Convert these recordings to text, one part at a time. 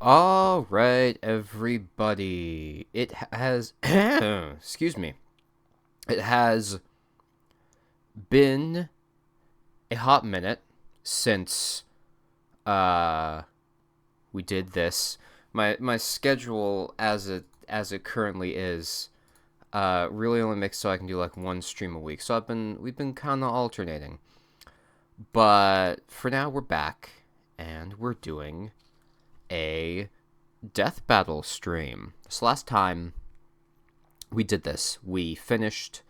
All right, everybody. It has, excuse me. It has been a hot minute since we did this. My schedule as it currently is really only makes so I can do like one stream a week. So we've been kind of alternating. But for now we're back and we're doing a death battle stream. So last time we did this, we finished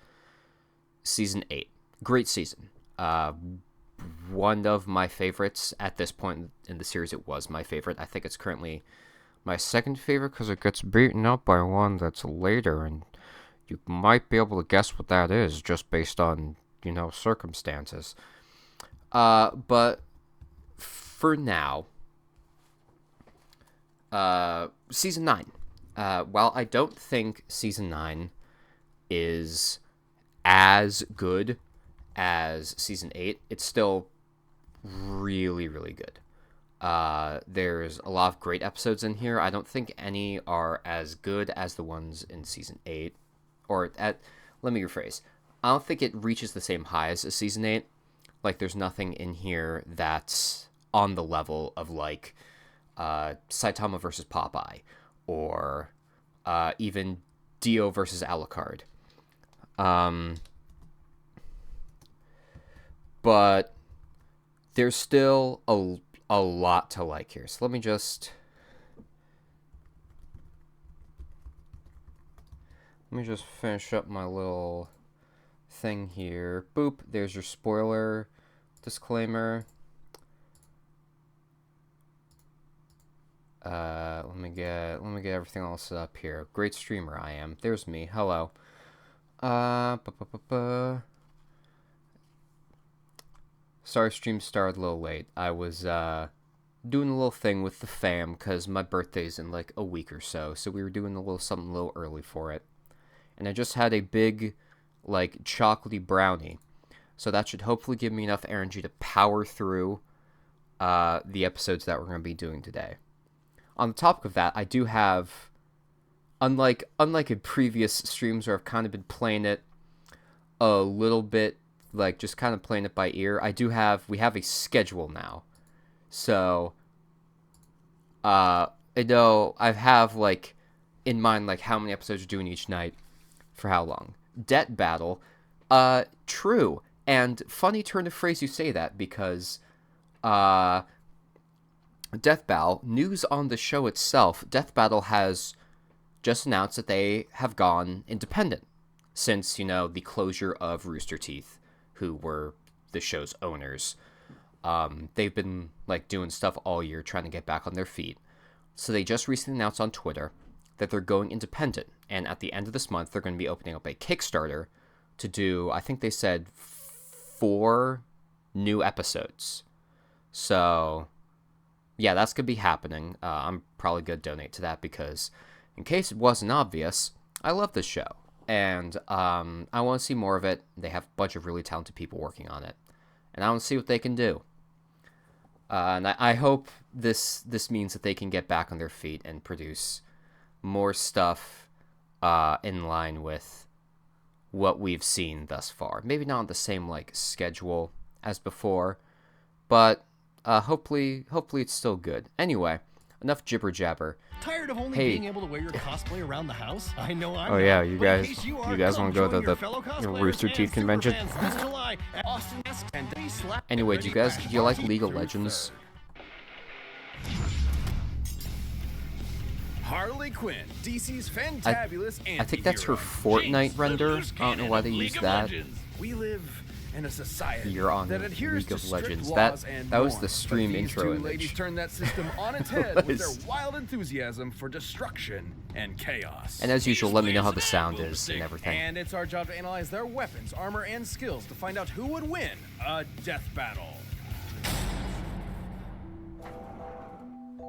season 8. Great season. One of my favorites at this point in the series. It was my favorite. I think it's currently my second favorite because it gets beaten up by one that's later, and you might be able to guess what that is just based on, circumstances. But for now, season 9. While I don't think season 9 is as good as season 8, it's still really, really good. There's a lot of great episodes in here. I don't think any are as good as the ones in season 8. Let me rephrase. I don't think it reaches the same highs as season 8. Like, there's nothing in here that's on the level of, like, Saitama versus Popeye, or even Dio versus Alucard. But there's still a lot to like here. So let me just finish up my little thing here. Boop, there's your spoiler disclaimer. Let me get everything all set up here. Great streamer I am. There's me. Hello. Sorry, stream started a little late. I was doing a little thing with the fam because my birthday's in like a week or so, so we were doing something a little early for it. And I just had a big, like, chocolatey brownie, so that should hopefully give me enough energy to power through the episodes that we're going to be doing today. On the topic of that, I do have, unlike in previous streams where I've kind of been playing it a little bit, like just kind of playing it by ear, we have a schedule now. So, I have like in mind like how many episodes you're doing each night, for how long. Debt battle, true, and funny turn of phrase you say that because, Death Battle, news on the show itself, Death Battle has just announced that they have gone independent since, the closure of Rooster Teeth, who were the show's owners. They've been, like, doing stuff all year trying to get back on their feet. So they just recently announced on Twitter that they're going independent, and at the end of this month, they're going to be opening up a Kickstarter to do, I think they said, 4 new episodes. So yeah, that's going to be happening. I'm probably going to donate to that because, in case it wasn't obvious, I love this show. And I want to see more of it. They have a bunch of really talented people working on it. And I want to see what they can do. And I hope this means that they can get back on their feet and produce more stuff in line with what we've seen thus far. Maybe not on the same, like, schedule as before, but hopefully it's still good. Anyway, enough jibber jabber. Tired of only being able to wear your cosplay around the house? I know I'm Oh yeah, not. you guys want to go to the Rooster Teeth convention? Anyway, do you like League of Legends? Harley Quinn, DC's fantabulous I think that's her Fortnite render. I don't know why they use that. We live in a society You're on that adheres League of to Legends. Legends. That was the stream intro image. Ladies turn that system on its head with their wild enthusiasm for destruction and chaos. And as usual, let me know how the sound is and everything. And it's our job to analyze their weapons, armor, and skills to find out who would win a death battle.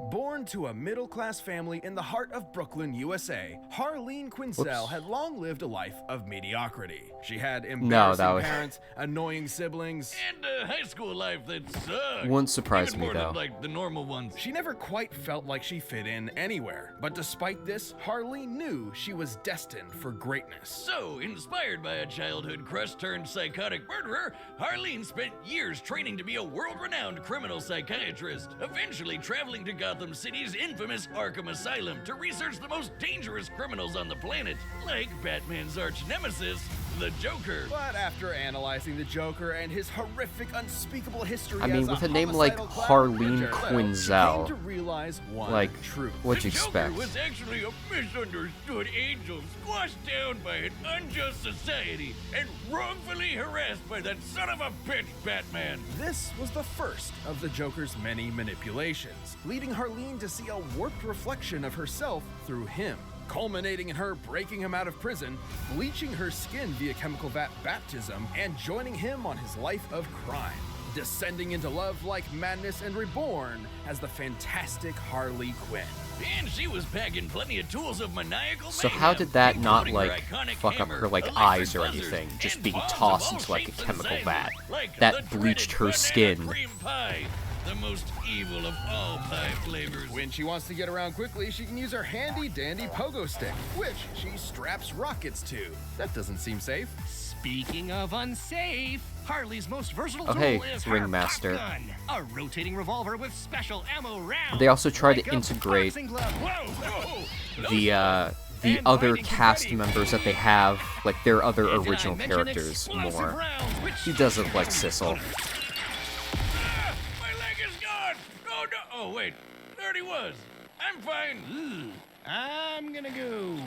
Born to a middle-class family in the heart of Brooklyn, USA, Harleen Quinzel Whoops. had long lived a life of mediocrity. She had embarrassing parents, annoying siblings, and a high school life that sucked. Wouldn't surprise Even me, more though. than, like the normal ones. She never quite felt like she fit in anywhere. But despite this, Harleen knew she was destined for greatness. So, inspired by a childhood crush turned psychotic murderer, Harleen spent years training to be a world-renowned criminal psychiatrist, eventually traveling to Gotham City's infamous Arkham Asylum to research the most dangerous criminals on the planet, like Batman's arch nemesis, the Joker. But after analyzing the Joker and his horrific, unspeakable history I mean, as with a a name like homicidal Harleen clown, Quinzel, she came to realize one like, truth. what'd you The expect? Joker was actually a misunderstood angel, squashed down by an unjust society, and wrongfully harassed by that son of a bitch Batman. This was the first of the Joker's many manipulations, leading Harleen to see a warped reflection of herself through him, culminating in her breaking him out of prison, bleaching her skin via chemical vat baptism, and joining him on his life of crime, descending into love like madness and reborn as the fantastic Harley Quinn. And she was packing plenty of tools of maniacal So mayhem, how did that not, including her like, iconic fuck up hammer, her, like, electric eyes or buzzers, anything, just and being bombs of tossed all into, like, a shapes and chemical sizes, vat like that the bleached her dreaded skin? banana cream pie, the most evil of all pie flavors. When she wants to get around quickly, she can use her handy-dandy pogo stick, which she straps rockets to. That doesn't seem safe. Speaking of unsafe, Harley's most versatile Oh, tool hey, is her Ringmaster. pop gun, a rotating revolver with special ammo rounds. They also try like to a integrate boxing glove. Whoa! the And other fighting cast confetti. members that they have, like their other And did I original mention characters, explosive more. rounds, which He does look like Sissel. Ah, my leg is gone! Oh no! Oh wait, there he was. I'm fine. I'm gonna go.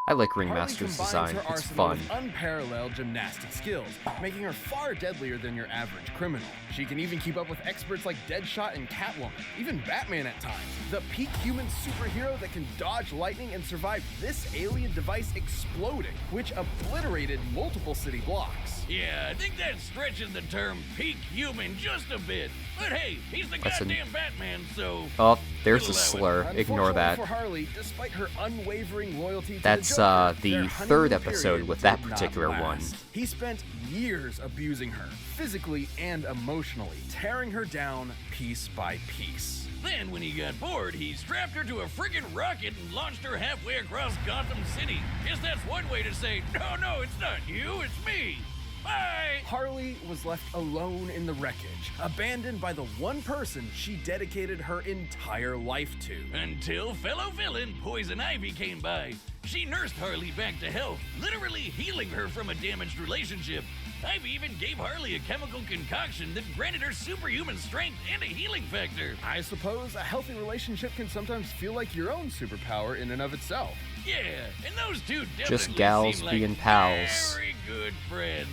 I like Harley Ringmaster's combines design. her It's arsenal fun. with unparalleled gymnastic skills, making her far deadlier than your average criminal. She can even keep up with experts like Deadshot and Catwoman, even Batman at times. The peak human superhero that can dodge lightning and survive this alien device exploding, which obliterated multiple city blocks. Yeah, I think that stretches the term peak human just a bit. But hey, he's the That's goddamn Batman, so. Oh, there's we'll a allow it. slur. Ignore Unfortunately that. for Harley, despite her unwavering loyalty to That's, the Joker, the their third honeymoon episode period with that did not particular last. one. He spent years abusing her, physically and emotionally, tearing her down piece by piece. Then, when he got bored, he strapped her to a friggin' rocket and launched her halfway across Gotham City. Guess that's one way to say, no, it's not you, it's me. Bye! Harley was left alone in the wreckage, abandoned by the one person she dedicated her entire life to. Until fellow villain Poison Ivy came by. She nursed Harley back to health, literally healing her from a damaged relationship. Ivy even gave Harley a chemical concoction that granted her superhuman strength and a healing factor. I suppose a healthy relationship can sometimes feel like your own superpower in and of itself. Yeah, and those two definitely Just gals seem like being pals. very good friends.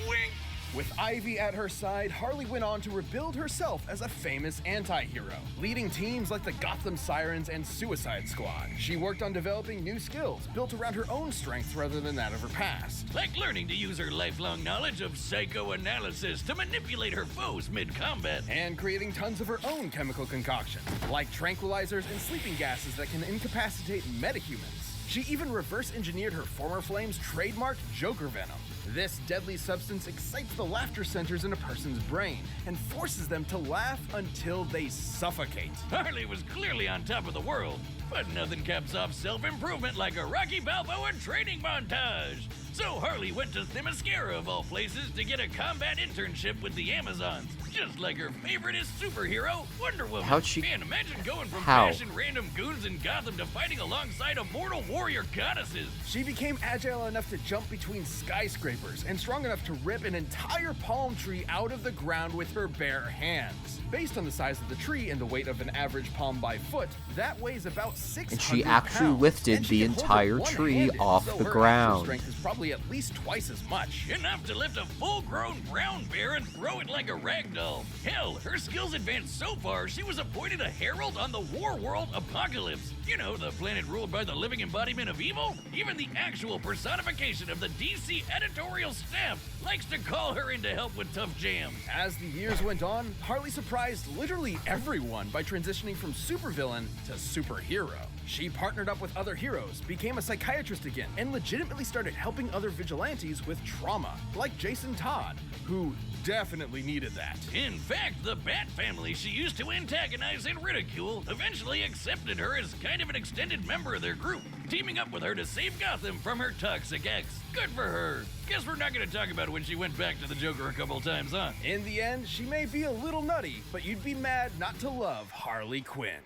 Wink. With Ivy at her side, Harley went on to rebuild herself as a famous anti-hero, leading teams like the Gotham Sirens and Suicide Squad. She worked on developing new skills, built around her own strengths rather than that of her past. Like learning to use her lifelong knowledge of psychoanalysis to manipulate her foes mid-combat. And creating tons of her own chemical concoctions, like tranquilizers and sleeping gases that can incapacitate metahumans. She even reverse engineered her former flame's trademark Joker Venom. This deadly substance excites the laughter centers in a person's brain and forces them to laugh until they suffocate. Harley was clearly on top of the world, but nothing caps off self-improvement like a Rocky Balboa training montage. So Harley went to Themyscira of all places to get a combat internship with the Amazons, just like her favoriteest superhero, Wonder Woman. How'd she- And imagine going from How? bashing random goons in Gotham to fighting alongside immortal warrior goddesses. She became agile enough to jump between skyscrapers and strong enough to rip an entire palm tree out of the ground with her bare hands. Based on the size of the tree and the weight of an average palm by foot, that weighs about 600 And she actually pounds. lifted And she the can hold it entire tree one-handed, off so the her actual ground. strength is probably probably at least twice as much. Enough to lift a full-grown brown bear and throw it like a rag doll. Hell, her skills advanced so far, she was appointed a herald on the War World Apocalypse. You know, the planet ruled by the living embodiment of evil? Even the actual personification of the DC editorial staff likes to call her in to help with tough jams. As the years went on, Harley surprised literally everyone by transitioning from supervillain to superhero. She partnered up with other heroes, became a psychiatrist again, and legitimately started helping other vigilantes with trauma, like Jason Todd, who definitely needed that. In fact, the Bat family she used to antagonize and ridicule eventually accepted her as kind of an extended member of their group, teaming up with her to save Gotham from her toxic ex. Good for her. Guess we're not gonna talk about when she went back to the Joker a couple times, huh? In the end, she may be a little nutty, but you'd be mad not to love Harley Quinn.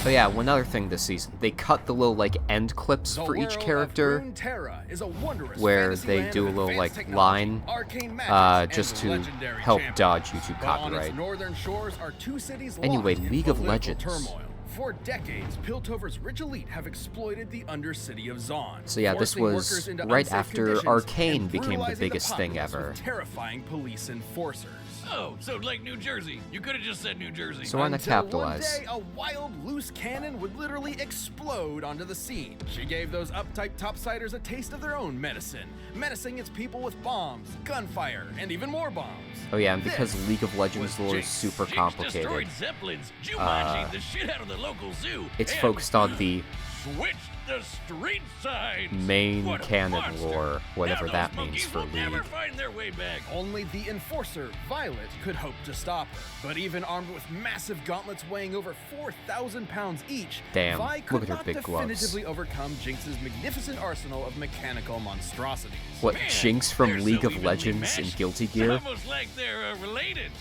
So yeah, one other thing this season, they cut the little like end clips for each character where they do a little like line just to help dodge YouTube copyright. Anyway, League of Legends. For decades, Piltover's rich elite have exploited the undercity of Zon. So yeah, this was right after Arcane became the biggest thing ever. Terrifying police enforcers. Oh, so like New Jersey. You could have just said New Jersey. So why not capitalize? One day, a wild, loose cannon would literally explode onto the scene. She gave those uptight topsiders a taste of their own medicine, menacing its people with bombs, gunfire, and even more bombs. Oh yeah, and because League of Legends lore is super complicated, the shit out of the local zoo, it's focused on the switch the street signs. Main canon lore, whatever that means for League. Never find their way back. Only the enforcer, Violet, could hope to stop her. But even armed with massive gauntlets weighing over 4,000 pounds each, damn, Vi look could at her not big gloves. definitively overcome Jinx's magnificent arsenal of mechanical monstrosities. What, Man, Jinx from they're League so of evenly Legends and matched, Guilty it's Gear? almost like they're related.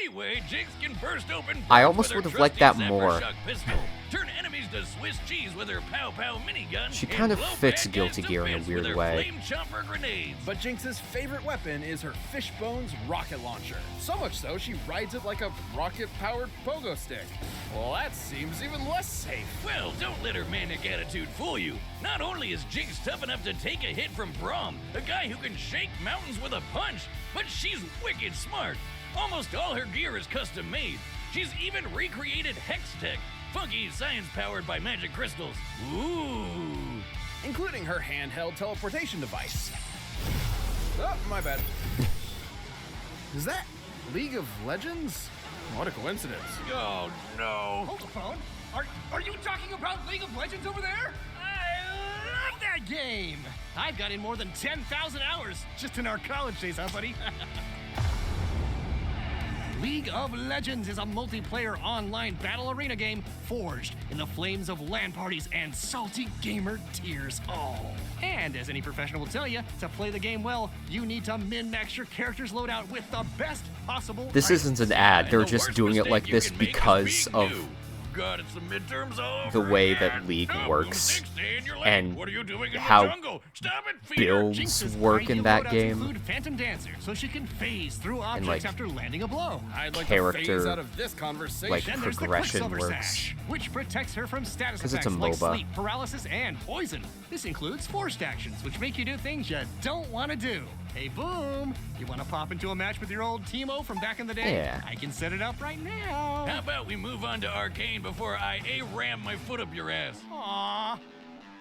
Anyway, Jinx can burst open. I almost with her would have liked that trusty more. Zephyr Shock pistol, turn enemies to Swiss cheese with her pow pow minigun. She and kind of blow fits bad Guilty guys to Gear in a bits weird with her way. Flame chomper grenades. But Jinx's favorite weapon is her Fishbones rocket launcher. So much so, she rides it like a rocket-powered pogo stick. Well, that seems even less safe. Well, don't let her manic attitude fool you. Not only is Jinx tough enough to take a hit from Braum, a guy who can shake mountains with a punch, but she's wicked smart. Almost all her gear is custom made. She's even recreated Hex Tech, funky science powered by magic crystals. Ooh. Including her handheld teleportation device. Oh, my bad. Is that League of Legends? What a coincidence. Oh no. Hold the phone. Are you talking about League of Legends over there? I love that game. I've got in more than 10,000 hours just in our college days, huh, buddy? League of Legends is a multiplayer online battle arena game forged in the flames of LAN parties and salty gamer tears. Oh. And as any professional will tell you, to play the game well, you need to min-max your character's loadout with the best possible This isn't an ad, they're just doing it like this because of God, it's the midterms all over the way again. that League No, works stay in your lane. and What are you doing in how the jungle? Stop it, feeder. builds Jinx's work in ideal that loadouts game. include Phantom Dancer, so she can phase through objects like, after landing a blow. I'd like character, to phase out of this conversation. like, Then there's the progression Quicksilver works. Sash, which protects her from status 'Cause it's effects a like MOBA. sleep, paralysis, and poison. This includes forced actions, which make you do things you don't want to do. Hey, Boom, you want to pop into a match with your old Teemo from back in the day? Yeah. I can set it up right now. How about we move on to Arcane before I ram my foot up your ass? Aww.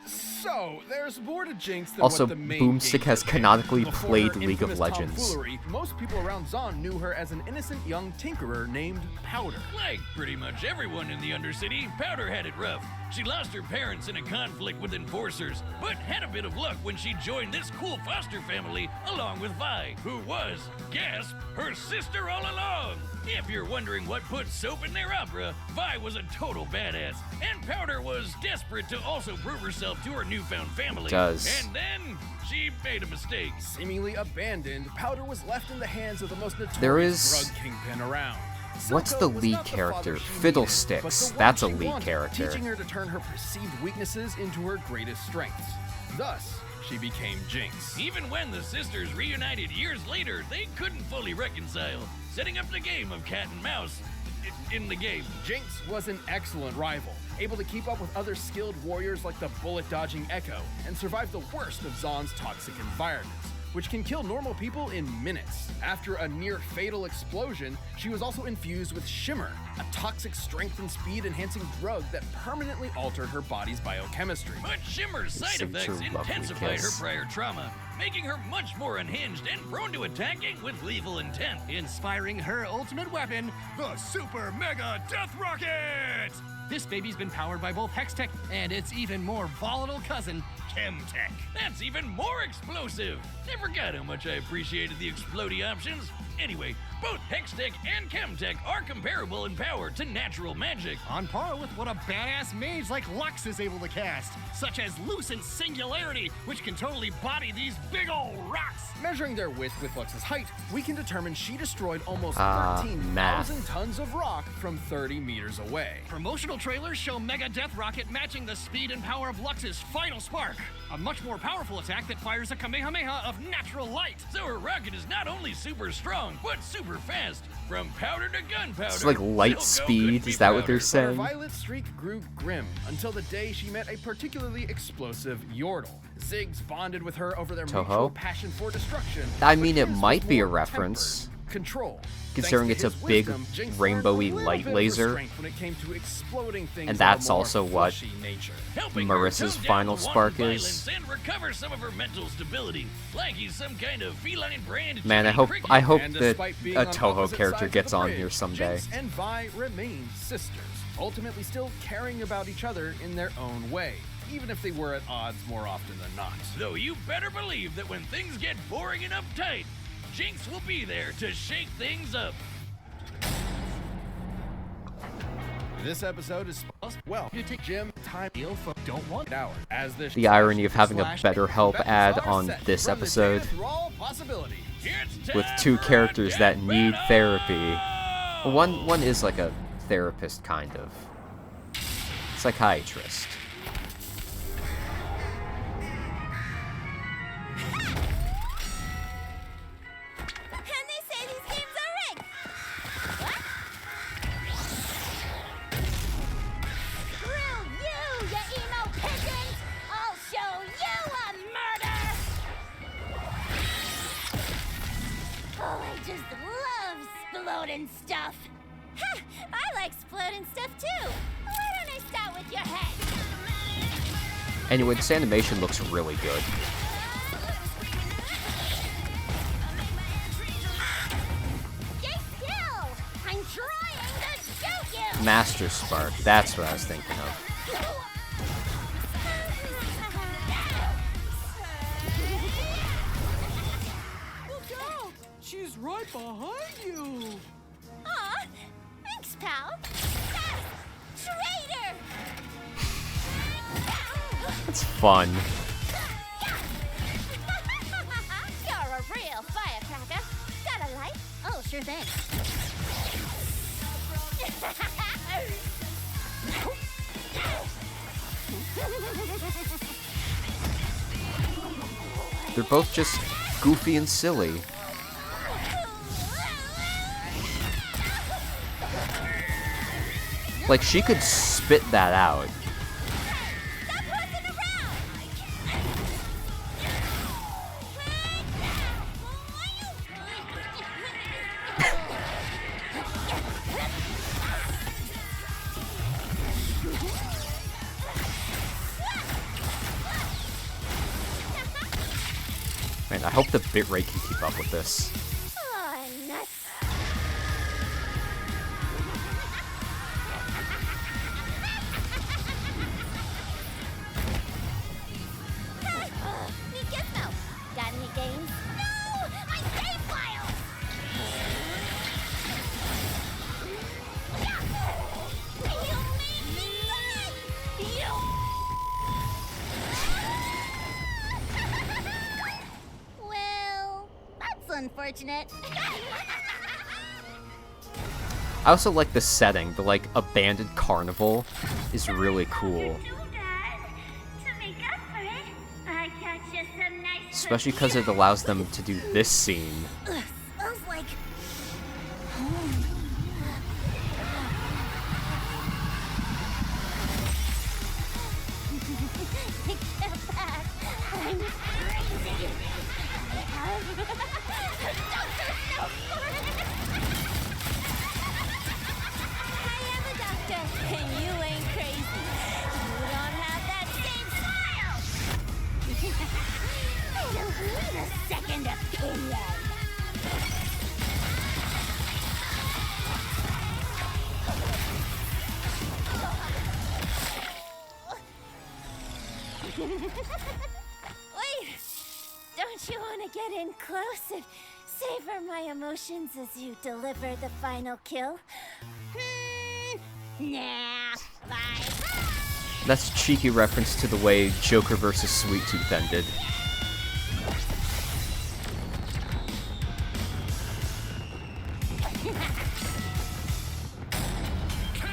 So, there's more to Jinx than Also, what the main Boomstick game has is. canonically Before played her League of infamous Legends. tomfoolery, most people around Zon knew her as an innocent young tinkerer named Powder. Like pretty much everyone in the Undercity, Powder had it rough. She lost her parents in a conflict with enforcers, but had a bit of luck when she joined this cool foster family along with Vi, who was, gasp, her sister all along. If you're wondering what put soap in their opera, Vi was a total badass, and Powder was desperate to also prove herself to her newfound family. Does. And then she made a mistake. Seemingly abandoned, Powder was left in the hands of the most notorious There is- drug kingpin around. What's Silco the was lead not the character? father she Fiddlesticks. needed, but the one That's a she lead wanted, character. teaching her to turn her perceived weaknesses into her greatest strengths. Thus, she became Jinx. Even when the sisters reunited years later, they couldn't fully reconcile, setting up the game of cat and mouse. in the game. Jinx was an excellent rival, able to keep up with other skilled warriors like the bullet-dodging Echo and survive the worst of Zaun's toxic environments, which can kill normal people in minutes. After a near-fatal explosion, she was also infused with Shimmer, a toxic strength and speed-enhancing drug that permanently altered her body's biochemistry. But Shimmer's side effects intensified her prior trauma, making her much more unhinged and prone to attacking with lethal intent. Inspiring her ultimate weapon, the Super Mega Death Rocket! This baby's been powered by both Hextech and its even more volatile cousin, Chemtech. That's even more explosive! Never got how much I appreciated the explodey options. Anyway, both Hextech and Chemtech are comparable in power to natural magic. On par with what a badass mage like Lux is able to cast, such as Lucent Singularity, which can totally body these big ol' rocks. Measuring their width with Lux's height, we can determine she destroyed almost math. 13,000 tons of rock from 30 meters away. Promotional trailers show Mega Death Rocket matching the speed and power of Lux's Final Spark, a much more powerful attack that fires a Kamehameha of natural light. So her rocket is not only super strong, but super fast. From powder to gunpowder. It's like light speed, is that what they're Her saying? violet streak grew grim until the day she met a particularly explosive Yordle. Ziggs bonded with her over their Toho? mutual passion for destruction. I but mean, it his might was be a more reference. tempered. Control. Considering Thanks to it's a his big wisdom, Jinx rainbowy learned a light little bit of laser. restraint when it came to exploding things And of a that's more also what fleshy nature. Helping Marissa's her tone final down the spark wanton is. violence and recover some of her mental stability, like he's some kind of feline brand. Man, I chicken hope cricket. And that despite being a on Toho opposite character sides of gets the on bridge, here someday. Jinx and Vi remain sisters, ultimately still caring about each other in their own way, even if they were at odds more often than not. Though you better believe that when things get boring and uptight, Jinx will be there to shake things up. This episode is well. You take Jim time deal for don't want hour as this. The irony of having a BetterHelp ad on this Run the episode data through all possibilities. It's with time two for characters that Death need Battle! therapy. One is like a therapist, kind of. Psychiatrist. And they say these games are rigged. What? Screw you, you emo pigeons! I'll show you a murder! Oh, I just love exploding stuff. Ha! I like exploding stuff too. Why don't I start with your head? Anyway, this animation looks really good. Stay still! I'm trying to shoot you! Master Spark, that's what I was thinking of. Look out! She's right behind you! Aw, thanks, pal. Ah, traitor! It's fun. You're a real firecracker. Got a light? Oh, sure thing. They're both just goofy and silly. Like, she could spit that out. Stop horsing Man, I hope the bitrate can keep up with this. Oh, nuts. New gizmo. Got any games? No! My save files! You made me die! Well, that's unfortunate. I also like the setting. The, like, abandoned carnival is really cool. Especially because it allows them to do this scene. Ugh, smells like Wait! Don't you want to get in close and savor my emotions as you deliver the final kill? Nah, bye. That's a cheeky reference to the way Joker vs. Sweet Tooth ended.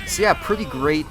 So yeah, pretty great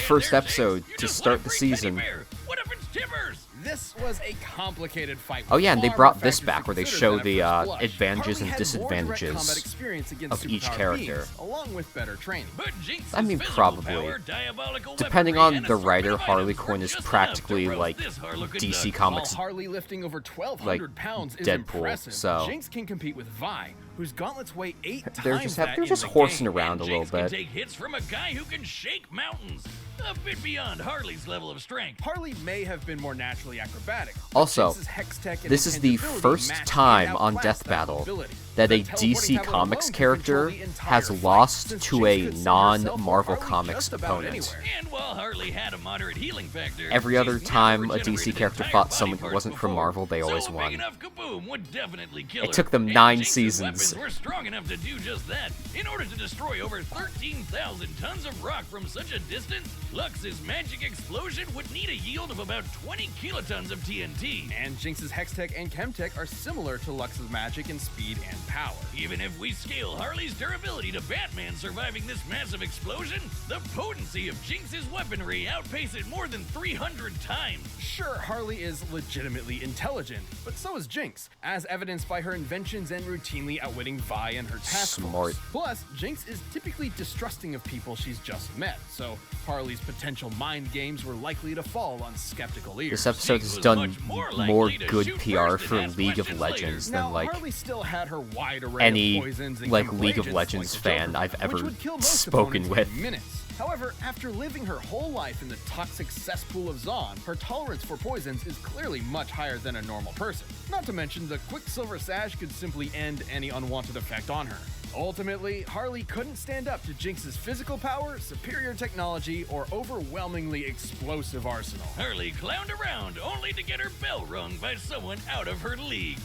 first episode to start the season. What if it's Timbers? This was a complicated fight. Oh yeah, and they Far brought more this factors back to where they consider show than at the first blush. advantages Harley and had more direct combat disadvantages experience against of each superpowered character. beings, along with better training. But Jinx's I mean, physical probably. power, diabolical Depending weaponry, on and the assortment writer, of Harley items Quinn were is just practically enough to like roast this Harlequin DC duck. Comics. While Harley lifting over 1,200 like pounds is Deadpool, impressive, so- Jinx can compete with Vi, whose gauntlets weigh 8 They're times just that they're in just the horsing game. around a little Jinx can bit. take hits from a guy who can shake mountains. A bit beyond Harley's level of strength. Harley may have been more naturally acrobatic. but Also, Jinx's hex tech and this is the intangibility first match and time on outclass Death that Battle mobility. that The a teleporting DC tablet Comics alone can character control the entire has fight, lost since to Jinx a could send herself non-Marvel or Harley Comics just about opponent. anywhere. And while Harley had a moderate healing factor, Every other she's time never a DC regenerated character entire fought body someone who parts wasn't from before. Marvel, they So always a won. big enough kaboom would definitely kill It her. took them And 9 Jinx's seasons. weapons were strong enough to do just that. In order to destroy over 13,000 tons of rock from such a distance, Lux's magic explosion would need a yield of about 20 kilotons of TNT. And Jinx's Hextech and Chemtech are similar to Lux's magic in speed and power. Even if we scale Harley's durability to Batman surviving this massive explosion, the potency of Jinx's weaponry outpaces it more than 300 times. Sure, Harley is legitimately intelligent, but so is Jinx, as evidenced by her inventions and routinely outwitting Vi and her task Smart. force. Plus, Jinx is typically distrusting of people she's just met, so Harley's potential mind games were likely to fall on skeptical ears. This episode Jinx has was done much more more likely to good shoot PR first for and ask League of questions Legends later. than like Harley still had her wide array any of poisons and like chemical League of agents Legends like the fan Joker, I've which ever would kill most spoken opponents with. in minutes. However, after living her whole life in the toxic cesspool of Zon, her tolerance for poisons is clearly much higher than a normal person. Not to mention, the Quicksilver Sash could simply end any unwanted effect on her. Ultimately, Harley couldn't stand up to Jinx's physical power, superior technology, or overwhelmingly explosive arsenal. Harley clowned around only to get her bell rung by someone out of her league.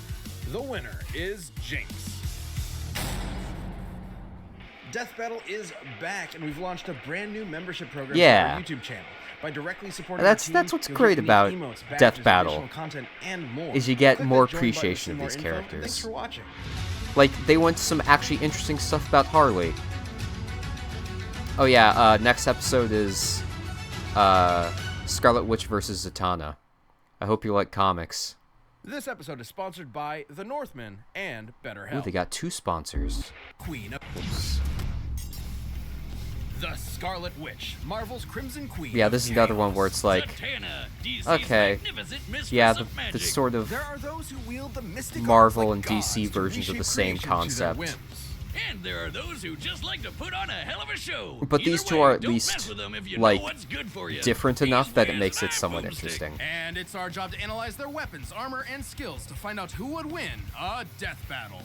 The winner is Jinx. Death Battle is back, and we've launched a brand new membership program Yeah. for our YouTube channel. By directly supporting That's- our team, that's what's you'll great get about unique emotes, Death badges, Battle, additional content, and more. is you get Click more that join button to appreciation see of more these info. characters. Thanks for watching. Like, they went to some actually interesting stuff about Harley. Oh yeah, next episode is Scarlet Witch versus Zatanna. I hope you like comics. This episode is sponsored by The Northman and Ooh, BetterHelp. they got 2 sponsors. Queen of The Scarlet Witch, Marvel's Crimson Queen. Yeah, of this is another one Chaos. where it's like, Zatanna, DC's okay, magnificent mistress yeah, of the magic. sort of There are those who wield the mystic Marvel arts and like DC gods to versions of the reshape same creation to their concept. whims. And there are those who just like to put on a hell of a show. But Either these two way, are at don't least, mess with them if you like, know what's good for you. different enough that it makes it somewhat boomstick. interesting. And it's our job to analyze their weapons, armor, and skills to find out who would win a death battle.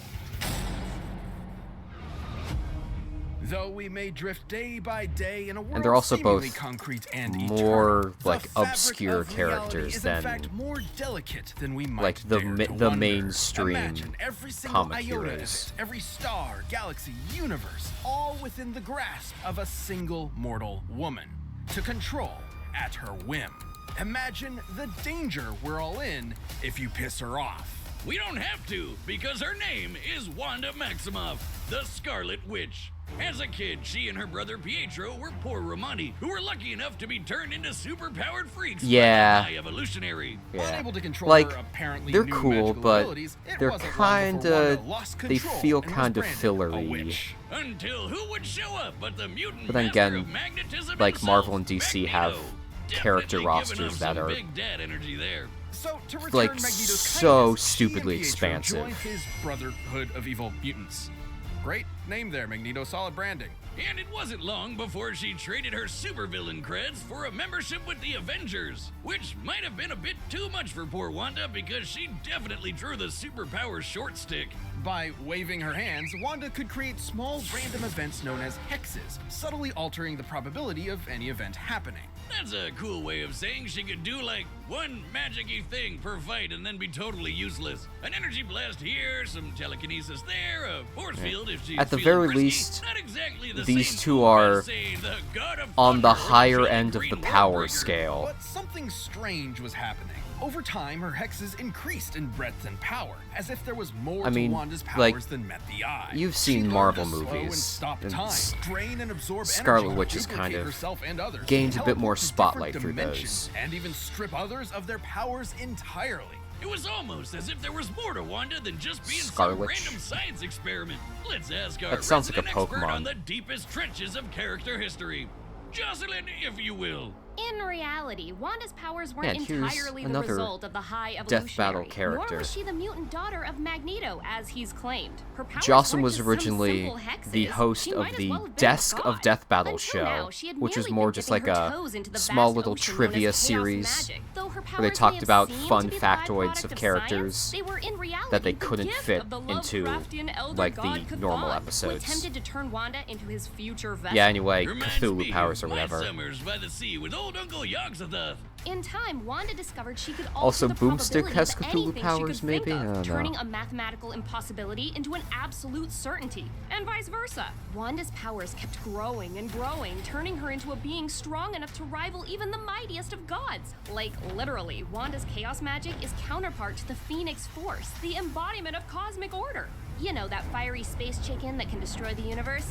Though we may drift day by day in a world they're also seemingly both concrete and more, eternal, the like, fabric obscure of reality characters is in than, fact more delicate than we might like, the dare to the wonder. mainstream Imagine every single comic iota heroes. of it, every star, galaxy, universe, all within the grasp of a single mortal woman to control at her whim. Imagine the danger we're all in if you piss her off. We don't have to, because her name is Wanda Maximoff, the Scarlet Witch. As a kid, she and her brother Pietro were poor Romani, who were lucky enough to be turned into super-powered freaks Yeah. by the high evolutionary. Yeah. Unable to control Like, her apparently they're new cool, magical but abilities, it they're wasn't long before kinda, Wanda lost they control feel and was kinda branded a fillery. witch. Until who would show up but the mutant But then master again, of magnetism like, himself, Marvel and DC have Magneto. character Definitely rosters giving off that some are, big dad energy there. So, to return like, Magneto's so kindness, stupidly she and Pietro expansive. joined his Brotherhood of Evil Mutants. Great? name there, Magneto. Solid branding. And it wasn't long before she traded her supervillain creds for a membership with the Avengers, which might have been a bit too much for poor Wanda because she definitely drew the superpower short stick. By waving her hands, Wanda could create small random events known as hexes, subtly altering the probability of any event happening. That's a cool way of saying she could do like one magic-y thing per fight and then be totally useless. An energy blast here, some telekinesis there, a force field if she's At the feeling very risky. least, Not exactly the these same two fool are as, say, the God of on the Thunder or higher giant end of green the power Worldbreaker. scale. But something strange was happening. Over time, her hexes increased in breadth and power, as if there was more I mean, to Wanda's powers like, than met the eye. you've She seen learned Marvel to slow and movies, stop and time, drain and absorb Scarlet energy, Witch has kind duplicate of herself and others, gained a bit more teleport to spotlight different through dimensions, those. and even strip others of their powers entirely. It was almost as if there was more to Wanda than just being Scarlet some Witch. random science experiment. Let's ask our That sounds like a resident expert Pokemon. on the deepest trenches of character history. Jocelyn, if you will. In reality, Wanda's powers Yeah, weren't and here's entirely the another result of the high Death evolutionary, Battle nor character. was she the mutant daughter of Magneto, as he's claimed. Her powers Jocelyn weren't was just some originally simple hexes. the host She of might as the well have been a Desk of god. Death Battle Until show, now, she had which was merely more been just dipping like her a toes into the small vast little ocean known trivia as chaos series magic. Though her where they powers talked may have about seemed fun to be the factoids byproduct of science, characters they were in reality that they the couldn't gift fit of the into, Lovecraftian elder like, god the normal Cthulhu, episodes. who attempted to turn Wanda into his future vessel. Yeah, anyway, Reminds Cthulhu me powers or of my whatever. summers by the sea with old Uncle Yogg-Sothoth. In time, Wanda discovered she could Also, alter the Boomstick probability has of Cthulhu anything powers, she could think maybe? I of, don't know. turning a mathematical impossibility into an absolute certainty, and vice versa. Wanda's powers kept growing and growing, turning her into a being strong enough to rival even the mightiest of gods. Like, literally, Wanda's chaos magic is counterpart to the Phoenix Force, the embodiment of cosmic order. You know, that fiery space chicken that can destroy the universe?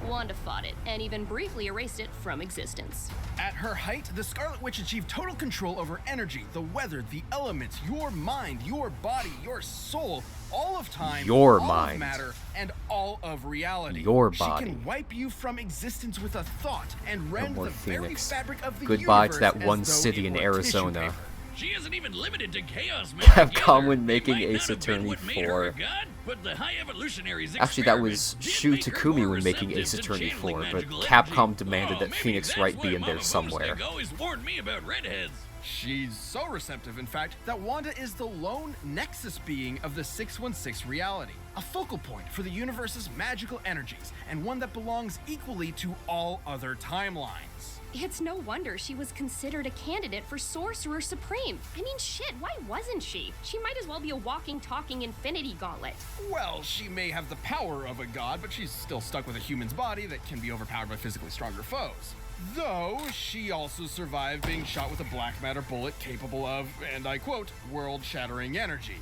Wanda fought it, and even briefly erased it from existence. At her height, the Scarlet Witch achieved total control over energy, the weather, the elements, your mind, your body, your soul, all of time, Your all mind. of matter, and all of reality. Your She body. can wipe you from existence with a thought and rend more the very Phoenix. fabric of the Goodbye universe to that as one though city it in were Arizona. tissue paper. She isn't even limited to chaos magic. Capcom either. when It making might Ace not have been Attorney what made her a 4. god, but the high evolutionaries Actually, that was experiment did Shu make her Takumi more when making receptive Ace to Attorney channeling 4, but magical Capcom energy. demanded that maybe Phoenix that's Wright why be in there Mama somewhere. Boomstick always warned me about redheads. She's so receptive, in fact, that Wanda is the lone nexus being of the 616 reality, a focal point for the universe's magical energies, and one that belongs equally to all other timelines. It's no wonder she was considered a candidate for Sorcerer Supreme. I mean, shit, why wasn't she? She might as well be a walking, talking Infinity Gauntlet. Well, she may have the power of a god, but she's still stuck with a human's body that can be overpowered by physically stronger foes. Though, she also survived being shot with a black matter bullet capable of, and I quote, world-shattering energy.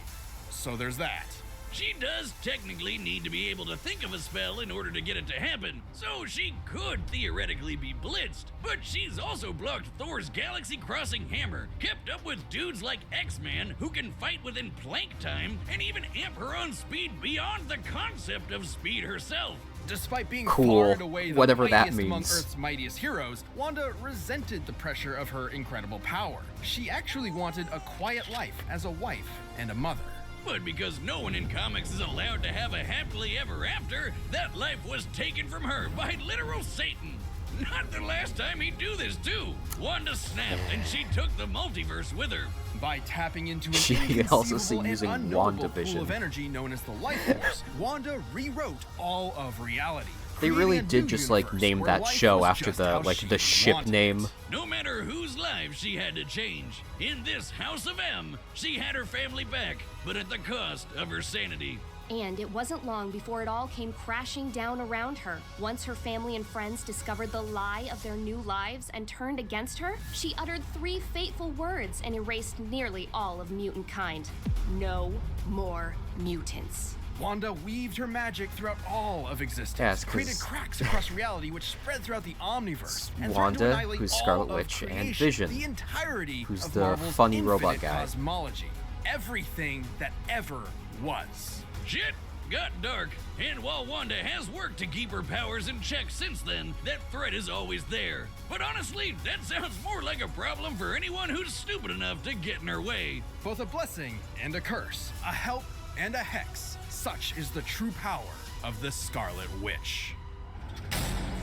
So there's that. She does technically need to be able to think of a spell in order to get it to happen, so she could theoretically be blitzed. But she's also blocked Thor's galaxy-crossing hammer, kept up with dudes like X-Man who can fight within Planck time, and even amp her own speed beyond the concept of speed herself. Despite being Cool. far and away the Whatever that mightiest among means. Earth's mightiest heroes, Wanda resented the pressure of her incredible power. She actually wanted a quiet life as a wife and a mother. But because no one in comics is allowed to have a happily ever after, that life was taken from her by literal Satan. Not the last time he'd do this, too. Wanda snapped, and she took the multiverse with her. By tapping into an She can also see inconceivable and using unknowable WandaVision. pool of energy known as the Life Force, Wanda rewrote all of reality. They creating really a did new just like universe name where that life show was after just the how like she the ship wanted name. it. No matter whose life she had to change, in this House of M, she had her family back, but at the cost of her sanity. And it wasn't long before it all came crashing down around her. Once her family and friends discovered the lie of their new lives and turned against her, she uttered 3 fateful words and erased nearly all of mutant kind. No more mutants. Wanda weaved her magic throughout all of existence, Yes, 'cause created cracks across reality which spread throughout the omniverse, and threatened Wanda, to annihilate who's all Scarlet of Witch, and creation, Vision, the entirety who's of the Marvel's funny robot infinite guy. cosmology, everything that ever was. Shit got dark, and while Wanda has worked to keep her powers in check since then, that threat is always there. But honestly, that sounds more like a problem for anyone who's stupid enough to get in her way. Both a blessing and a curse, a help and a hex. Such is the true power of the Scarlet Witch.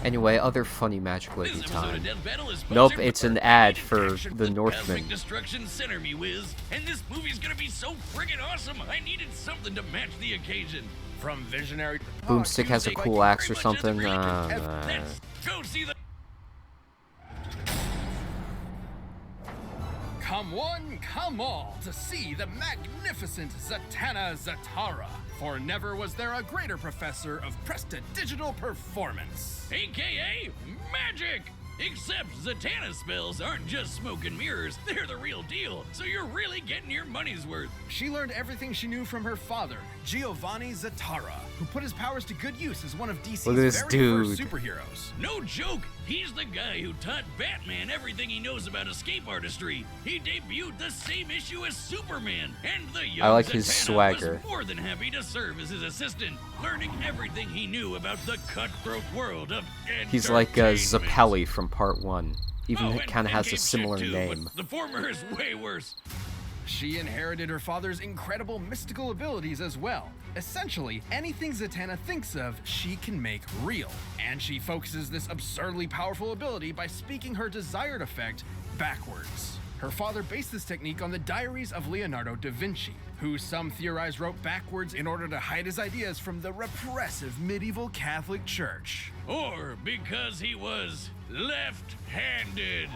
Anyway, other funny Magic This Lady episode time. of Death Battle is Nope, sponsored it's by an our ad rated for action the with Northman. Cosmic Destruction Center, me whiz. And this movie's gonna be so friggin' awesome, I needed something to match the occasion. From visionary Boomstick has a cool axe or something. Let's go see the... Come one, come all, to see the magnificent Zatanna Zatara. For never was there a greater professor of prestidigital performance. AKA Magic! Except Zatanna spells aren't just smoke and mirrors, they're the real deal, so you're really getting your money's worth. She learned everything she knew from her father, Giovanni Zatara, who put his powers to good use as one of DC's Look at this very first dude. superheroes. No joke, he's the guy who taught Batman everything he knows about escape artistry. He debuted the same issue as Superman, and the young I like his Zatanna swagger. was more than happy to serve as his assistant, learning everything he knew about the cutthroat world of He's like entertainment. Zappelli from Part 1. Even Oh, it kind of and has a Game similar Ship too, name. but the former is way worse. She inherited her father's incredible mystical abilities as well. Essentially, anything Zatanna thinks of, she can make real. And she focuses this absurdly powerful ability by speaking her desired effect backwards. Her father based this technique on the diaries of Leonardo da Vinci, who some theorize wrote backwards in order to hide his ideas from the repressive medieval Catholic Church. Or because he was left-handed.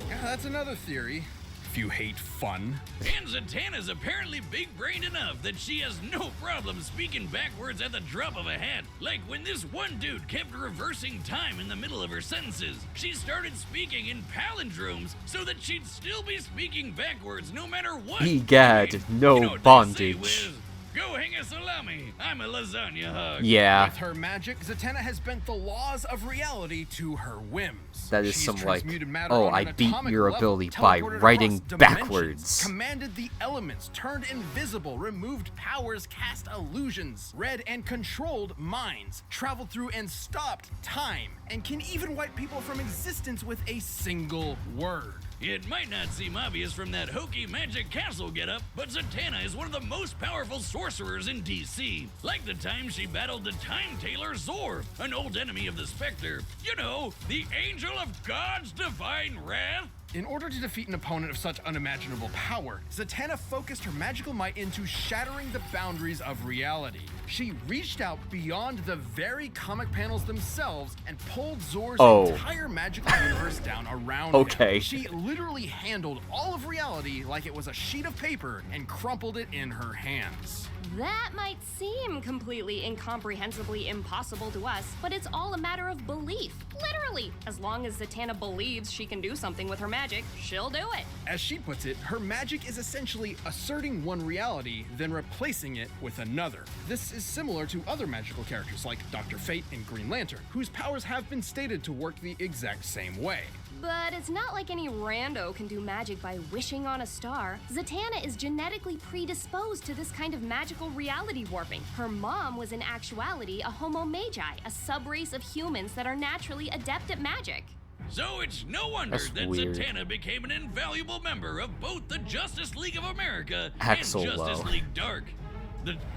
Yeah, that's another theory, if you hate fun. And Zatanna's apparently big-brained enough that she has no problem speaking backwards at the drop of a hat. Like when this one dude kept reversing time in the middle of her sentences, she started speaking in palindromes so that she'd still be speaking backwards no matter what. Egad, no You know what they say, bondage. Wiz? Go hang a salami. I'm a lasagna hug. Yeah, With her magic, Zatanna has bent the laws of reality to her whims. that is She's some like, transmuted matter oh, on I an beat atomic your level, ability by teleported writing across dimensions, backwards. commanded the elements, turned invisible, removed powers, cast illusions, read and controlled minds, traveled through and stopped time, and can even wipe people from existence with a single word. It might not seem obvious from that hokey magic castle getup, but Zatanna is one of the most powerful sorcerers in DC. Like the time she battled the Time Tailor Zor, an old enemy of the Spectre. You know, the angel of God's divine wrath. In order to defeat an opponent of such unimaginable power, Zatanna focused her magical might into shattering the boundaries of reality. She reached out beyond the very comic panels themselves and pulled Zor's entire magical universe down around Okay. him. She literally handled all of reality like it was a sheet of paper and crumpled it in her hands. That might seem completely incomprehensibly impossible to us, but it's all a matter of belief. Literally. As long as Zatanna believes she can do something with her magic, she'll do it. As she puts it, her magic is essentially asserting one reality, then replacing it with another. This is similar to other magical characters like Dr. Fate and Green Lantern, whose powers have been stated to work the exact same way. But it's not like any rando can do magic by wishing on a star. Zatanna is genetically predisposed to this kind of magical reality warping. Her mom was in actuality a Homo Magi, a subrace of humans that are naturally adept at magic. So it's no wonder That's that weird. Zatanna became an invaluable member of both the Justice League of America Axel and Justice Lowe. League Dark.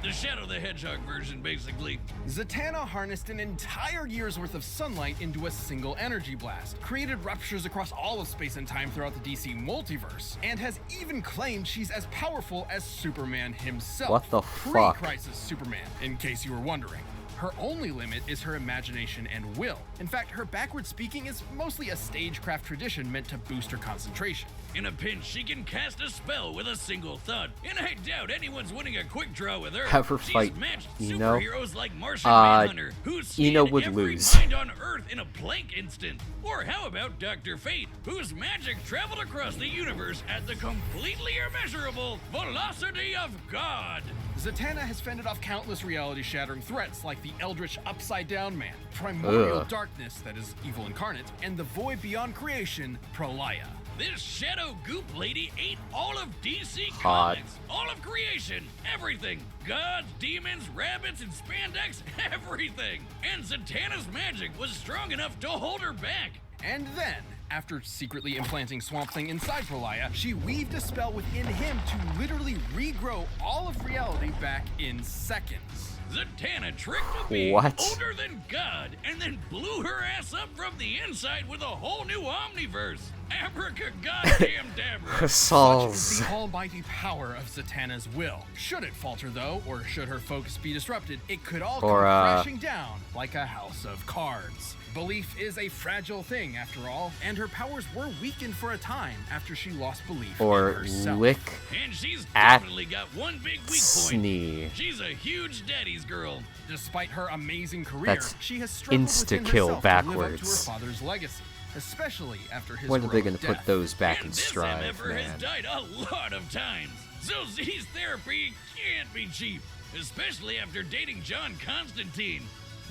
The Shadow the Hedgehog version, basically. Zatanna harnessed an entire year's worth of sunlight into a single energy blast, created ruptures across all of space and time throughout the DC multiverse, and has even claimed she's as powerful as Superman himself. What the fuck? Pre-Crisis Superman, in case you were wondering. Her only limit is her imagination and will. In fact, her backward speaking is mostly a stagecraft tradition meant to boost her concentration. In a pinch, she can cast a spell with a single thud, and I doubt anyone's winning a quick draw with her. Have her She's fight matched Eno. superheroes like Martian Manhunter, who Eno scanned would every lose. mind on Earth in a blank instant. Or how about Dr. Fate, whose magic traveled across the universe at the completely immeasurable velocity of God? Zatanna has fended off countless reality-shattering threats like the Eldritch Upside-Down Man, Primordial Darkness, that is evil incarnate, and the Void Beyond Creation, Prolaya. This shadow goop lady ate all of DC Hot. Comics, all of creation, everything. Gods, demons, rabbits, and spandex, everything. And Zatanna's magic was strong enough to hold her back. And then, after secretly implanting Swamp Thing inside Prolaya, she weaved a spell within him to literally regrow all of reality back in seconds. Zatanna tricked a being What? older than God and then blew her ass up from the inside with a whole new omniverse. Abracadagoddamn Dabra. Sauls. Such is the almighty power of Zatanna's will. Should it falter, though, or should her focus be disrupted, it could all come crashing down like a house of cards. Belief is a fragile thing, after all, and her powers were weakened for a time after she lost belief in Or herself. lick And she's at definitely got one big weak point. Snee. She's a huge daddy's girl. Despite her amazing career, That's she has struggled within insta-kill herself to live up to her backwards. father's legacy, especially after his When are they heroic gonna put death. those back And in this stride, MFer man? has died a lot of times. So Z's therapy can't be cheap, especially after dating John Constantine.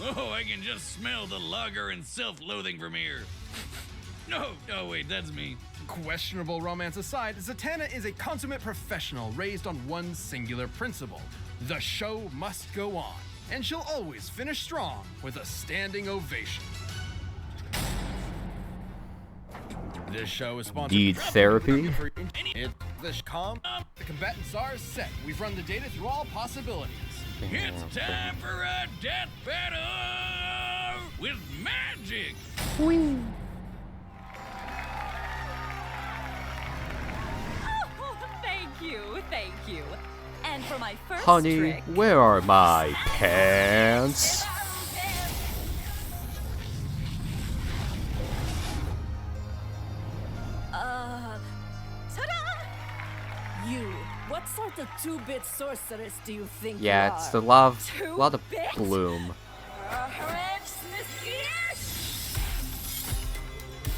Oh, I can just smell the lager and self-loathing from here. No, oh wait, that's me. Questionable romance aside, Zatanna is a consummate professional raised on one singular principle. The show must go on, and she'll always finish strong with a standing ovation. This show is sponsored. Need therapy? The combatant czars set. We've run the data through all possibilities. It's time for a death battle with magic. Oh, thank you. And for my first Honey, trick, where are my pants? ta-da! You, what sort of two-bit sorceress do you think Yeah, you it's are? a lot of Two-bit? bloom.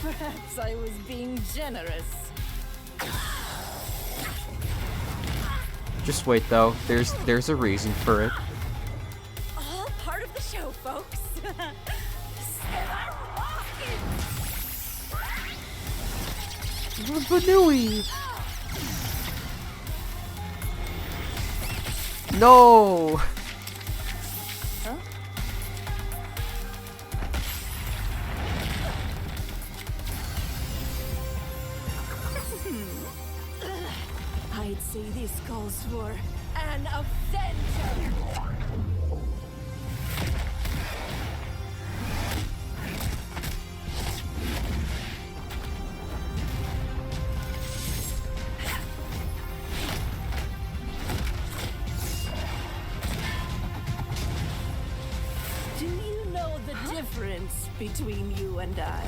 Perhaps I was being generous. Just wait though, there's a reason for it. All part of the show, folks. Vanui. No. I'd say this calls for an avenger. Do you know the difference between you and I?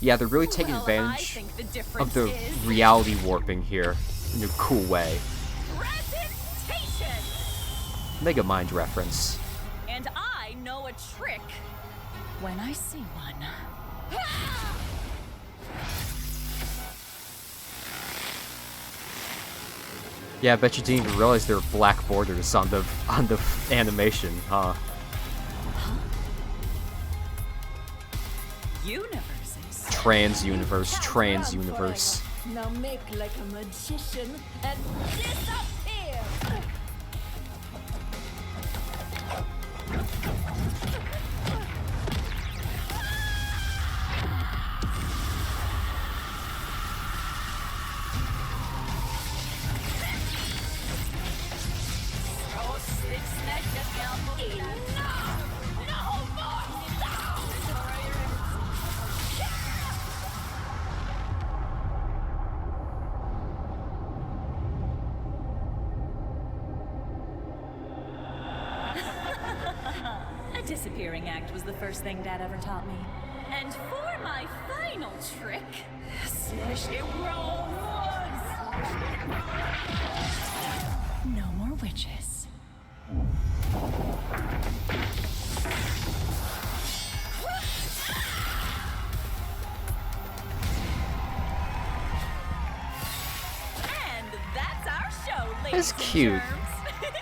Yeah, they're really taking Well, I advantage think the of difference the is reality warping here in a cool way. presentation. Mega Mind reference. And I know a trick when I see one. Yeah, I bet you didn't even realize there were black borders on the animation, huh? Universes. Trans universe, trans universe. Now make like a magician and disappear! A disappearing act was the first thing Dad ever taught me. And for my final trick, no more witches. And that's our show, ladies That's and cute. germs.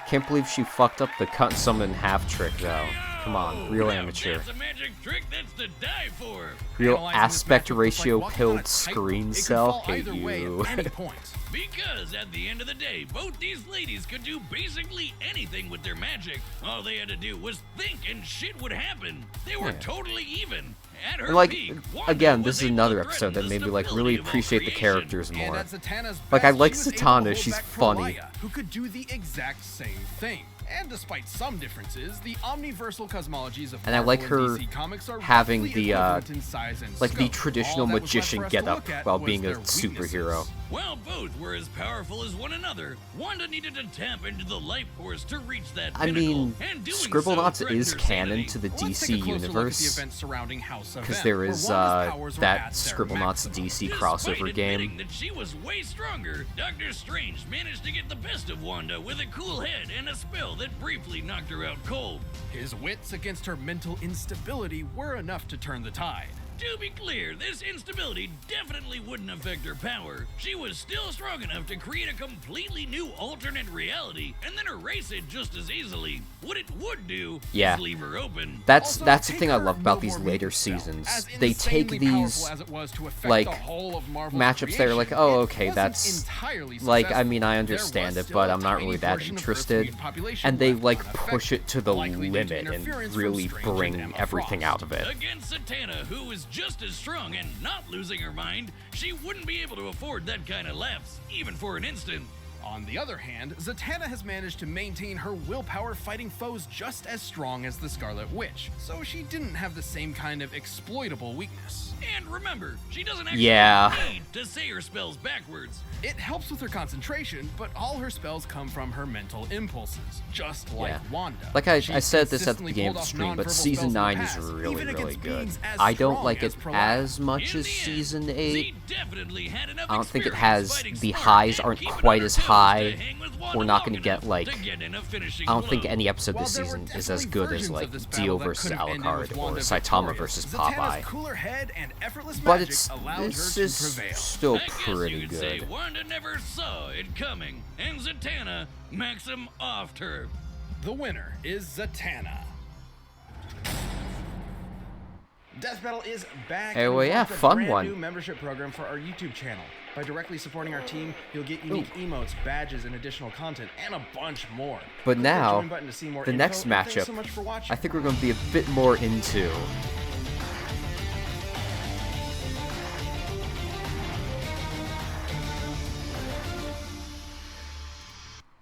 Can't believe she fucked up the cut someone in half trick though. Come on, real Now amateur. That's a magic trick that's to die for. Real Analyzing this aspect matchup, it's like ratio walking on a pilled tightrope. screen It could cell. fall Hate either way you. at any point. Because at the end of the day, both these ladies could do basically anything with their magic. All they had to do was think and shit would happen. They were totally even. At her And like, peak, Wanda again, was this is able another to episode that threaten made the me like really stability of all appreciate the creation. characters And more. at Zatanna's Like, I best, like she was able to Zatanna, hold she's back funny. Pralaya, who could do the exact same thing. And despite some differences, the omniversal cosmologies of And I like Marvel her and DC comics are having roughly the, equivalent in size and like the scope. traditional All that was left magician for us to getup look at while was being a their weaknesses. superhero. While both were as powerful as one another, Wanda needed to tap into the life force to reach that I pinnacle, mean, and doing Scribblenauts so threatened is her canon sanity. to the Let's DC take a closer look at the universe, events surrounding House of because M, there where is Wanda's powers were that at their Scribblenauts maximum. DC Despite crossover admitting game. that she was way stronger, Doctor Strange managed to get the best of Wanda with a cool head and a spell that briefly knocked her out cold. His wits against her mental instability were enough to turn the tide. To be clear, this instability definitely wouldn't affect her power. She was still strong enough to create a completely new alternate reality and then erase it just as easily. What it would do Yeah. is leave her open. That's Also, the take thing I her love about no these more later mutant spell. seasons. As They take insanely these powerful as it was to affect like the whole of Marvel's matchups that are like, creation, oh, it okay, wasn't that's entirely like, I successful. mean, I There understand was it, still but a I'm not tiny really that portion of Earth's interested. mutant population And they left like unaffected, push it to the likely due to limit and interference from really Strange and bring Emma everything Frost. out of it. Against Zatanna, who is just as strong and not losing her mind, she wouldn't be able to afford that kind of lapse, even for an instant. On the other hand, Zatanna has managed to maintain her willpower fighting foes just as strong as the Scarlet Witch, so she didn't have the same kind of exploitable weakness. And remember, she doesn't actually Yeah. need to say her spells backwards. It helps with her concentration, but all her spells come from her mental impulses, just like Yeah. Wanda. Like I She's said this at the consistently beginning of pulled the off stream, but nonverbal season spells in the 9 is past, really, even really against good. beings as I don't strong like as it Pralaya. as much In as the end, season Z 8. definitely had enough I don't think it experience has fighting the smart highs and aren't keeping quite on as her toes to high. hang with Wanda We're not long gonna get, enough like, to get in a finishing I don't think blow. any episode While this there were season is definitely as good as versions like of this Dio battle that versus could have ended Alucard with or Wanda Saitama victorious, versus Zatanna's Popeye. cooler head and effortless But magic it's allowed this her is to prevail. still I guess pretty you'd say good. Wanda never saw it coming, and Zatanna Maxim offed her. The winner is Zatanna. Death Battle is back. Hey, and well, we've yeah, launched a fun brand one. new membership program for our YouTube channel. By directly supporting our team, you'll get unique emotes, badges, and additional content, and a bunch more. But Click the now, join button to see more the info, next and thanks matchup, so much for watching. I think we're going to be a bit more into.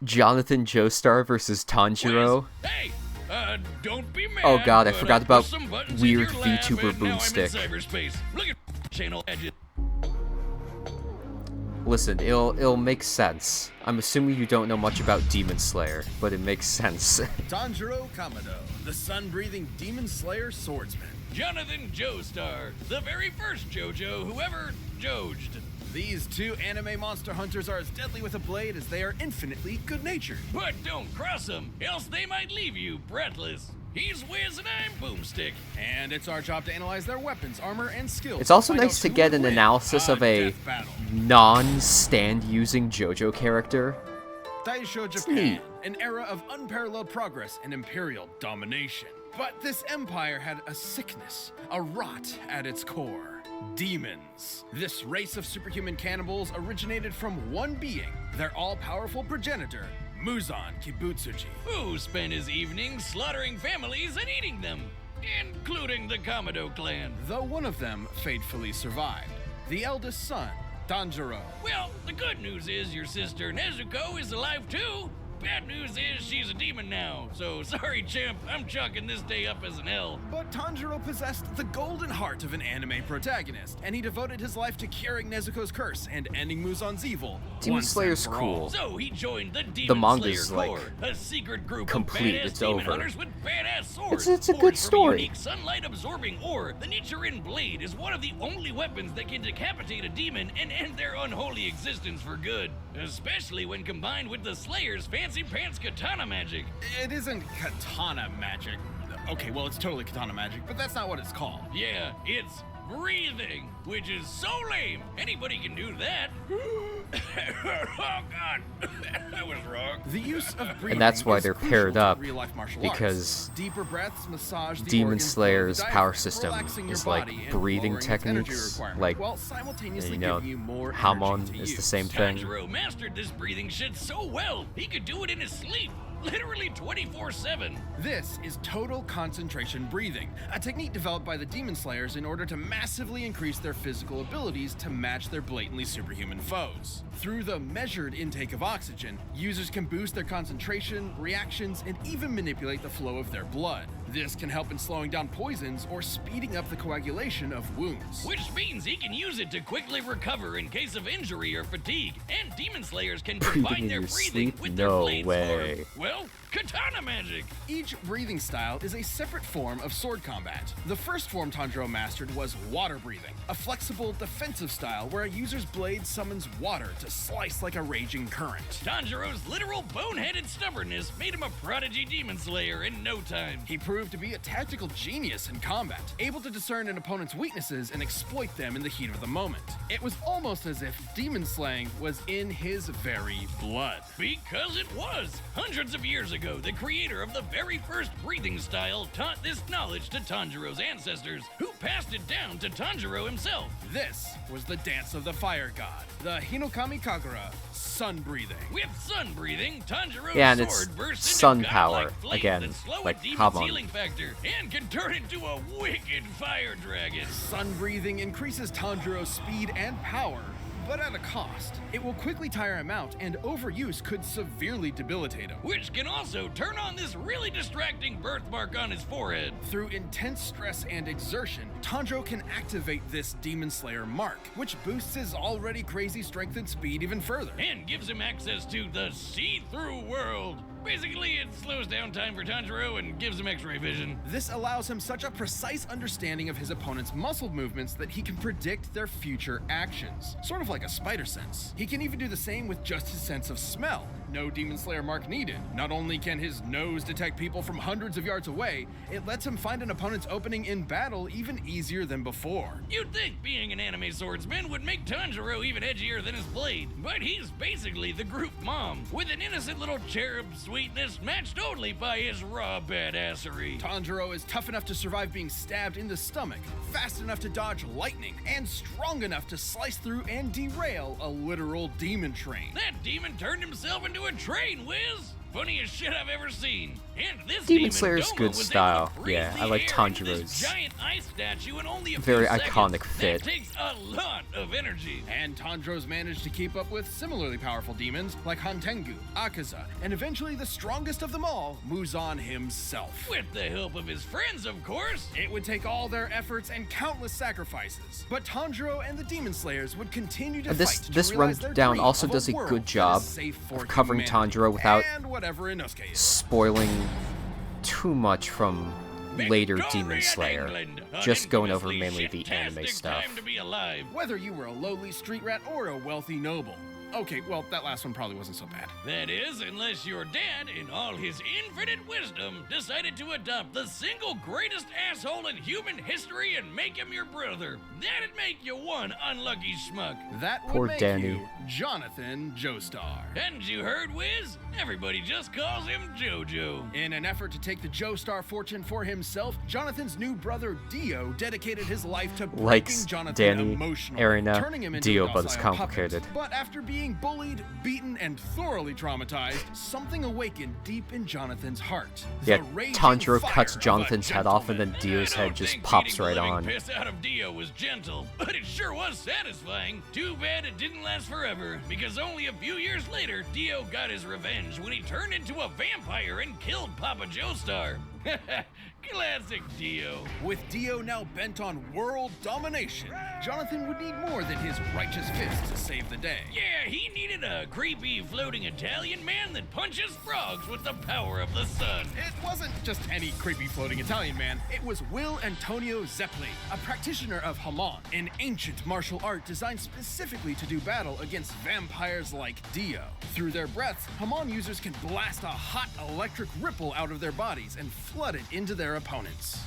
Jonathan Joestar versus Tanjiro. Hey, don't be mad. Oh god, I but forgot pushed about some buttons in weird your lap, VTuber and now I'm in boomstick. cyberspace. Look at channel edges. Listen, it'll make sense. I'm assuming you don't know much about Demon Slayer, but it makes sense. Tanjiro Kamado, the sun-breathing demon slayer swordsman. Jonathan Joestar, the very first JoJo who ever Jojed. These two anime monster hunters are as deadly with a blade as they are infinitely good-natured. But don't cross them, else they might leave you breathless. He's Wiz and I'm Boomstick. And it's our job to analyze their weapons, armor, and skills. It's also Find nice out to who get would an win analysis of a Death Battle. non-stand using JoJo character. Daisho neat. Japan, an era of unparalleled progress and imperial domination. But this empire had a sickness, a rot at its core. Demons. This race of superhuman cannibals originated from one being, their all-powerful progenitor, Muzan Kibutsuji. Who spent his evenings slaughtering families and eating them, including the Kamado clan. Though one of them fatefully survived, the eldest son, Tanjiro. Well, the good news is your sister Nezuko is alive too. Bad news is she's a demon now, so sorry, champ, I'm chalking this day up as an L. But Tanjiro possessed the golden heart of an anime protagonist, and he devoted his life to curing Nezuko's curse and ending Muzan's evil. Demon once and Slayer's for cool. all. So he joined the Demon manga's, Slayer like, Corps, a secret group complete. of badass It's demon over. hunters with badass swords. It's a good Forged from story. unique sunlight-absorbing ore, the Nichiren blade is one of the only weapons that can decapitate a demon and end their unholy existence for good, especially when combined with the Slayer's fancy pants katana magic. It isn't katana magic. Okay, well, it's totally katana magic, but that's not what it's called. Yeah, it's breathing, which is so lame. Anybody can do that. Oh God, I was wrong. The use of breathing And that's why is they're crucial paired to up, real-life martial because arts. Deeper breaths massage the Demon organs Slayer's below the power diaphragm, system relaxing your is like body and breathing lowering its energy techniques, requirement, like, while simultaneously you know, giving you more Hamon energy to is the use. same thing. Tanjiro mastered this breathing shit so well, he could do it in his sleep. Literally 24/7. This is total concentration breathing, a technique developed by the Demon Slayers in order to massively increase their physical abilities to match their blatantly superhuman foes. Through the measured intake of oxygen, users can boost their concentration, reactions, and even manipulate the flow of their blood. This can help in slowing down poisons or speeding up the coagulation of wounds. Which means he can use it to quickly recover in case of injury or fatigue. And Demon Slayers can Breathing combine in their your breathing sleep? with their No blades way. for, well, katana magic. Each breathing style is a separate form of sword combat. The first form Tanjiro mastered was water breathing, a flexible defensive style where a user's blade summons water to slice like a raging current. Tanjiro's literal boneheaded stubbornness made him a prodigy Demon Slayer in no time. He proved to be a tactical genius in combat, able to discern an opponent's weaknesses and exploit them in the heat of the moment. It was almost as if demon slaying was in his very blood. Because it was! Hundreds of years ago, the creator of the very first breathing style taught this knowledge to Tanjiro's ancestors, who passed it down to Tanjiro himself. This was the dance of the fire god, the Hinokami Kagura, sun breathing. With sun breathing, Tanjiro's Yeah, and it's sword bursts sun into power, godlike flames again, that slow like a demon's Hamon. healing factor and can turn into a wicked fire dragon. Sun breathing increases Tanjiro's speed and power, but at a cost. It will quickly tire him out, and overuse could severely debilitate him. Which can also turn on this really distracting birthmark on his forehead. Through intense stress and exertion, Tanjiro can activate this Demon Slayer mark, which boosts his already crazy strength and speed even further. And gives him access to the see-through world. Basically, it slows down time for Tanjiro and gives him x-ray vision. This allows him such a precise understanding of his opponent's muscle movements that he can predict their future actions, sort of like a spider sense. He can even do the same with just his sense of smell. No Demon Slayer mark needed. Not only can his nose detect people from hundreds of yards away, it lets him find an opponent's opening in battle even easier than before. You'd think being an anime swordsman would make Tanjiro even edgier than his blade, but he's basically the group mom, with an innocent little cherub sweetness matched only by his raw badassery. Tanjiro is tough enough to survive being stabbed in the stomach, fast enough to dodge lightning, and strong enough to slice through and derail a literal demon train. That demon turned himself into a train, Wiz! Funniest shit I've ever seen. And this Demon demon Slayer's Doma good was able to style. breathe Yeah, the I like air into this Tanjiro's giant ice statue in only a very few seconds. iconic fit. That takes a lot of energy. And Tanjiro's managed to keep up with similarly powerful demons like Hantengu, Akaza, and eventually the strongest of them all, Muzan himself. With the help of his friends, of course. It would take all their efforts and countless sacrifices, but Tanjiro and the Demon Slayers would continue to And fight to this realize their rundown dream also of does a world good that job is safe for of covering humanity, Tanjiro without and whatever Inosuke is. spoiling too much from later Demon Victorian Slayer. England, an Just going over infamously mainly the anime shit-tastic stuff. time to be alive. Whether you were a lowly street rat or a wealthy noble. Okay, well, that last one probably wasn't so bad. That is, unless your dad, in all his infinite wisdom, decided to adopt the single greatest asshole in human history and make him your brother. That'd make you one unlucky schmuck. That would Poor make Danny. you Jonathan Joestar. Hadn't you heard, Wiz? Everybody just calls him JoJo. In an effort to take the Joestar fortune for himself, Jonathan's new brother Dio dedicated his life to breaking Likes Jonathan Danny, emotionally, Erina, turning him into Dio, a but it's docile complicated. puppet. But after being bullied, beaten, and thoroughly traumatized, something awakened deep in Jonathan's heart. Yeah, The raging Tanjiro fire cuts of a Jonathan's head off, and then gentleman. Dio's I don't head just think pops beating the right living on. piss out of Dio was gentle, but it sure was satisfying. Too bad it didn't last forever, because only a few years later, Dio got his revenge when he turned into a vampire and killed Papa Joestar. Classic Dio. With Dio now bent on world domination, Jonathan would need more than his righteous fist to save the day. Yeah, he needed a creepy floating Italian man that punches frogs with the power of the sun. It wasn't just any creepy floating Italian man. It was Will Antonio Zeppeli, a practitioner of Hamon, an ancient martial art designed specifically to do battle against vampires like Dio. Through their breaths, Hamon users can blast a hot electric ripple out of their bodies and flood it into their opponents.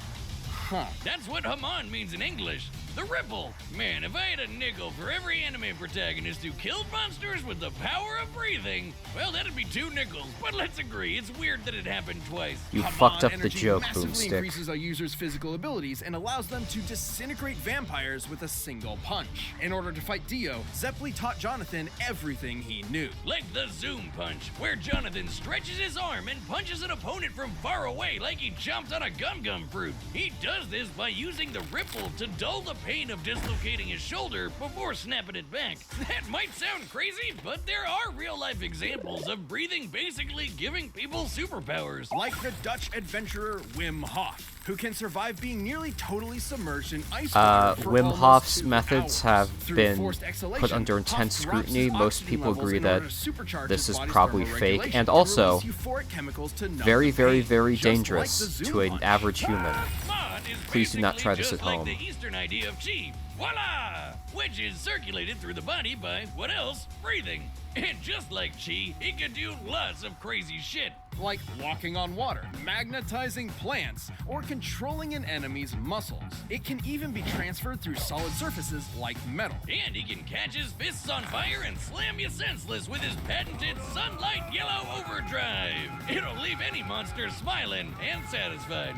Huh. That's what Haman means in English. The Ripple! Man, if I had a nickel for every anime protagonist who killed monsters with the power of breathing, well, that'd be 2 nickels. But let's agree, it's weird that it happened twice. You Hamon fucked up the energy joke, massively Boomstick. increases a user's physical abilities and allows them to disintegrate vampires with a single punch. In order to fight Dio, Zeppeli taught Jonathan everything he knew. Like the Zoom Punch, where Jonathan stretches his arm and punches an opponent from far away like he chomped on a gum-gum fruit. He does this by using the Ripple to dull the pain of dislocating his shoulder before snapping it back. That might sound crazy, but there are real-life examples of breathing basically giving people superpowers. Like the Dutch adventurer Wim Hof, who can survive being nearly totally submerged in ice water for Wim almost Hof's 2 methods hours. have Through been forced exhalation, put under intense Hof drops scrutiny. his Most oxygen people levels agree in order that to supercharge this his is body's probably thermoregulation fake, and to also release euphoric chemicals to numb very, the very, pain, very just like dangerous the Zoom to an punch. average human. Mod is Please do not basically try this just at like home. the Eastern idea of chi. Voila! Which is circulated through the body by, what else? Breathing. And just like chi, it can do lots of crazy shit. Like walking on water, magnetizing plants, or controlling an enemy's muscles. It can even be transferred through solid surfaces like metal. And he can catch his fists on fire and slam you senseless with his patented Sunlight Yellow Overdrive. It'll leave any monster smiling and satisfied.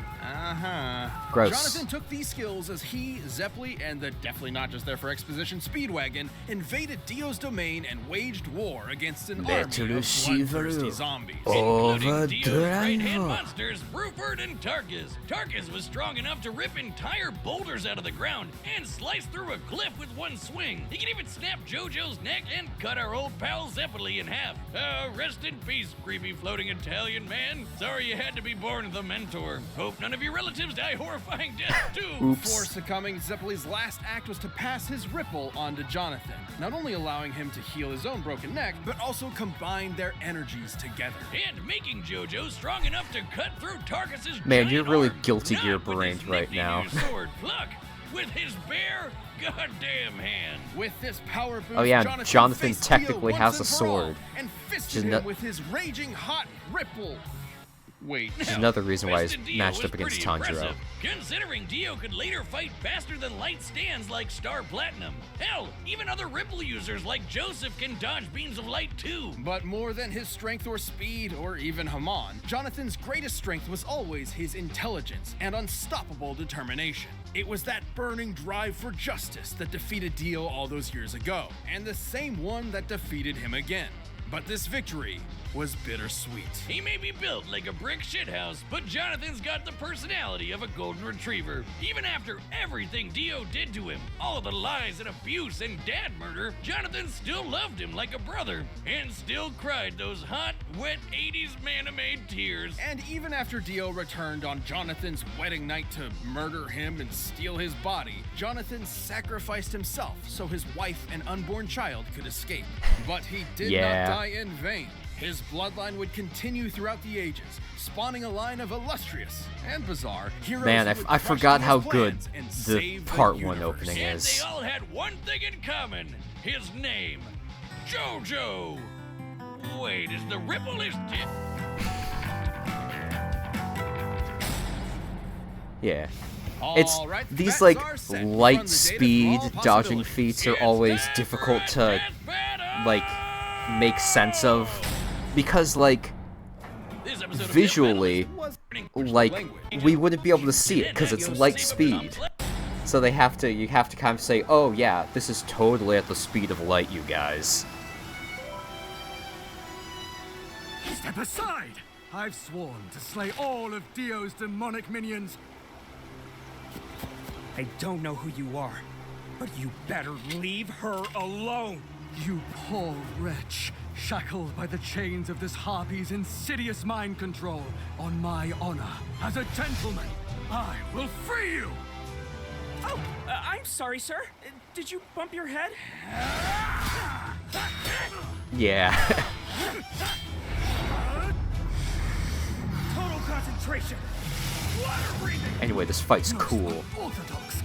Gross. Jonathan took these skills as he, Zeppeli, and the definitely not just there for exposition Speedwagon invaded Dio's domain and waged war against an army of bloodthirsty zombies. Including Dio's right-hand monsters, Bruford and Tarkus. Tarkus was strong enough to rip entire boulders out of the ground and slice through a cliff with one swing. He could even snap JoJo's neck and cut our old pal Zeppeli in half. Rest in peace, creepy floating Italian man. Sorry you had to be born the mentor. Hope none of your relatives die horrifying death too. Before succumbing, Zeppeli's last act was to pass his Ripple onto Jonathan, not only allowing him to heal his own broken neck, but also combine their energies together. And making JoJo strong enough to cut through Tarkus's Man, giant you're really arm, guilty not gear with his brained right now. nifty new sword, pluck, with his bare goddamn hand. With this power boost, Oh yeah, Jonathan faced technically Dio has once a and for all sword. and Which is fisted no- him with his raging hot Ripple. Wait, Which is another reason why he's Fisted Dio matched was up against pretty Tanjiro. impressive, considering Dio could later fight faster than light stands like Star Platinum. Hell, even other Ripple users like Joseph can dodge beams of light too. but more than his strength or speed, or even Hamon, Jonathan's greatest strength was always his intelligence and unstoppable determination. It was that burning drive for justice that defeated Dio all those years ago, and the same one that defeated him again. But this victory was bittersweet. He may be built like a brick shithouse, but Jonathan's got the personality of a golden retriever. Even after everything Dio did to him, all the lies and abuse and dad murder, Jonathan still loved him like a brother, and still cried those hot, wet 80s man-made tears. And even after Dio returned on Jonathan's wedding night to murder him and steal his body, Jonathan sacrificed himself so his wife and unborn child could escape. But he did Yeah. not die in vain. His bloodline would continue throughout the ages, spawning a line of illustrious and bizarre heroes. Man, who I would I crush forgot how Dio's good plans and the save part 1 universe. opening And is. they all had one thing in common. His name, JoJo. Wait, is the Ripple his Yeah. It's All right, these bets like are set. Run the light data speed for all dodging possibilities. feats are always difficult to like make sense of because like This episode of visually Was like language. we wouldn't be able to see it because it's light speed. So you have to kind of say, "Oh yeah, this is totally at the speed of light, you guys." Step aside! I've sworn to slay all of Dio's demonic minions. I don't know who you are, but you better leave her alone! You poor wretch, shackled by the chains of this harpy's insidious mind control. On my honor, as a gentleman, I will free you! Oh, I'm sorry, sir. Did you bump your head? Yeah. Total concentration! Water breathing! Anyway, this fight's Most cool. unorthodox.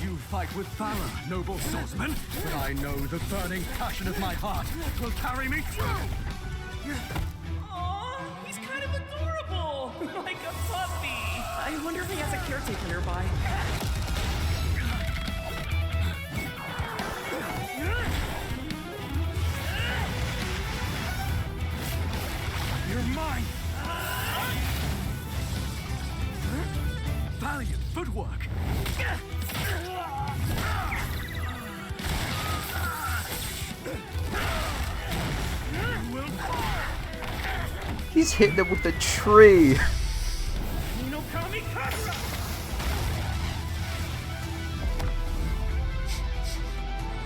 You fight with valor, noble swordsman, but I know the burning passion of my heart will carry me through! Aw, he's kind of adorable. Like a puppy. I wonder if he has a caretaker nearby. valiant footwork. He's hitting him with a tree.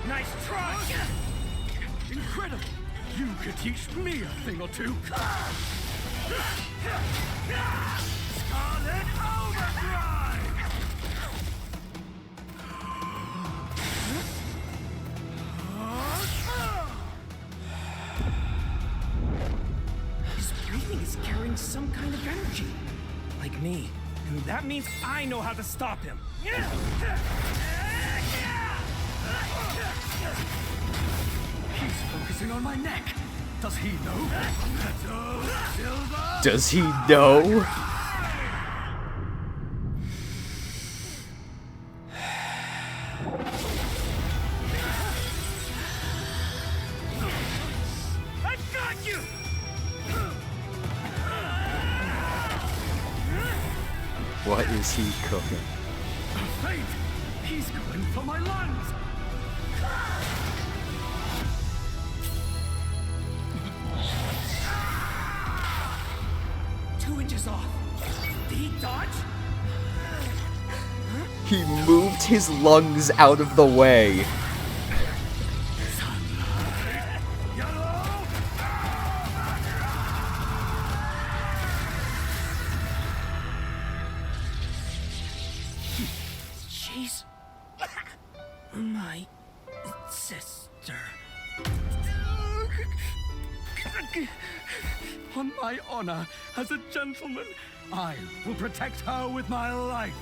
Nice try! Incredible! You could teach me a thing or two. Scarlet Overdrive! His breathing is carrying some kind of energy. Like me. And that means I know how to stop him. He's focusing on my neck. Does he know? Does he know? I got you! What is he cooking? Wait! He's going for my lungs! 2 inches off. Did he dodge? He moved his lungs out of the way. She's my sister. On my honor as a gentleman, I will protect her with my life.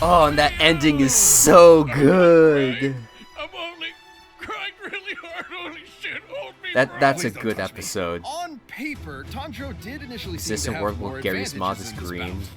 Oh, and that ending is so good. I'm only crying really hard. Holy shit, hold me. That's a good episode. On paper, Tanjiro did initially Is seem this to a have world more where Gary's mod is advantages in this green? bout.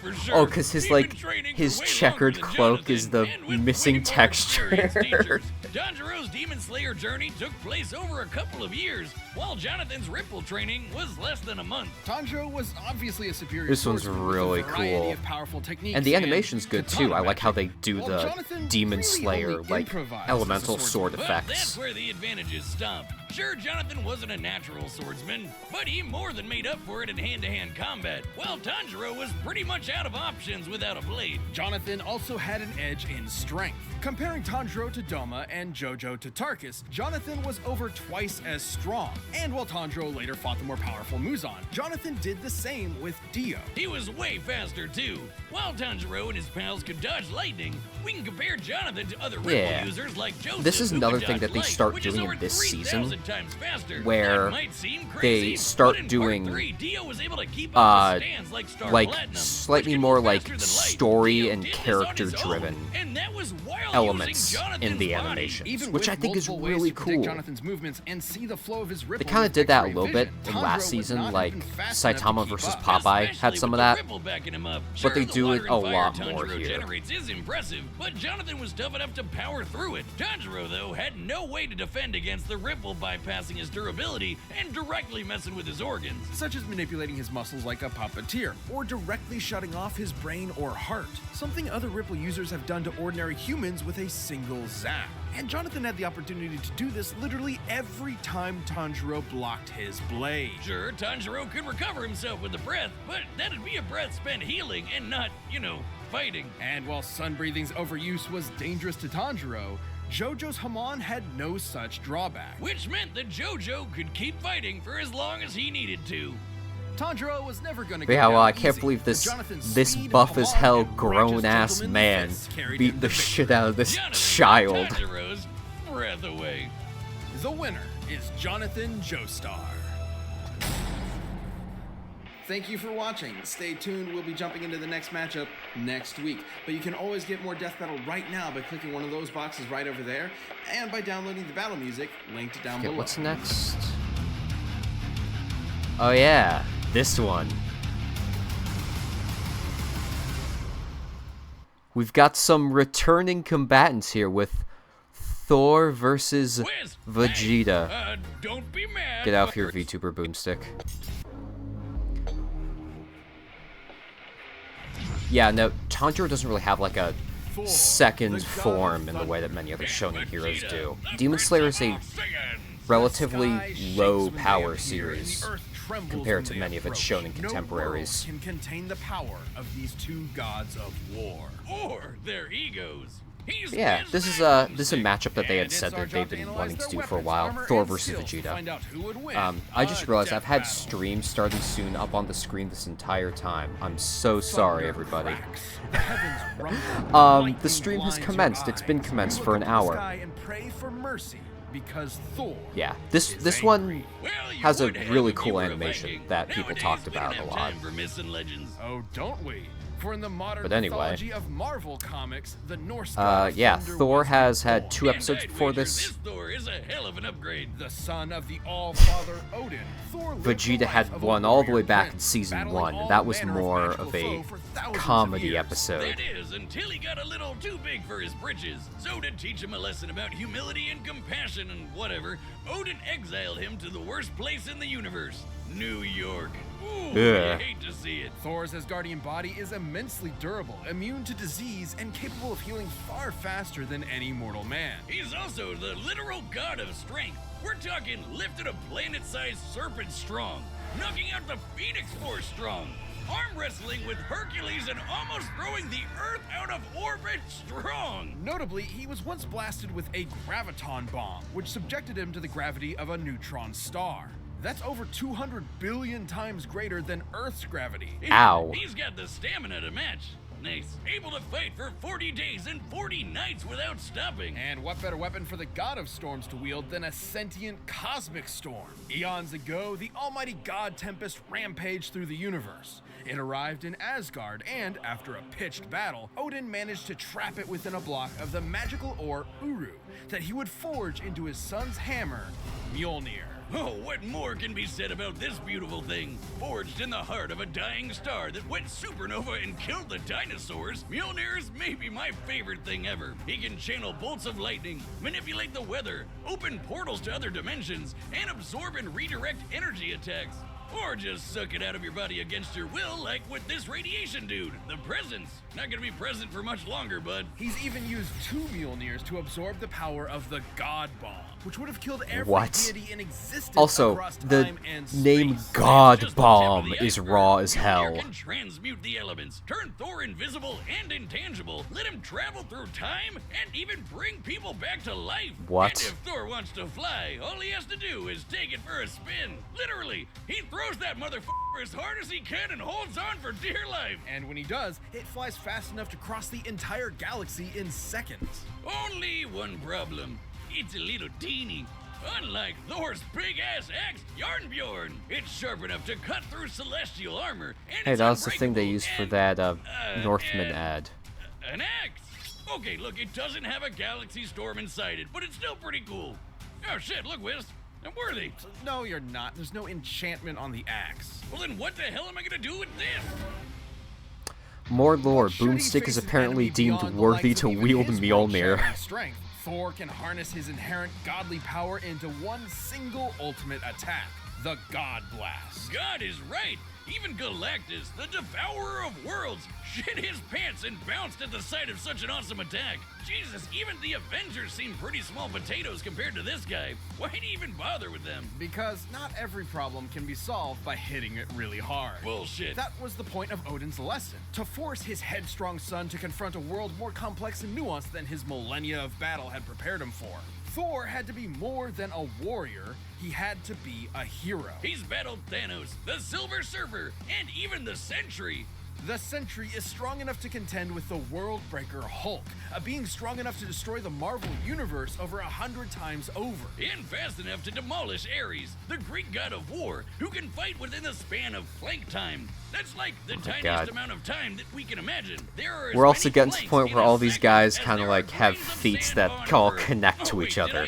For sure. Oh, because his He'd like been training for his way checkered longer than cloak is the Jonathan, and with missing way more texture. experienced teachers. Tanjiro's Demon Slayer journey took place over a couple of years, while Jonathan's Ripple training was less than a month. Tanjiro was obviously a superior This one's swordsman with a really variety cool. of powerful techniques And the animation's good katana too. I like how they magic, do while the Jonathan Demon really Slayer only like improvised as a elemental swordsman. sword But effects. that's where the advantages stop. Sure, Jonathan wasn't a natural swordsman, but he more than made up for it in hand-to-hand combat, while Tanjiro was pretty much out of options without a blade. Jonathan also had an edge in strength. Comparing Tanjiro to Doma and Jojo to Tarkus, Jonathan was over twice as strong. And while Tanjiro later fought the more powerful Muzan, Jonathan did the same with Dio. He was way faster too. While Tanjiro and his pals could dodge lightning, we can compare Jonathan to other Ripple Yeah. users like Joseph, This is who another could thing dodge that they light, start which is doing in over this 3,000 season, times faster. where That might seem crazy, they start but in doing, part 3, Dio was able to keep up with stands like Star Platinum, slightly which could more move like faster than light. story Dio and did this on character his own, driven and that was while elements using in Jonathan's the body. animations, Even which with I think is multiple ways really to predict cool. Jonathan's movements and see the flow of his ripple They kind of with did that a X-ray little bit vision, in Tanjiro last would season, not have like been fast enough to Saitama keep versus up. Popeye had Especially some of with that. the Ripple backing him up. But they Sure, do the it water a and fire lot more Tanjiro here. generates is impressive, but Jonathan was tough enough to power through it. Tanjiro, though, had no way to defend against the Ripple bypassing his durability and directly messing with his organs. Such as manipulating his muscles like a puppeteer, or directly shutting off his brain or heart, something other Ripple users have done to ordinary humans with a single zap. And Jonathan had the opportunity to do this literally every time Tanjiro blocked his blade. Sure, Tanjiro could recover himself with a breath, but that'd be a breath spent healing and not, fighting. And while sun breathing's overuse was dangerous to Tanjiro, Jojo's Hamon had no such drawback. Which meant that Jojo could keep fighting for as long as he needed to. Tanjiro was never gonna But go yeah, well, down I can't easy, believe but this Jonathan's speed, buff as Hamon, hell and grown righteous ass gentleman man fists carried beat him the to shit victory. out of this Jonathan child. took Tanjiro's breath away. The winner is Jonathan Joestar. Thank you for watching. Stay tuned, we'll be jumping into the next matchup next week. But you can always get more Death Battle right now by clicking one of those boxes right over there, and by downloading the battle music linked down Okay, below. what's next? Oh yeah, this one. we've got some returning combatants here with Thor versus Vegeta. Don't be mad. Get out here, VTuber Boomstick. Yeah, no, Tanjiro doesn't really have like a second form in the way that many other shonen heroes do. Demon Slayer is a relatively low power series compared to many of its shonen contemporaries. Can contain the power of these two gods of war, or their egos. Yeah, this is a matchup that they had said that they've been wanting to do for a while. Thor versus Vegeta. I just realized I've had streams starting soon up on the screen this entire time. I'm so sorry, everybody. The stream has commenced. It's been commenced for an hour. Yeah, this one has a really cool animation that people talked about a lot. Oh, don't we? For in the modern But anyway, mythology of Marvel comics, the Norse yeah, Thor has had 2 episodes before this. Thor is a hell of an upgrade. The son of the All-Father Odin, Thor Vegeta had one all the way back in season 1, and that was more of a comedy episode. That is, until he got a little too big for his britches. So to teach him a lesson about humility and compassion and whatever, Odin exiled him to the worst place in the universe, New York. Ooh, Yeah. I hate to see it. Thor's Asgardian body is immensely durable, immune to disease, and capable of healing far faster than any mortal man. He's also the literal god of strength. We're talking lifted a planet-sized serpent strong, knocking out the Phoenix Force strong, arm wrestling with Hercules and almost throwing the Earth out of orbit strong. Notably, he was once blasted with a graviton bomb, which subjected him to the gravity of a neutron star. That's over 200 billion times greater than Earth's gravity. Ow. He's got the stamina to match. Nice. Able to fight for 40 days and 40 nights without stopping. And what better weapon for the god of storms to wield than a sentient cosmic storm? Eons ago, the almighty god Tempest rampaged through the universe. It arrived in Asgard, and after a pitched battle, Odin managed to trap it within a block of the magical ore Uru that he would forge into his son's hammer, Mjolnir. Oh, what more can be said about this beautiful thing? Forged in the heart of a dying star that went supernova and killed the dinosaurs, Mjolnir is maybe my favorite thing ever. He can channel bolts of lightning, manipulate the weather, open portals to other dimensions, and absorb and redirect energy attacks. Or just suck it out of your body against your will, like with this radiation dude. The presence. Not gonna be present for much longer, bud. He's even used 2 Mjolnirs to absorb the power of the God Bomb, which would have killed every deity in existence Also, across the time and name space. God Bomb is raw as hell. Mjolnir can transmute the elements, turn Thor invisible and intangible, let him travel through time, and even bring people back to life. What? And if Thor wants to fly, all he has to do is take it for a spin. Literally, he throws that motherfucker as hard as he can and holds on for dear life. And when he does, it flies fast enough to cross the entire galaxy in seconds. Only one problem. It's a little teeny. Unlike Thor's big-ass axe, Yarnbjorn, it's sharp enough to cut through celestial armor, and Hey, it's that was the thing they unbreakable used for and, that Northman ad. An axe? Okay, look, it doesn't have a galaxy storm inside it, but it's still pretty cool. Oh shit, look, Wiz, I'm worthy. No, you're not. There's no enchantment on the axe. Well, then what the hell am I gonna do with this? More lore, Boomstick is apparently deemed worthy to wield Mjolnir. Strength. Thor can harness his inherent godly power into one single ultimate attack, the God Blast. God is right. Even Galactus, the devourer of worlds, shit his pants and bounced at the sight of such an awesome attack. Jesus, even the Avengers seem pretty small potatoes compared to this guy. Why'd he even bother with them? Because not every problem can be solved by hitting it really hard. Bullshit. That was the point of Odin's lesson, to force his headstrong son to confront a world more complex and nuanced than his millennia of battle had prepared him for. Thor had to be more than a warrior, he had to be a hero. He's battled Thanos, the Silver Surfer, and even the Sentry. The Sentry is strong enough to contend with the Worldbreaker Hulk, a being strong enough to destroy the Marvel Universe over 100 times over. And fast enough to demolish Ares, the Greek god of war, who can fight within the span of Planck time. That's like the tiniest amount of time that we can imagine. We're also getting to the point where all these guys kind of like have feats that all connect to each other.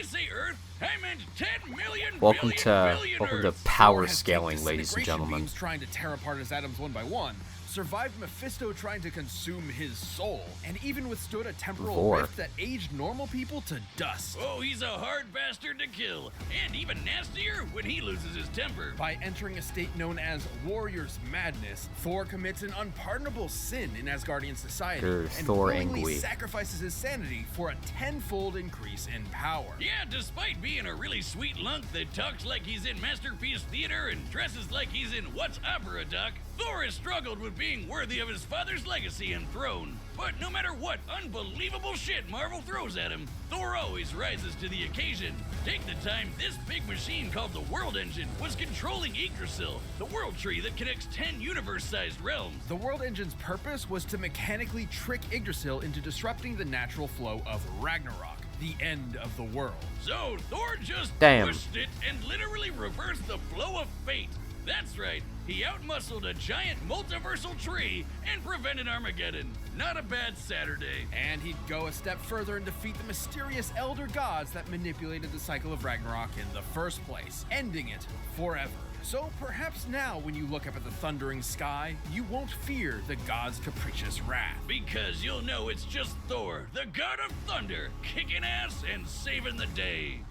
Welcome to power scaling, ladies and gentlemen. Trying to tear apart his atoms one by one. survived Mephisto trying to consume his soul, and even withstood a temporal Vor. rift that aged normal people to dust. Oh, he's a hard bastard to kill, and even nastier when he loses his temper. By entering a state known as Warrior's Madness, Thor commits an unpardonable sin in Asgardian society and Thor willingly angry. sacrifices his sanity for a tenfold increase in power. Yeah, despite being a really sweet lunk that talks like he's in Masterpiece Theater and dresses like he's in What's Opera Doc, Thor has struggled with being worthy of his father's legacy and throne. But no matter what unbelievable shit Marvel throws at him, Thor always rises to the occasion. Take the time this big machine called the World Engine was controlling Yggdrasil, the world tree that connects 10 universe-sized realms. The World Engine's purpose was to mechanically trick Yggdrasil into disrupting the natural flow of Ragnarok, the end of the world. So Thor just Damn. pushed it and literally reversed the flow of fate. That's right, he outmuscled a giant multiversal tree and prevented Armageddon. Not a bad Saturday. And he'd go a step further and defeat the mysterious elder gods that manipulated the cycle of Ragnarok in the first place, ending it forever. So perhaps now when you look up at the thundering sky, you won't fear the god's capricious wrath. Because you'll know it's just Thor, the god of thunder, kicking ass and saving the day.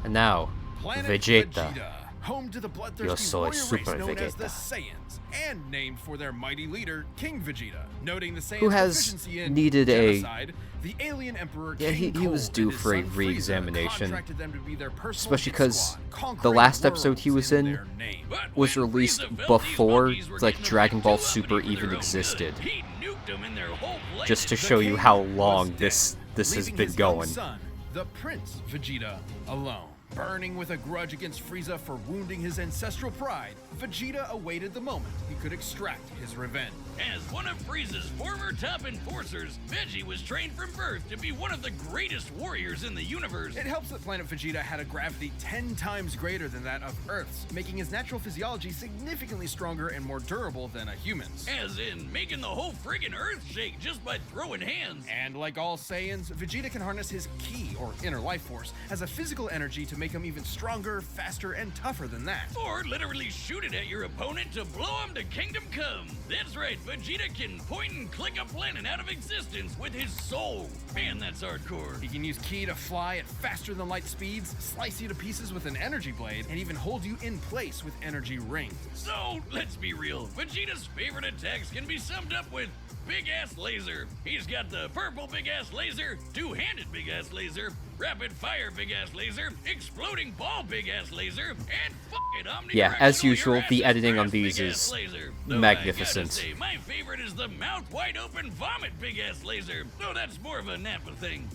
And now, Planet Vegeta. home to the Yo bloodthirsty soy warrior race Super known as the Vegeta. Saiyans, and named for their mighty leader, King Vegeta. Noting the Saiyans' Who has proficiency in needed a- genocide, the alien emperor Yeah, King he was Cold due and his for a son Frieza re-examination. contracted them to be their personal Especially hit 'cause squad, the conquering last episode he worlds was in their name. But was when released Frieza felt these before monkeys were like getting Dragon too Ball uppity Super for their even own existed. good, he nuked them in their whole planet. Just to The show you king how was long dead, this has leaving been his young going. son, the Prince Vegeta, alone. Burning with a grudge against Frieza for wounding his ancestral pride, Vegeta awaited the moment he could extract his revenge. As one of Frieza's former top enforcers, Veggie was trained from birth to be one of the greatest warriors in the universe. It helps that planet Vegeta had a gravity 10 times greater than that of Earth's, making his natural physiology significantly stronger and more durable than a human's. As in, making the whole friggin' Earth shake just by throwing hands. And like all Saiyans, Vegeta can harness his ki, or inner life force, as a physical energy to make him even stronger, faster, and tougher than that. Or literally shoot it at your opponent to blow him to kingdom come. That's right, Vegeta can point and click a planet out of existence with his soul. Man, that's hardcore. He can use ki to fly at faster than light speeds, slice you to pieces with an energy blade, and even hold you in place with energy rings. So, let's be real. Vegeta's favorite attacks can be summed up with big-ass laser. He's got the purple big-ass laser, two-handed big-ass laser, rapid-fire big-ass laser, exploding ball big-ass laser, and fucking omnidirectional Yeah, as usual, your the ass editing on grass these big-ass is laser. Though magnificent. I gotta say, my favorite is the mouth-wide-open vomit big-ass laser. Though that's more of a Nappa thing.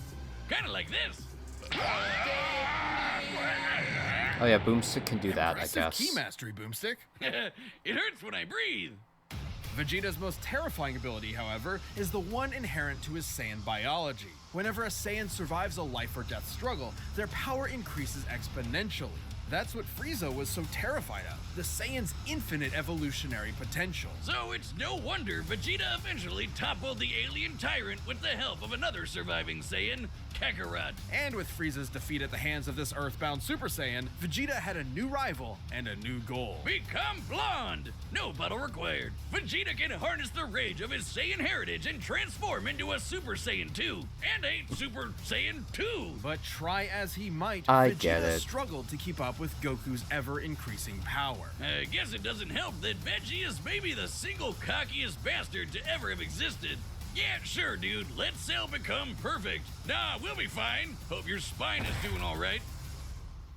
Kinda like this. Oh yeah, Boomstick can do that, I Impressive guess. ki mastery, Boomstick. It hurts when I breathe. Vegeta's most terrifying ability, however, is the one inherent to his Saiyan biology. Whenever a Saiyan survives a life or death struggle, their power increases exponentially. That's what Frieza was so terrified of, the Saiyan's infinite evolutionary potential. So it's no wonder Vegeta eventually toppled the alien tyrant with the help of another surviving Saiyan, Kakarot. And with Frieza's defeat at the hands of this earthbound Super Saiyan, Vegeta had a new rival and a new goal. Become blonde! No battle required. Vegeta can harness the rage of his Saiyan heritage and transform into a Super Saiyan 2 and a Super Saiyan 2. But try as he might, I Vegeta get it. struggled to keep up with Goku's ever-increasing power. I guess it doesn't help that Veggie is maybe the single cockiest bastard to ever have existed. Yeah, sure, dude. Let Cell become perfect. Nah, we'll be fine. Hope your spine is doing all right.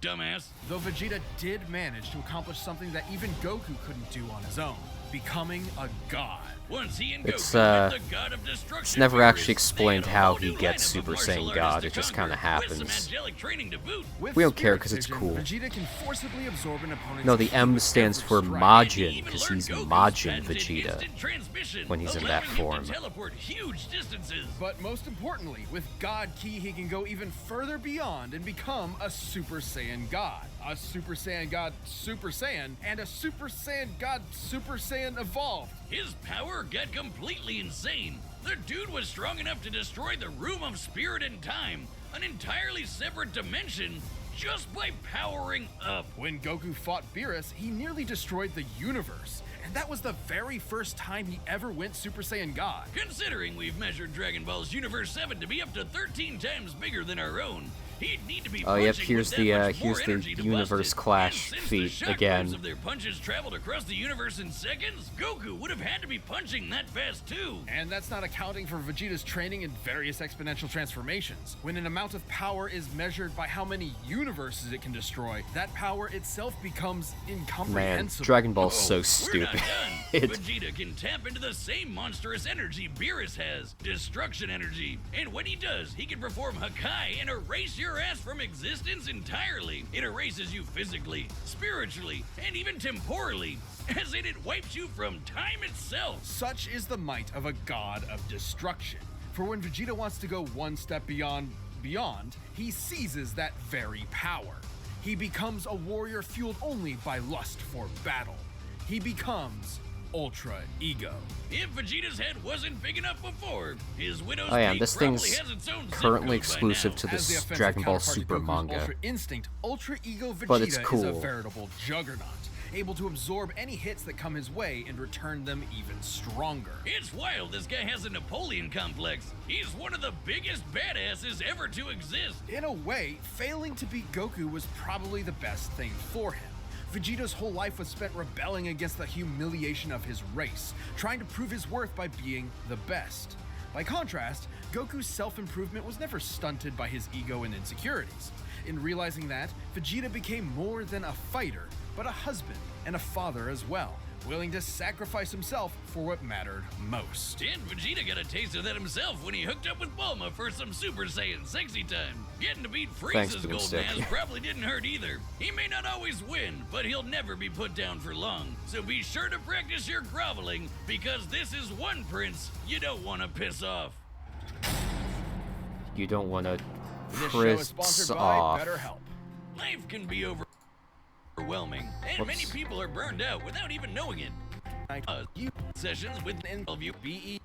Dumbass. Though Vegeta did manage to accomplish something that even Goku couldn't do on his own, becoming a god. Once he and It's, Goku met the god of destruction It's never furious, actually explained they had a how whole he new gets lineup of Super martial Saiyan artists God, to it just conquer, kinda with some happens. angelic training to boot. With We don't care Spirit 'cause it's Vision, cool. Vegeta can forcibly absorb an opponent's No, the ki M with stands every for strike. Majin, Even because learned he's Goku's Majin patented Vegeta instant transmission, when he's in that allowing him form. to teleport huge distances. But most importantly, with God Ki, he can go even further beyond and become a Super Saiyan God, a Super Saiyan God Super Saiyan, and a Super Saiyan God Super Saiyan Evolved. His power got completely insane. The dude was strong enough to destroy the Room of Spirit and Time, an entirely separate dimension. just by powering up. When Goku fought Beerus, he nearly destroyed the universe. And that was the very first time he ever went Super Saiyan God. Considering we've measured Dragon Ball's Universe 7 to be up to 13 times bigger than our own, he'd need to be Oh yep, punching here's with that the much more here's the energy to universe bust it. clash And since feat the shock again. waves of their punches traveled across the universe in seconds, Goku would have had to be punching that fast too. And that's not accounting for Vegeta's training in various exponential transformations. When an amount of power is measured by how many universes it can destroy, that power itself becomes Man, incomprehensible. Dragon Ball's so We're not stupid. done. Vegeta can tap into the same monstrous energy Beerus has, destruction energy. And when he does, he can perform Hakai and erase your ass from existence entirely. It erases you physically, spiritually, and even temporally, as in it wipes you from time itself. Such is the might of a god of destruction. For when Vegeta wants to go one step beyond, he seizes that very power. He becomes a warrior fueled only by lust for battle. He becomes Ultra Ego. If Vegeta's head wasn't big enough before, his Widow's Oh yeah, Peak this probably thing's has its own zip currently code by exclusive now. to As the this offensive Dragon Ball counterpart to Super Goku's manga. Ultra Instinct, Ultra Ego Vegeta But it's is cool. a veritable juggernaut, able to absorb any hits that come his way and return them even stronger. It's wild this guy has a Napoleon complex. He's one of the biggest badasses ever to exist. In a way, failing to beat Goku was probably the best thing for him. Vegeta's whole life was spent rebelling against the humiliation of his race, trying to prove his worth by being the best. By contrast, Goku's self-improvement was never stunted by his ego and insecurities. In realizing that, Vegeta became more than a fighter, but a husband and a father as well, willing to sacrifice himself for what mattered most. And Vegeta got a taste of that himself when he hooked up with Bulma for some Super Saiyan sexy time. Getting to beat Thanks, Frieza's Boomstick. golden ass probably didn't hurt either. He may not always win, but he'll never be put down for long. So be sure to practice your groveling, because this is one prince you don't want to piss off. You don't want to This show is piss sponsored by off. BetterHelp. Life can be overwhelming, and Whoops. many people are burned out without even knowing it. Sessions with NLVBE.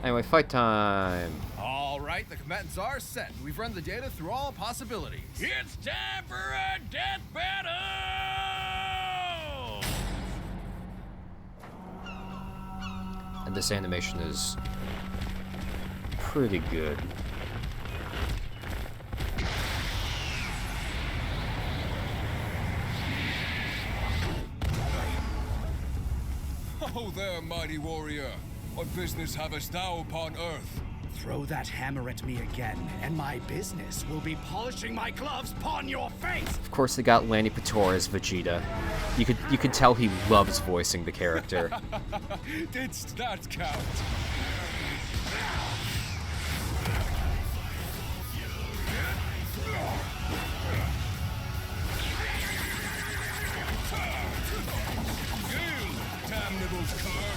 Anyway, fight time. All right, the combatants are set. We've run the data through all possibilities. It's time for a death battle! And this animation is pretty good. Oh there, mighty warrior. What business havest thou upon earth? Throw that hammer at me again, and my business will be polishing my gloves upon your face! Of course, they got Lanny Pator as Vegeta. You could tell he loves voicing the character. Didst that count? Yield, damnables cur!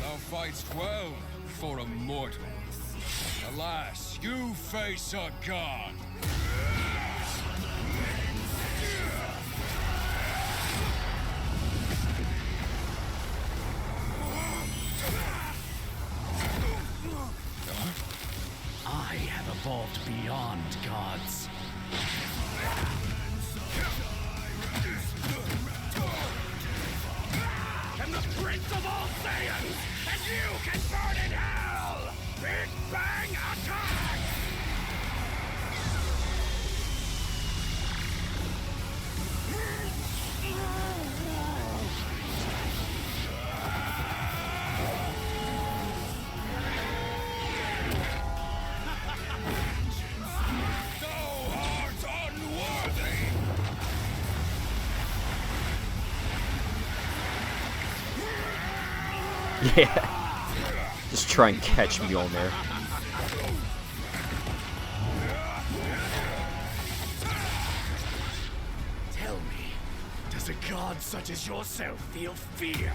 Thou fightst well for a mortal. Alas, you face a god. I have evolved beyond gods. I'm the Prince of all Saiyans, and you can burn in hell! Big Bang Attack! Thou art unworthy! Yeah. Just try and catch Mjolnir. Tell me, does a god such as yourself feel fear?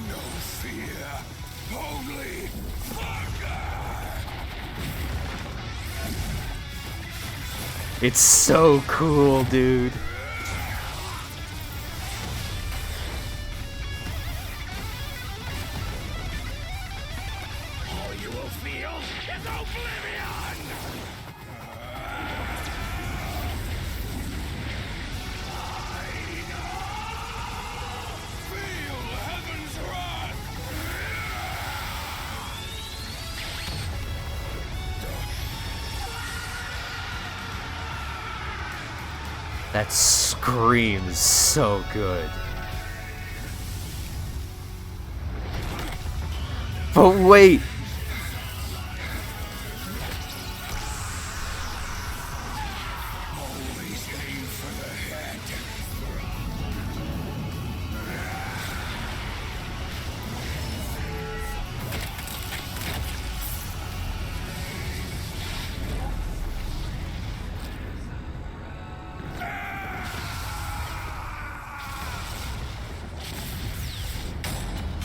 No fear, only fire! It's so cool, dude. All you will feel is oblivion! Feel heaven's wrath! That scream is so good. But wait! Always aim for the head.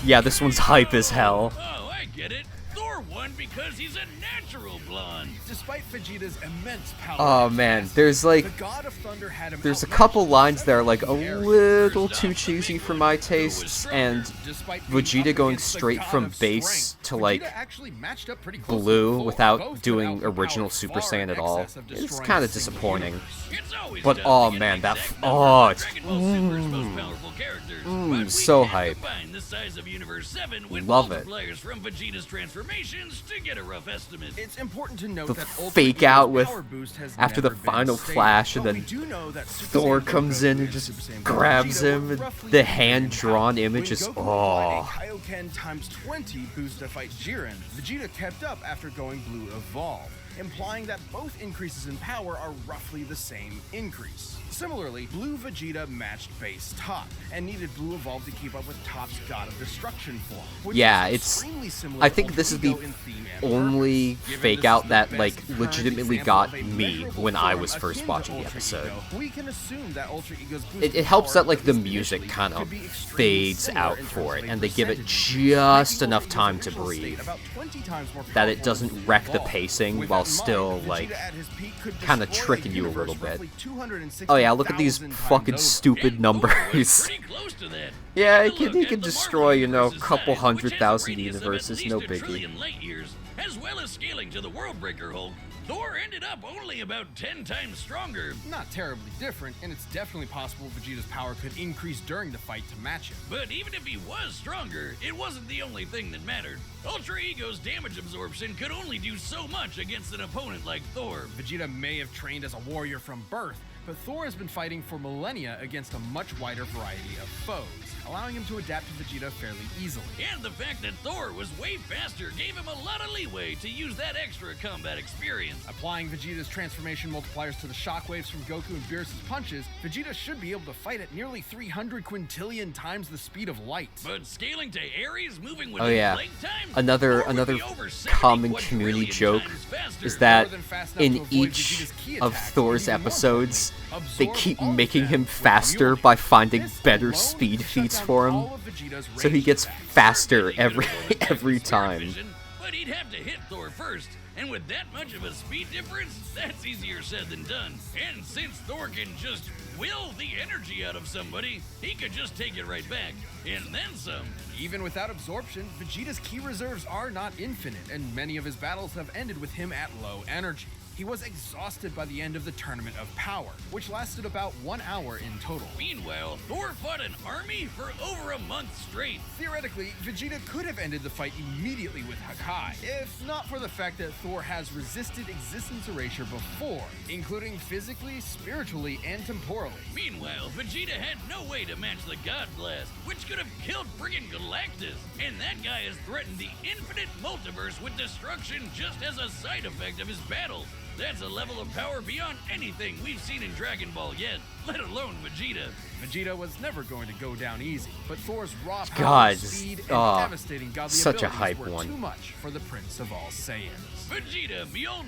Yeah, this one's hype as hell. Oh, I get it. Thor won because he's a natural blonde. Despite Vegeta's immense power, Oh man, there's like, the God of Thunder had him there's a outmatched couple in lines that are like a several areas. little too cheesy for my tastes, and Despite being Vegeta up going against the straight God from of base strength, to Vegeta like actually matched up pretty close to blue Thor. without Both doing could outpower original Super far Saiyan in at all. excess of It's destroying kind a of single disappointing. universe. It's always But tough oh to get man, an that exact oh, number of it's Dragon Ball Super's most powerful characters, but we so can't hype. combine the size of Universe 7 with Love it. multipliers from Vegeta's transformations to get a rough estimate. It's important to note The that Ultra fake Ego's out with power boost has after the never been final stable, flash, and but then we do know that Super Thor Saiyan comes Goku in and Super just Saiyan grabs Vegeta him, were and roughly the equal in hand-drawn power. image When is Goku applied oh. a Kaioken times 20 boost to fight Jiren, Vegeta kept up after going Blue Evolve, implying that both increases in power are roughly the same increase. Similarly, Blue Vegeta matched base Top, and needed Blue Evolve to keep up with Top's God of Destruction form. Which Yeah, is it's. extremely similar I to think Ultra this is Ego the in theme and only purpose. Given fake this is out the that best like current legitimately example got of a me measurable when I form was first akin to watching the Ultra episode. Ego, we can assume that Ultra Ego's It helps that like the boosted music initially kind of could be extremely fades similar out in terms for of it, a and they give it percentage, just making enough Ultra time Ego's to original state breathe. about 20 times more That it powerful doesn't than wreck the Evolve. pacing With while that in mind, still Vegeta like at his peak could kind of destroy tricking a you a universe little bit. roughly 260,000 Oh yeah, look at these times fucking over. stupid And Thor was numbers. pretty close to that. Yeah, Take a look he at can the destroy, Marvel you know, a universe's couple size, which has a 100,000 radius of at universes, least no a biggie. trillion light years. As well as scaling to the Worldbreaker Hulk, Thor ended up only about 10 times stronger. Not terribly different, and it's definitely possible Vegeta's power could increase during the fight to match it. But even if he was stronger, it wasn't the only thing that mattered. Ultra Ego's damage absorption could only do so much against an opponent like Thor. Vegeta may have trained as a warrior from birth, but Thor has been fighting for millennia against a much wider variety of foes, allowing him to adapt to Vegeta fairly easily. And the fact that Thor was way faster gave him a lot of leeway to use that extra combat experience. Applying Vegeta's transformation multipliers to the shockwaves from Goku and Beerus' punches, Vegeta should be able to fight at nearly 300 quintillion times the speed of light. But scaling to Ares moving Oh within yeah, blink time? another Thor would be over 70 common community quadrillion joke times faster. is that More than fast enough in to avoid each Vegeta's key of attacks, Thor's and even more episodes, importantly, they absorb keep all of making them him with faster Mjolnir. by finding This better alone speed shut feats down for him, all of Vegeta's so he ranged gets attacks. faster Certainly he every could have avoided every Thanos' spirit time. vision, but he'd have to hit Thor first, and with that much of a speed difference, that's easier said than done. And since Thor can just will the energy out of somebody, he could just take it right back, and then some. Even without absorption, Vegeta's ki reserves are not infinite, and many of his battles have ended with him at low energy. He was exhausted by the end of the Tournament of Power, which lasted about 1 hour in total. Meanwhile, Thor fought an army for over a month straight. Theoretically, Vegeta could have ended the fight immediately with Hakai, if not for the fact that Thor has resisted existence erasure before, including physically, spiritually, and temporally. Meanwhile, Vegeta had no way to match the God Blast, which could have killed friggin' Galactus. And that guy has threatened the infinite multiverse with destruction just as a side effect of his battles. That's a level of power beyond anything we've seen in Dragon Ball yet, let alone Vegeta. Vegeta was never going to go down easy, but Thor's raw power, God, speed, and devastating godly such a abilities hype were one. too much for the Prince of All Saiyans. Vegeta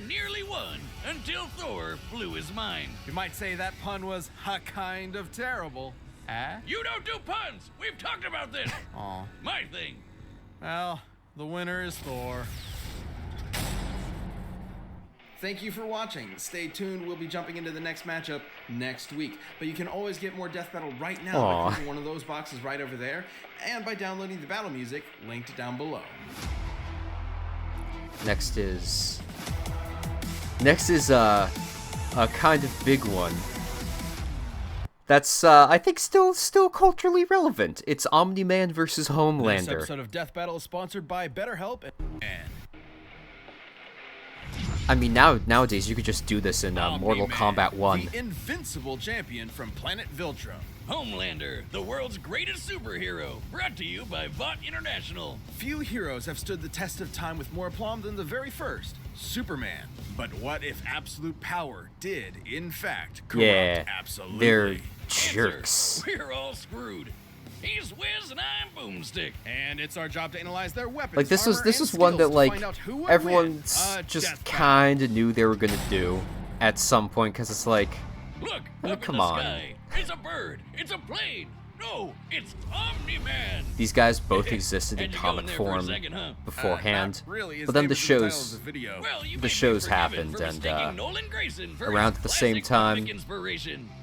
nearly won until Thor blew his mind. You might say that pun was kind of terrible. You don't do puns! We've talked about this! Aw. My thing. Well, the winner is Thor. Thank you for watching. Stay tuned, we'll be jumping into the next matchup next week. But you can always get more Death Battle right now by clicking one of those boxes right over there, and by downloading the battle music linked down below. Next is a kind of big one. That's I think still culturally relevant. It's Omni-Man versus Homelander. This episode of Death Battle is sponsored by BetterHelp and I mean, nowadays you could just do this in Mortal Kombat 1. The invincible champion from planet Viltrum. Homelander, the world's greatest superhero, brought to you by Vought International. Few heroes have stood the test of time with more aplomb than the very first, Superman. But what if absolute power did, in fact, corrupt absolutely? They're jerks. Answer, we're all screwed. He's Wiz and I'm Boomstick. And it's our job to analyze their weapons. Like this was one that like everyone just kind of knew they were gonna do at some point, because it's like, look, come on. Sky. It's a bird. It's a plane. No, it's Omni-Man. These guys both existed in comic form beforehand, really, but then the shows happened, and around at the same time,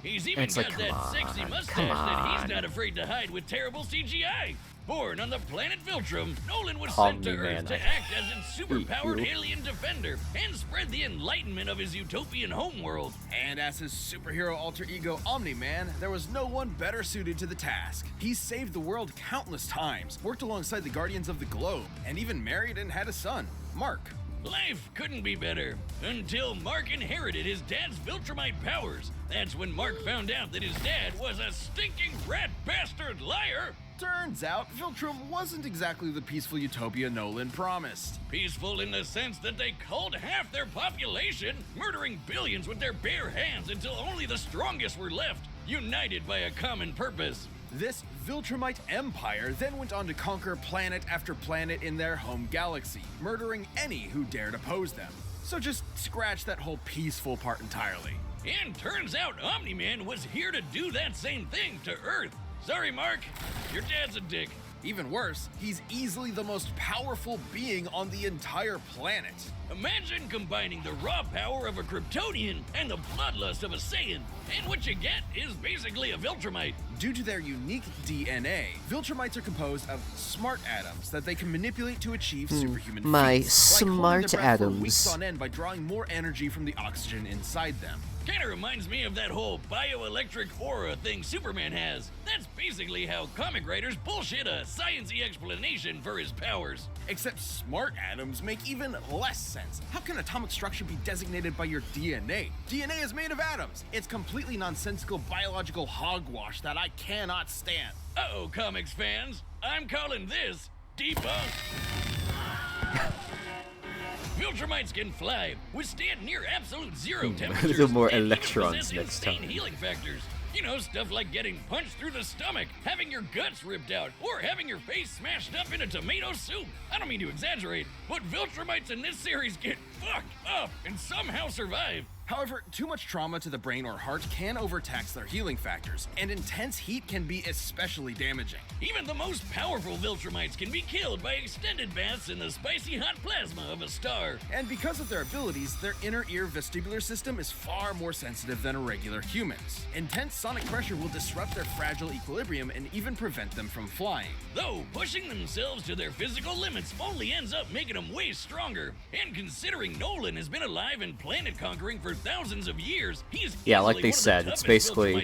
He's even it's like, got that sexy mustache that he's not afraid to hide with terrible CGI. Born on the planet Viltrum, Nolan was sent to Earth to act as its superpowered alien defender and spread the enlightenment of his utopian homeworld. And as his superhero alter ego Omni-Man, there was no one better suited to the task. He saved the world countless times, worked alongside the Guardians of the Globe, and even married and had a son, Mark. Life couldn't be better until Mark inherited his dad's Viltrumite powers. That's when Mark found out that his dad was a stinking rat bastard liar. Turns out, Viltrum wasn't exactly the peaceful utopia Nolan promised. Peaceful in the sense that they culled half their population, murdering billions with their bare hands until only the strongest were left, united by a common purpose. This Viltrumite empire then went on to conquer planet after planet in their home galaxy, murdering any who dared oppose them. So just scratch that whole peaceful part entirely. And turns out Omni-Man was here to do that same thing to Earth. Sorry, Mark. Your dad's a dick. Even worse, he's easily the most powerful being on the entire planet. Imagine combining the raw power of a Kryptonian and the bloodlust of a Saiyan, and what you get is basically a Viltrumite. Due to their unique DNA, Viltrumites are composed of smart atoms that they can manipulate to achieve superhuman feats, like holding their breath for weeks on end by drawing more energy from the oxygen inside them. Kinda reminds me of that whole bioelectric aura thing Superman has. That's basically how comic writers bullshit a science-y explanation for his powers. Except smart atoms make even less sense. How can atomic structure be designated by your DNA? DNA is made of atoms. It's completely nonsensical biological hogwash that I cannot stand. Uh-oh, comics fans. I'm calling this debunked. Viltrumites can fly, withstand near absolute zero temperatures, a little more and electrons even next insane time. healing factors. You know, stuff like getting punched through the stomach, having your guts ripped out, or having your face smashed up in a tomato soup. I don't mean to exaggerate, but Viltrumites in this series get fucked up and somehow survive. However, too much trauma to the brain or heart can overtax their healing factors, and intense heat can be especially damaging. Even the most powerful Viltrumites can be killed by extended baths in the spicy hot plasma of a star. And because of their abilities, their inner ear vestibular system is far more sensitive than a regular human's. Intense sonic pressure will disrupt their fragile equilibrium and even prevent them from flying. Though pushing themselves to their physical limits only ends up making them way stronger. And considering Nolan has been alive and planet conquering for thousands of years, he's like they said, it's basically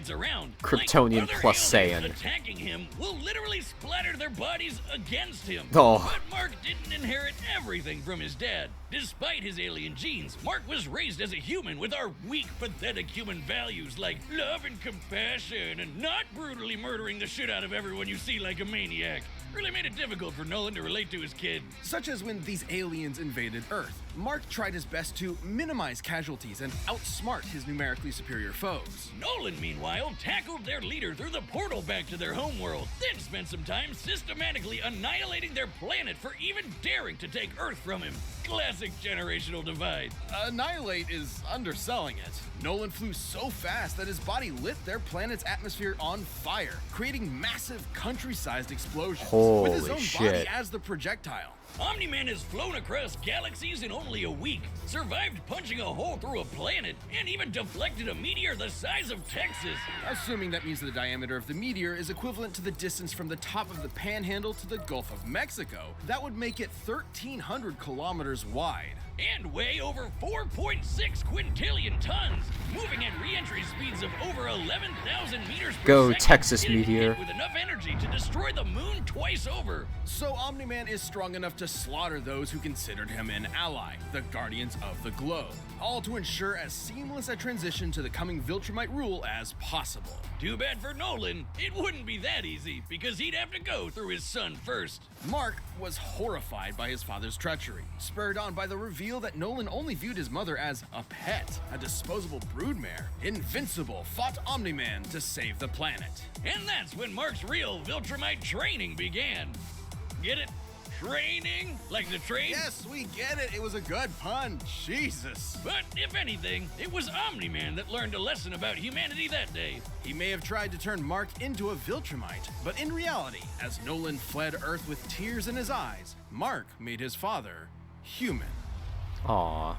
Kryptonian plus Saiyan. Attacking him will literally splatter their bodies against him. Oh. But Mark didn't inherit everything from his dad. Despite his alien genes, Mark was raised as a human with our weak, pathetic human values like love and compassion and not brutally murdering the shit out of everyone you see like a maniac. Really made it difficult for Nolan to relate to his kid. Such as when these aliens invaded Earth. Mark tried his best to minimize casualties and outsmart his numerically superior foes. Nolan, meanwhile, tackled their leader through the portal back to their homeworld, then spent some time systematically annihilating their planet for even daring to take Earth from him. Classic generational divide. Annihilate is underselling it. Nolan flew so fast that his body lit their planet's atmosphere on fire, creating massive country-sized explosions with his own body as the projectile. Omni-Man has flown across galaxies in only a week, survived punching a hole through a planet, and even deflected a meteor the size of Texas. Assuming that means the diameter of the meteor is equivalent to the distance from the top of the Panhandle to the Gulf of Mexico, that would make it 1,300 kilometers wide. And weigh over 4.6 quintillion tons, moving at re-entry speeds of over 11,000 meters per Go, second. Texas It is meteor. hit with enough energy to destroy the moon twice over. So Omni-Man is strong enough to slaughter those who considered him an ally, the Guardians of the Globe, all to ensure as seamless a transition to the coming Viltrumite rule as possible. Too bad for Nolan, it wouldn't be that easy, because he'd have to go through his son first. Mark was horrified by his father's treachery, spurred on by the reveal that Nolan only viewed his mother as a pet, a disposable broodmare. Invincible fought Omni-Man to save the planet. And that's when Mark's real Viltrumite training began. Get it? Training? Like the train? Yes, we get it. It was a good pun. Jesus. But if anything, it was Omni-Man that learned a lesson about humanity that day. He may have tried to turn Mark into a Viltrumite, but in reality, as Nolan fled Earth with tears in his eyes, Mark made his father human. Aww.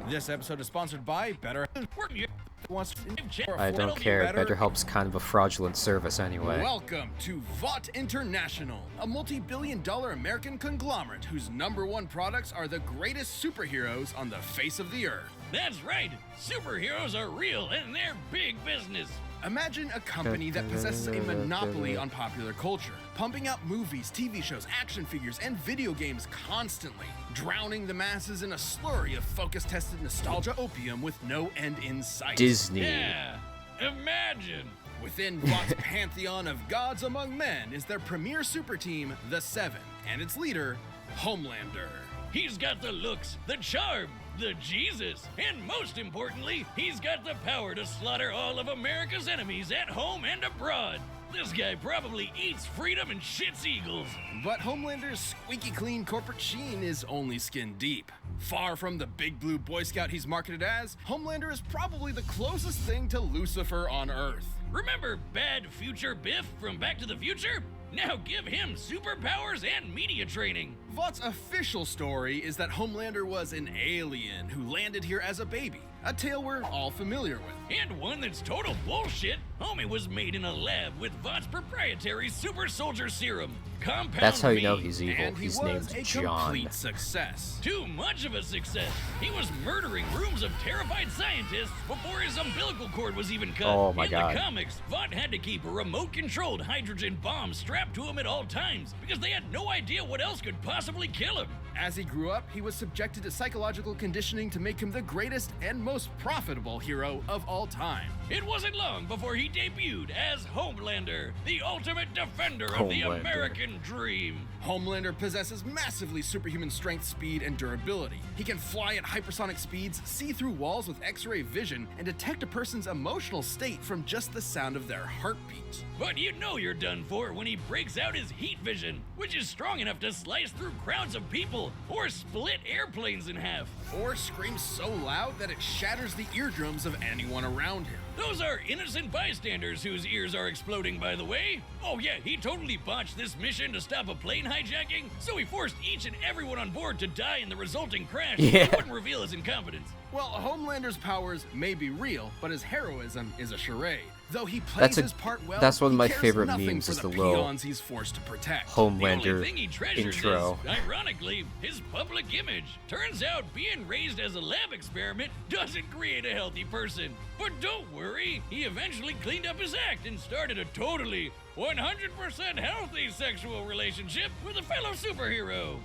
This episode is sponsored by Better. I don't care. BetterHelp's kind of a fraudulent service anyway. Welcome to Vought International, a multi-billion-dollar American conglomerate whose #1 products are the greatest superheroes on the face of the earth. That's right. Superheroes are real and they're big business. Imagine a company that possesses a monopoly on popular culture, pumping out movies, TV shows, action figures, and video games constantly, drowning the masses in a slurry of focus-tested nostalgia opium with no end in sight. Disney. Yeah, imagine. Within Vought's pantheon of gods among men is their premier super team, the Seven, and its leader, Homelander. He's got the looks, the charm, the Jesus, and most importantly, he's got the power to slaughter all of America's enemies at home and abroad. This guy probably eats freedom and shits eagles. But Homelander's squeaky clean corporate sheen is only skin deep. Far from the big blue Boy Scout he's marketed as, Homelander is probably the closest thing to Lucifer on Earth. Remember Bad Future Biff from Back to the Future? Now give him superpowers and media training. Vought's official story is that Homelander was an alien who landed here as a baby, a tale we're all familiar with. And one that's total bullshit. Homie was made in a lab with Vought's proprietary super soldier serum. Compound That's how you V. know he's evil. And he He's was named a John. complete success. Too much of a success. He was murdering rooms of terrified scientists before his umbilical cord was even cut. Oh my in God. the comics, Vought had to keep a remote-controlled hydrogen bomb strapped to him at all times because they had no idea what else could possibly kill him. As he grew up, he was subjected to psychological conditioning to make him the greatest and most profitable hero of all time. It wasn't long before he debuted as Homelander, the ultimate defender of the Homelander. American dream. Homelander possesses massively superhuman strength, speed, and durability. He can fly at hypersonic speeds, see through walls with X-ray vision, and detect a person's emotional state from just the sound of their heartbeat. But you know you're done for when he breaks out his heat vision, which is strong enough to slice through crowds of people or split airplanes in half. Or screams so loud that it shatters the eardrums of anyone around him. Those are innocent bystanders whose ears are exploding, by the way. Oh yeah, he totally botched this mission to stop a plane hijacking, so he forced each and everyone on board to die in the resulting crash. Yeah. He wouldn't reveal his incompetence. Well, Homelander's powers may be real, but his heroism is a charade. Though he plays That's his part well, that's one of he my cares favorite nothing memes for is the the little peons he's forced to protect. The only Homelander thing he treasures intro. is, ironically, his public image. Turns out being raised as a lab experiment doesn't create a healthy person. But don't worry, he eventually cleaned up his act and started a totally 100% healthy sexual relationship with a fellow superhero,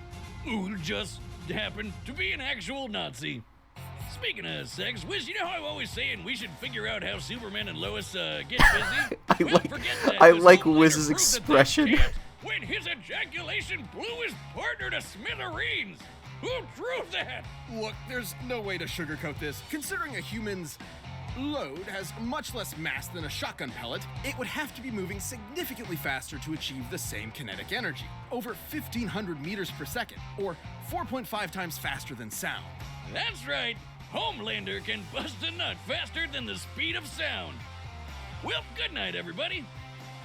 who just happened to be an actual Nazi. Speaking of sex, Wiz, you know how I'm always saying we should figure out how Superman and Lois get busy? Forget that, I 'cause like Homelander Wiz's proved that they expression. can't when his ejaculation blew his partner to smithereens. Who proved that? Look, there's no way to sugarcoat this. Considering a human's load has much less mass than a shotgun pellet, it would have to be moving significantly faster to achieve the same kinetic energy, over 1,500 meters per second, or 4.5 times faster than sound. That's right. Homelander can bust a nut faster than the speed of sound. Well, good night, everybody.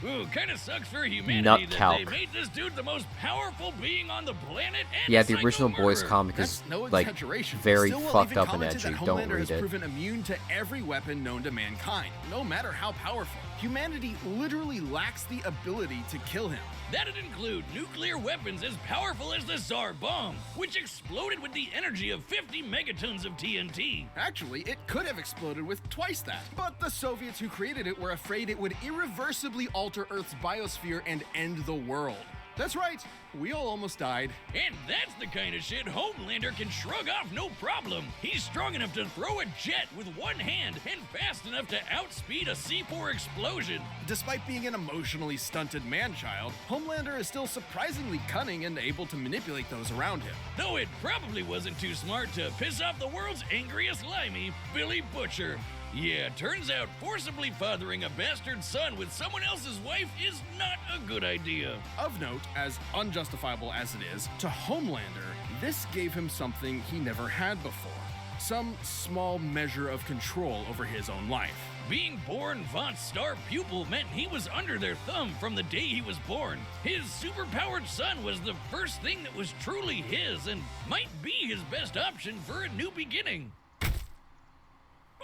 Ooh, kinda sucks for humanity Nut that they calc. made this dude the most powerful being on the planet and Yeah, a the psycho original Boys murderer. comic That's is no like exaggeration. very Still, fucked even up and commented edgy. that Don't Homelander read has it. proven immune to every weapon known to mankind, no matter how powerful. Humanity literally lacks the ability to kill him. That'd include nuclear weapons as powerful as the Tsar bomb, which exploded with the energy of 50 megatons of TNT. Actually, it could have exploded with twice that. But the Soviets who created it were afraid it would irreversibly alter Earth's biosphere and end the world. That's right, we all almost died. And that's the kind of shit Homelander can shrug off no problem. He's strong enough to throw a jet with one hand and fast enough to outspeed a C4 explosion. Despite being an emotionally stunted man-child, Homelander is still surprisingly cunning and able to manipulate those around him. Though it probably wasn't too smart to piss off the world's angriest limey, Billy Butcher. Yeah, turns out forcibly fathering a bastard son with someone else's wife is not a good idea. Of note, as unjustifiable as it is, to Homelander, this gave him something he never had before. Some small measure of control over his own life. Being born Vought's star pupil meant he was under their thumb from the day he was born. His superpowered son was the first thing that was truly his and might be his best option for a new beginning.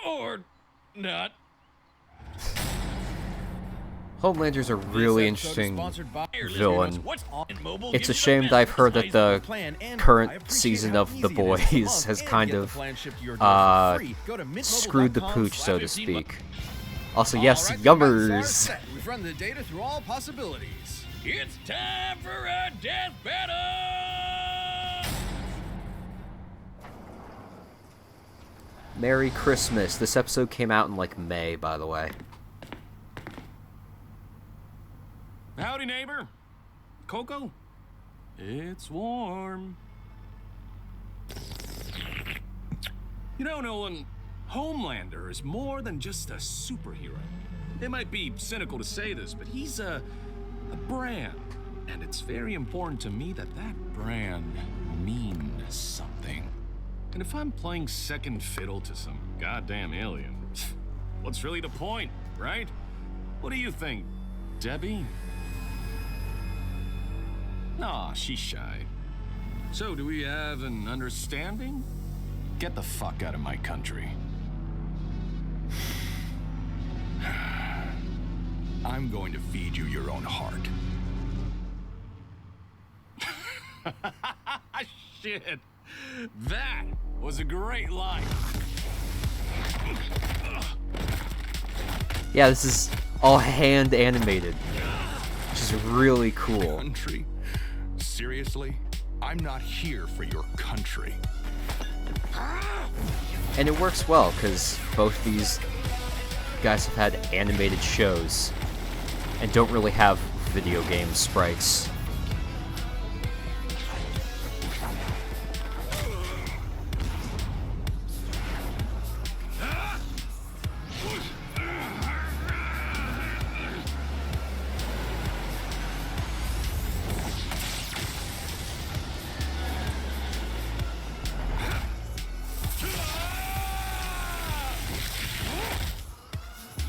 Or not. Homelander's a really interesting villain. It's a shame that I've heard that the current season of The Boys has kind of screwed the pooch, so to speak. Also, yes, yummers! We've run the data through all possibilities. It's time for a death battle! Merry Christmas. This episode came out in like May, by the way. Howdy, neighbor. Coco? It's warm. You know, Nolan, Homelander is more than just a superhero. It might be cynical to say this, but he's a brand. And it's very important to me that that brand means something. And if I'm playing second fiddle to some goddamn alien, what's really the point, right? What do you think, Debbie? Aw, she's shy. So, do we have an understanding? Get the fuck out of my country. I'm going to feed you your own heart. Shit. That was a great line. Yeah, this is all hand animated, which is really cool. Country? Seriously? I'm not here for your country. And it works well, because both these guys have had animated shows and don't really have video game sprites.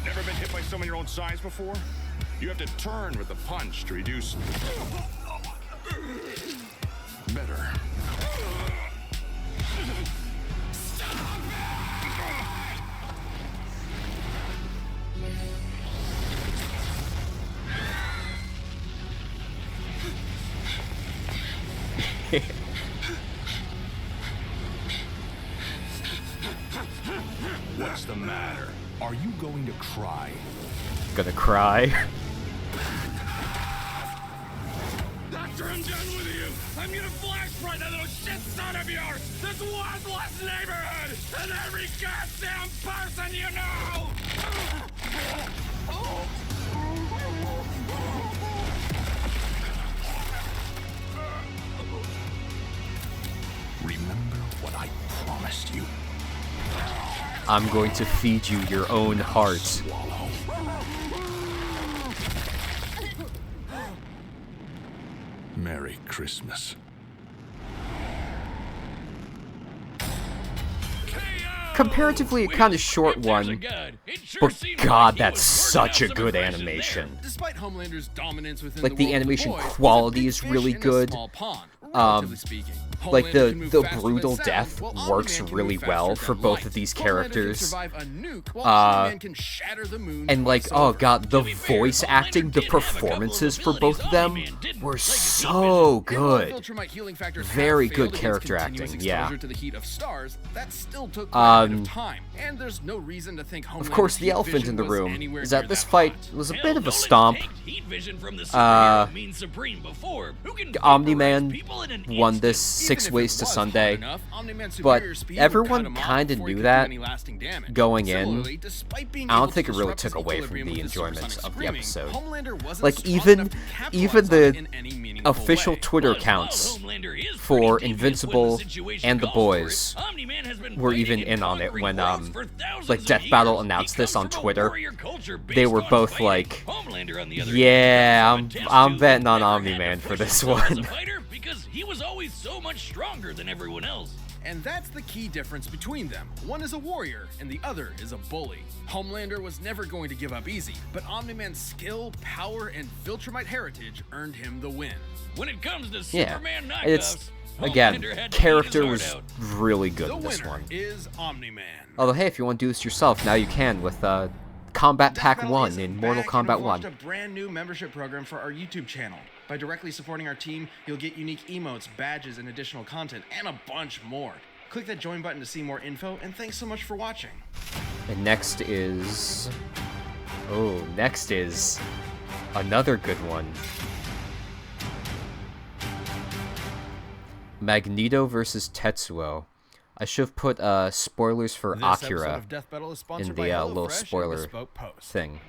Never been hit by someone your own size before? You have to turn with the punch to reduce... Better. What's the matter? Are you going to cry? Gonna cry. After I'm done with you, I'm gonna flash right that little shit son of yours! This worthless neighborhood! And every goddamn person you know! Remember what I promised you. I'm going to feed you your own heart. Merry Christmas. comparatively a kind of short one, but god, that's such a good animation. Despite Homelander's dominance within Like, the the world of animation boys, quality there's is big really fish in a good. small pond, relatively speaking. Like, Homelander can move the faster brutal than death sound, while works Omni-Man can really move well faster for than both light. of these Homelander can characters. survive a nuke, while Omni-Man can shatter the moon And like, twice oh over. god, the voice acting, the performances for both of them were so good. Very good character acting, yeah. To the heat of stars, that still took quite a bit of time, and there's no reason to think Of course, the Homelander's elephant vision in the was room anywhere is near that this that fight hot. was a bit of a stomp. Omni-Man won this 6 ways to Sunday, but everyone kind of knew that going in. I don't think it really took away from the enjoyment of the episode. Like, even the official Twitter accounts for Invincible and the boys were even in on it when like Death Battle announced this on Twitter. They were both like, yeah, I'm betting on Omni-Man for this one. Because he was always so much stronger than everyone else. And that's the key difference between them. One is a warrior, and the other is a bully. Homelander was never going to give up easy, but Omni-Man's skill, power, and Viltrumite heritage earned him the win. When it comes to Yeah, Superman knockoffs, it's, again, Homelander had to character eat his was heart out. really good The in this winner one. is Omni-Man. Although, hey, if you want to do this yourself, now you can with Combat Death Pack Battle 1 is in Mortal back, and Kombat we've 1. launched a brand new membership program for our YouTube channel. By directly supporting our team, you'll get unique emotes, badges, and additional content, and a bunch more. Click that join button to see more info, and thanks so much for watching. And next is another good one. Magneto versus Tetsuo. I should have put spoilers for This episode Akira of Death Battle is sponsored in by the little HelloFresh and spoiler Bespoke Post. thing.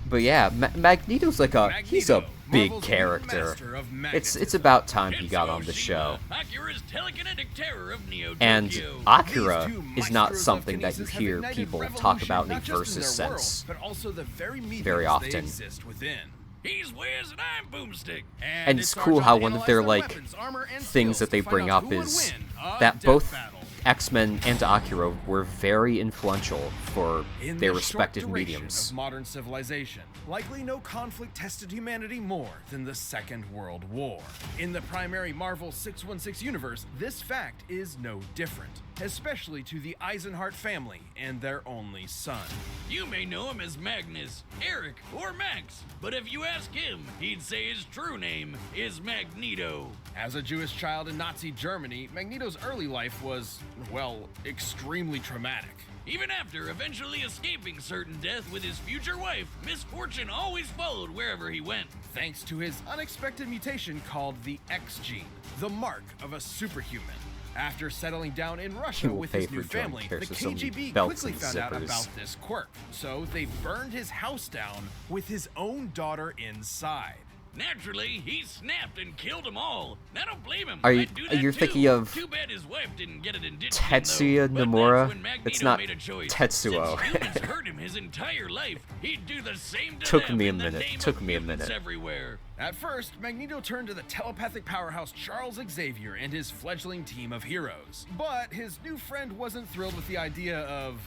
But yeah, Magneto's like he's a big Marvel's character. master of It's about time he got on the show. Akira's telekinetic terror of Neo And Tokyo. Akira These two is not maestros of something that you kinesis have hear ignited people revolution, talk about in a not just versus their world, sense but also the very mediums very they often. exist within. He's Wiz and I'm Boomstick. And it's cool how one of their like things that they bring up is that both X-Men and Akira were very influential for In their the short respective duration mediums. of modern civilization, likely no conflict tested humanity more than the Second World War. In the primary Marvel 616 universe, this fact is no different, especially to the Eisenhart family and their only son. You may know him as Magnus, Eric, or Max, but if you ask him, he'd say his true name is Magneto. As a Jewish child in Nazi Germany, Magneto's early life was, well, extremely traumatic. Even after eventually escaping certain death with his future wife, misfortune always followed wherever he went. Thanks to his unexpected mutation called the X gene, the mark of a superhuman. After settling down in Russia will with pay his for new Joint family, the Cares for some KGB belts quickly and found out zippers. about this quirk. So they burned his house down with his own daughter inside. Naturally, he snapped and killed them all. I don't blame him. Are you- I'd do that you're too. thinking of Too bad his wife didn't get it in ditch Tetsuya though. But Nomura? that's when Magneto It's not made a choice. Tetsuo. Since humans hurt him his entire life, he'd do the same to Took them me a in the minute. name Took of me a mutants minute. everywhere. At first, Magneto turned to the telepathic powerhouse Charles Xavier and his fledgling team of heroes. But his new friend wasn't thrilled with the idea of,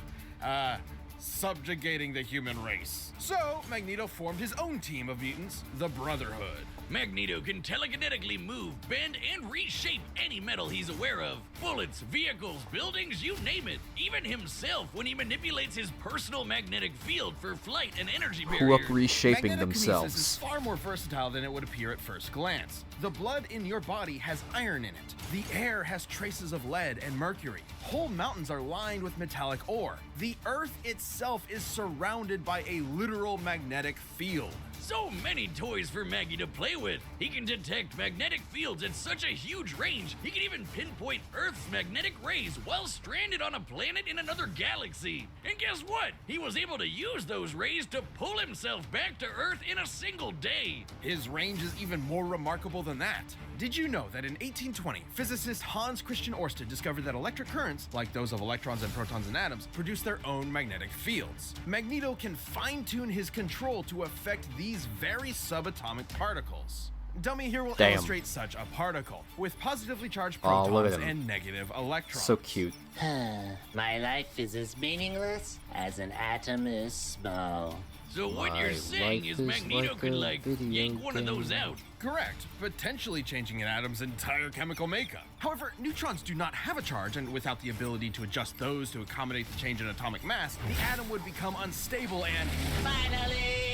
subjugating the human race. So, Magneto formed his own team of mutants, the Brotherhood. Magneto can telekinetically move, bend, and reshape any metal he's aware of. Bullets, vehicles, buildings, you name it. Even himself when he manipulates his personal magnetic field for flight and energy barriers. Who up reshaping Magnetic kinesis is themselves. far more versatile than it would appear at first glance. The blood in your body has iron in it. The air has traces of lead and mercury. Whole mountains are lined with metallic ore. The earth itself is surrounded by a literal magnetic field. So many toys for Maggie to play with. He can detect magnetic fields at such a huge range, he can even pinpoint Earth's magnetic rays while stranded on a planet in another galaxy. And guess what? He was able to use those rays to pull himself back to Earth in a single day. His range is even more remarkable than that. Did you know that in 1820, physicist Hans Christian Ørsted discovered that electric currents, like those of electrons and protons and atoms, produce their own magnetic fields? Magneto can fine-tune his control to affect these very subatomic particles. Dummy here will Damn. illustrate such a particle, with positively charged Oh, look at protons him. and negative electrons. So cute. My life is as meaningless as an atom is small. So what you're saying is Magneto could, like, yank one of those out. Correct, potentially changing an atom's entire chemical makeup. However, neutrons do not have a charge, and without the ability to adjust those to accommodate the change in atomic mass, the atom would become unstable and... Finally!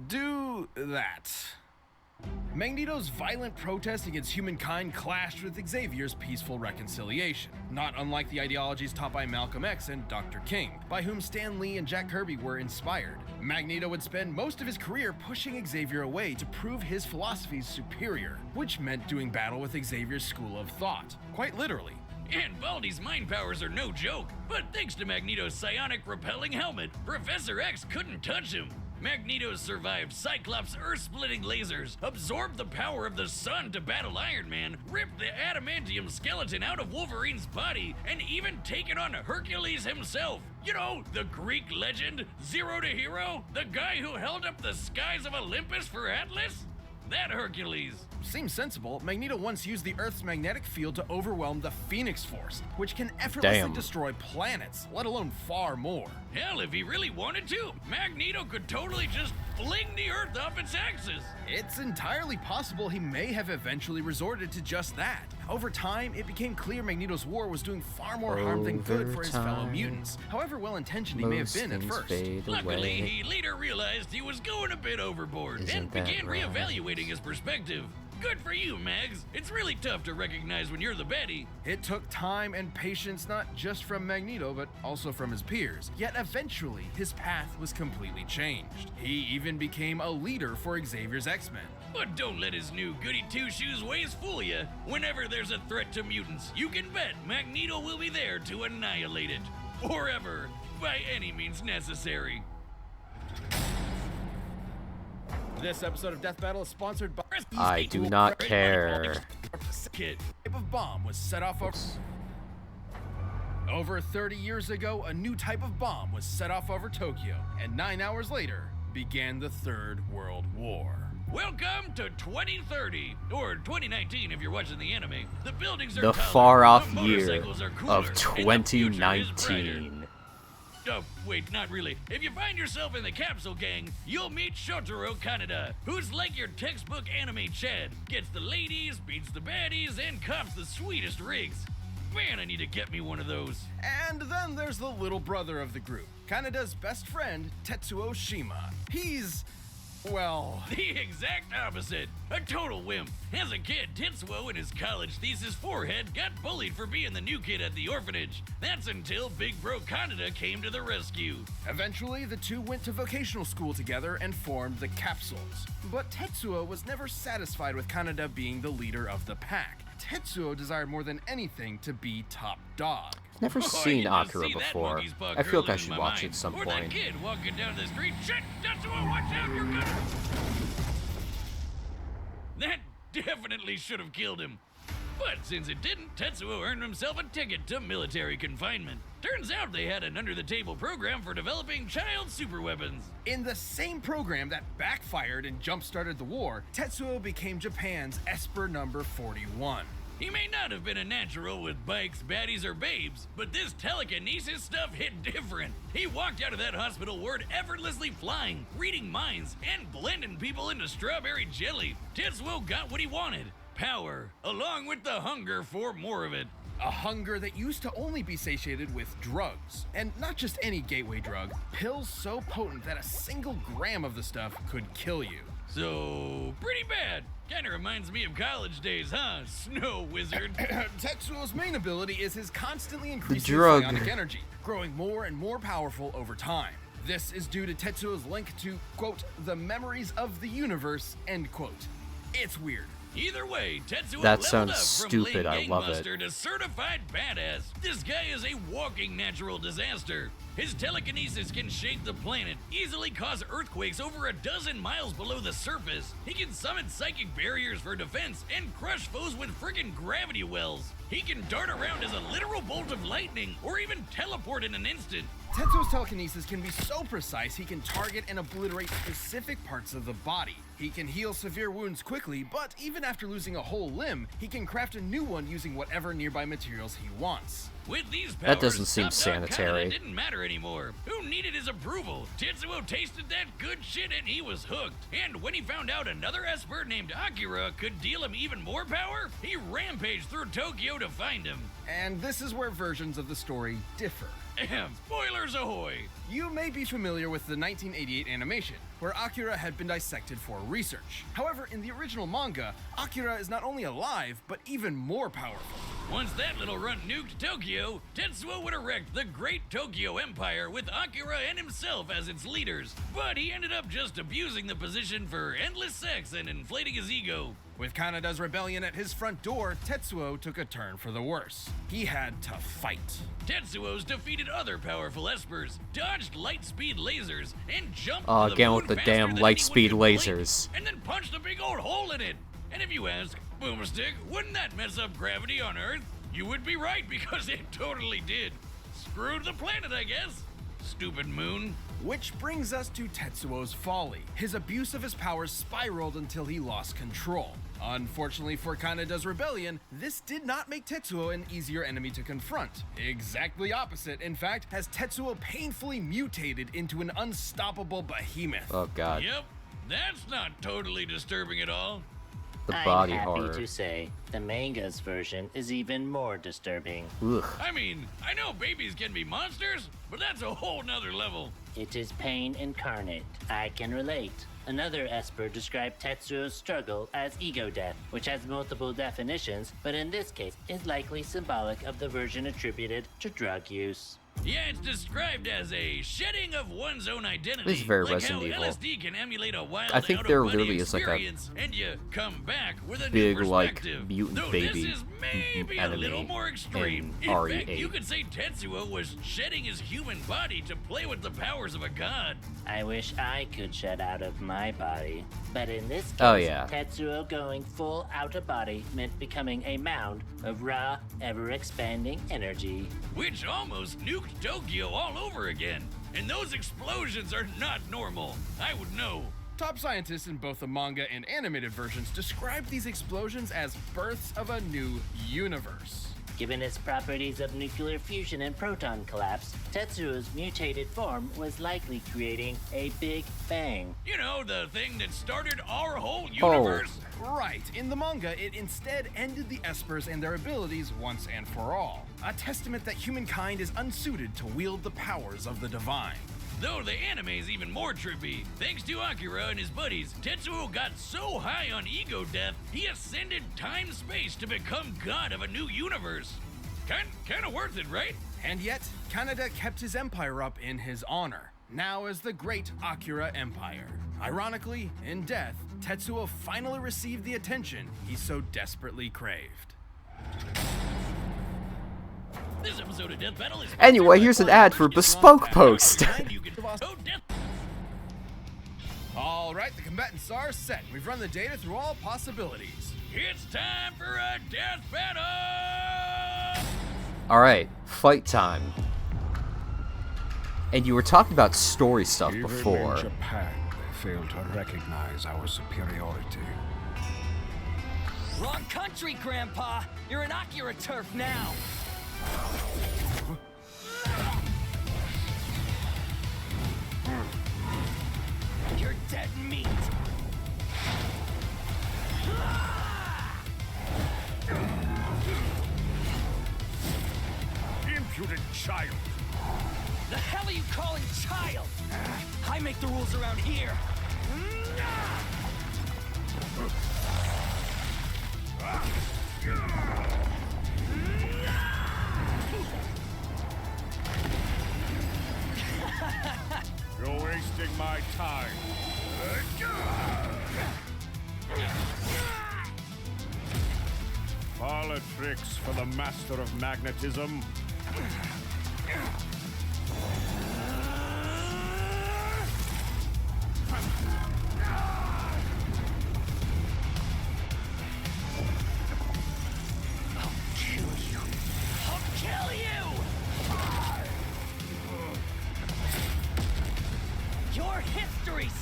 do that. Magneto's violent protest against humankind clashed with Xavier's peaceful reconciliation, not unlike the ideologies taught by Malcolm X and Dr. King, by whom Stan Lee and Jack Kirby were inspired. Magneto would spend most of his career pushing Xavier away to prove his philosophies superior, which meant doing battle with Xavier's school of thought, quite literally. And Baldy's mind powers are no joke, but thanks to Magneto's psionic repelling helmet, Professor X couldn't touch him. Magneto survived Cyclops' earth-splitting lasers, absorbed the power of the sun to battle Iron Man, ripped the adamantium skeleton out of Wolverine's body, and even taken on Hercules himself. You know, the Greek legend, Zero to Hero? The guy who held up the skies of Olympus for Atlas? That Hercules. Seems sensible. Magneto once used the Earth's magnetic field to overwhelm the Phoenix Force, which can effortlessly destroy planets, let alone far more. Hell, if he really wanted to, Magneto could totally just fling the Earth off its axis. It's entirely possible he may have eventually resorted to just that. Over time, it became clear Magneto's war was doing far more harm than good for his fellow mutants, however well-intentioned he may have been at first. Luckily, he later realized he was going a bit overboard and began reevaluating his perspective. Good for you, Mags. It's really tough to recognize when you're the baddie. It took time and patience not just from Magneto, but also from his peers. Yet eventually, his path was completely changed. He even became a leader for Xavier's X-Men. But don't let his new goody two-shoes ways fool you. Whenever there's a threat to mutants, you can bet Magneto will be there to annihilate it. Forever, by any means necessary. This episode of Death Battle is sponsored by... I do not care. Kid. Type of bomb was set off over 30 years ago. A new type of bomb was set off over Tokyo, and 9 hours later began the Third World War. Welcome to 2030, or 2019 if you're watching the anime. The buildings are the taller, far-off the year motorcycles are cooler, of and the future is brighter. 2019. Oh, wait, not really. If you find yourself in the Capsule Gang, you'll meet Shotaro Kaneda, who's like your textbook anime Chad. Gets the ladies, beats the baddies, and cops the sweetest rigs. Man, I need to get me one of those. And then there's the little brother of the group, Kaneda's best friend, Tetsuo Shima. He's... well... the exact opposite. A total wimp. As a kid, Tetsuo in his college thesis forehead got bullied for being the new kid at the orphanage. That's until Big Bro Kaneda came to the rescue. Eventually, the two went to vocational school together and formed the Capsules. But Tetsuo was never satisfied with Kaneda being the leader of the pack. Tetsuo desired more than anything to be top dog. I've never seen Akira before. I feel like I should watch it at some Or point. that kid walking down the street. Shit, Tetsuo, watch out, you're gonna... That definitely should have killed him. But since it didn't, Tetsuo earned himself a ticket to military confinement. Turns out they had an under-the-table program for developing child superweapons. In the same program that backfired and jump-started the war, Tetsuo became Japan's Esper number 41. He may not have been a natural with bikes, baddies, or babes, but this telekinesis stuff hit different. He walked out of that hospital ward effortlessly flying, reading minds, and blending people into strawberry jelly. Tetsuo got what he wanted. Power, along with the hunger for more of it. A hunger that used to only be satiated with drugs. And not just any gateway drug, pills so potent that a single gram of the stuff could kill you. So, pretty bad. Kinda reminds me of college days, huh, Snow Wizard? Tetsuo's main ability is his constantly increasing drug. psionic energy, growing more and more powerful over time. This is due to Tetsuo's link to, quote, the memories of the universe, end quote. It's weird. Either way, Tetsuo That leveled sounds up from stupid, lame I love it. gangbuster to certified badass. This guy is a walking natural disaster. His telekinesis can shake the planet, easily cause earthquakes over a dozen miles below the surface. He can summon psychic barriers for defense and crush foes with friggin' gravity wells. He can dart around as a literal bolt of lightning, or even teleport in an instant. Tetsuo's telekinesis can be so precise he can target and obliterate specific parts of the body. He can heal severe wounds quickly, but even after losing a whole limb, he can craft a new one using whatever nearby materials he wants. With these powers, That doesn't seem Top Dog sanitary. Kaneda didn't matter anymore. Who needed his approval? Tetsuo tasted that good shit and he was hooked. And when he found out another Esper named Akira could deal him even more power, he rampaged through Tokyo to find him. And this is where versions of the story differ. Ahem. Spoilers ahoy! You may be familiar with the 1988 animation, where Akira had been dissected for research. However, in the original manga, Akira is not only alive, but even more powerful. Once that little runt nuked Tokyo, Tetsuo would erect the Great Tokyo Empire with Akira and himself as its leaders. But he ended up just abusing the position for endless sex and inflating his ego. With Kaneda's rebellion at his front door, Tetsuo took a turn for the worse. He had to fight. Tetsuo's defeated other powerful Espers, dodged light-speed lasers, and jumped Oh, to the again moon with the faster damn than light-speed anyone could blink, lasers. and then punched a big old hole in it. And if you ask, Boomerstick, wouldn't that mess up gravity on Earth? You would be right, because it totally did. Screwed the planet, I guess. Stupid moon. Which brings us to Tetsuo's folly. His abuse of his powers spiraled until he lost control. Unfortunately for Kaneda's rebellion, this did not make Tetsuo an easier enemy to confront. Exactly opposite, in fact, as Tetsuo painfully mutated into an unstoppable behemoth. Oh god. Yep, that's not totally disturbing at all. The body I'm happy horror. to say the manga's version is even more disturbing. Ugh. I mean, I know babies can be monsters, but that's a whole nother level. It is pain incarnate. I can relate. Another Esper described Tetsuo's struggle as ego death, which has multiple definitions, but in this case is likely symbolic of the version attributed to drug use. Yeah, it's described as a shedding of one's own identity. This is very like Resident how Evil. LSD can emulate a wild I think there out-of-body really is like a experience, and you come back with a big, new like, perspective. mutant Though baby this is maybe a enemy little more extreme. in In fact, RE8. you could say Tetsuo was shedding his human body to play with the powers of a god. I wish I could shed out of my body, but in this case, Oh, yeah. Tetsuo going full out-of-body meant becoming a mound of raw, ever-expanding energy. Which almost nuked Tokyo all over again. And those explosions are not normal. I would know. Top scientists in both the manga and animated versions describe these explosions as births of a new universe. Given its properties of nuclear fusion and proton collapse, Tetsuo's mutated form was likely creating a Big Bang. You know, the thing that started our whole Oh. universe? Right, in the manga, it instead ended the Espers and their abilities once and for all. A testament that humankind is unsuited to wield the powers of the divine. Though the anime's even more trippy. Thanks to Akira and his buddies, Tetsuo got so high on ego death, he ascended time-space to become god of a new universe. Kinda worth it, right? And yet, Kaneda kept his empire up in his honor, now as the Great Akira Empire. Ironically, in death, Tetsuo finally received the attention he so desperately craved. This episode of Death Battle is Anyway, here's an ad for Bespoke Post. All right, the combatants are set. We've run the data through all possibilities. It's time for a death battle! Alright, fight time. And you were talking about story stuff before. Even in Japan, they fail to recognize our superiority. Wrong country, Grandpa! You're an Akira turf now! You're dead meat! Impudent child! The hell are you calling child? I make the rules around here! You're wasting my time. Parlor tricks for the master of magnetism.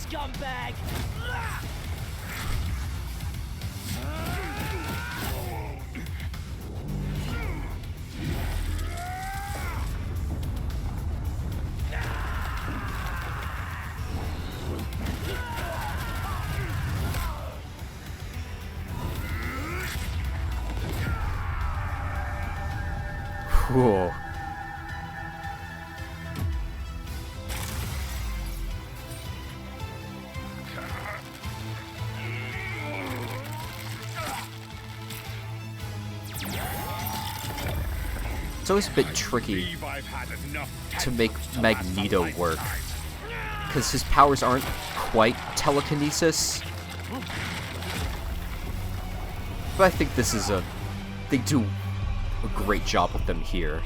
scumbag! Cool. It's always a bit tricky to make Magneto work, because his powers aren't quite telekinesis. But I think this is they do a great job with them here.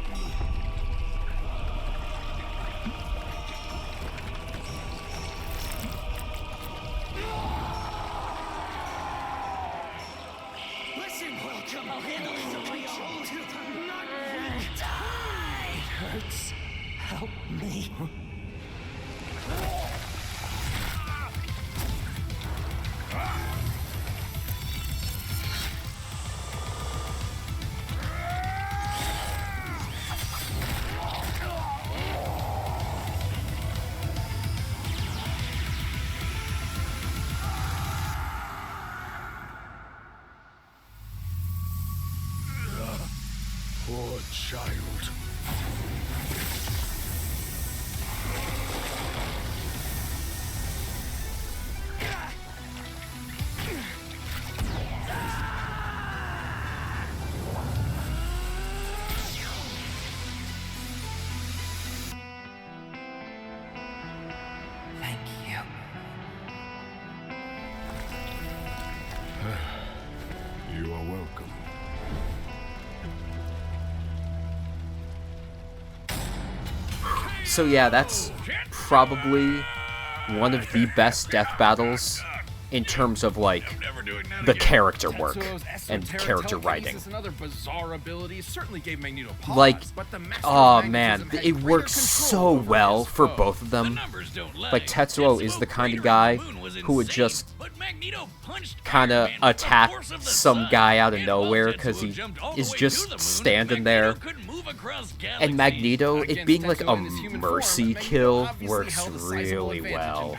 Listen, welcome. I'll handle this on my own. Die! Hurts. Help me. Poor child. Thank you. You are welcome. So yeah, that's probably one of the best death battles in terms of, like, the character work and character writing. Another bizarre ability certainly gave Magneto pause, Like, but the master oh of man, magnetism had it greater works control so over well his for foe. both of them. Like, Tetsuo is the kind of guy who would just kind of attack some guy out of nowhere because he is just standing there. And Magneto, it being like a mercy kill, works really well.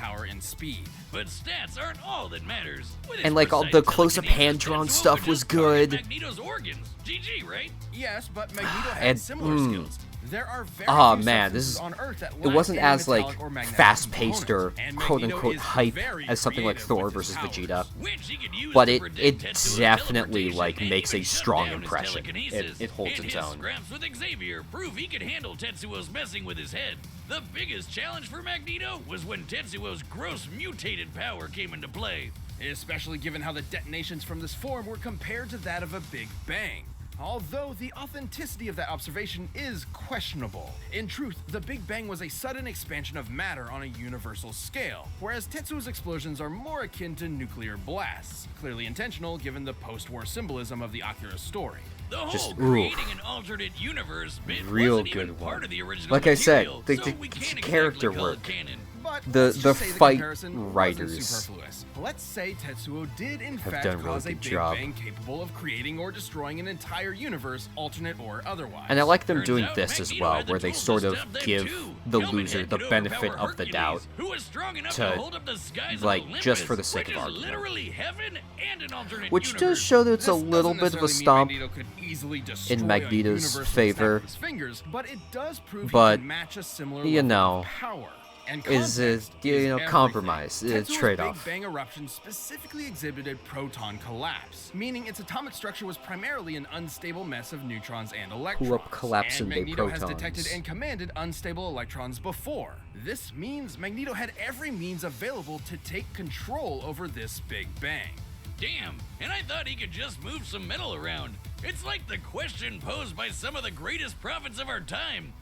But stats aren't all that matters. And like all the close-up hand-drawn stuff was good. Magneto's organs. GG, right? Yes, but Magneto had And similar skills. There are very oh few man, this substances is on Earth that it lack wasn't any as like metallic or magnetic fast-paced or components, and quote-unquote Magneto is hype very as something like creative Thor with his versus powers. Vegeta, Which he could use but to it predict Tetsuo's definitely teleportation like and makes a even shut strong down his impression. telekinesis. It holds And its his own. scraps with Xavier prove he could handle Tetsuo's messing with his head. The biggest challenge for Magneto was when Tetsuo's gross mutated power came into play. Especially given how the detonations from this form were compared to that of a Big Bang. Although the authenticity of that observation is questionable. In truth, the Big Bang was a sudden expansion of matter on a universal scale, whereas Tetsuo's explosions are more akin to nuclear blasts, clearly intentional given the post-war symbolism of the Akira story. The whole Just, creating oof. an alternate universe bit Real wasn't even good part one. of the original Like I said, material, the so we can't character exactly call it work. canon. But The let's just say fight comparison wasn't writers superfluous. Let's say Tetsuo did in have fact done a really cause a good Big job. Bang capable of creating or destroying an entire universe, alternate or otherwise. And I like them Turns doing out this as Magneto well, had the where they tools to sort of stop them give too. the Helmet loser had the to benefit overpower of the Hercules, doubt who was strong enough to, hold up the skies like, of just for the Olympus, sake of which is argument. literally heaven and an alternate Which universe. does show that it's a This little doesn't bit of a necessarily mean stomp Magneto could easily destroy in a Magneto's universe with a snap favor, of his fingers, but it does prove but, he can match a similar you level know, of power. And is context you is know, everything. compromise, Tetsuo's trade-off. Big Bang eruption specifically exhibited proton collapse, meaning its atomic structure was primarily an unstable mess of neutrons and electrons. Pull up collapse and and they Magneto has protons. detected and commanded unstable electrons before. This means Magneto had every means available to take control over this Big Bang. Damn, and I thought he could just move some metal around. It's like the question posed by some of the greatest prophets of our time.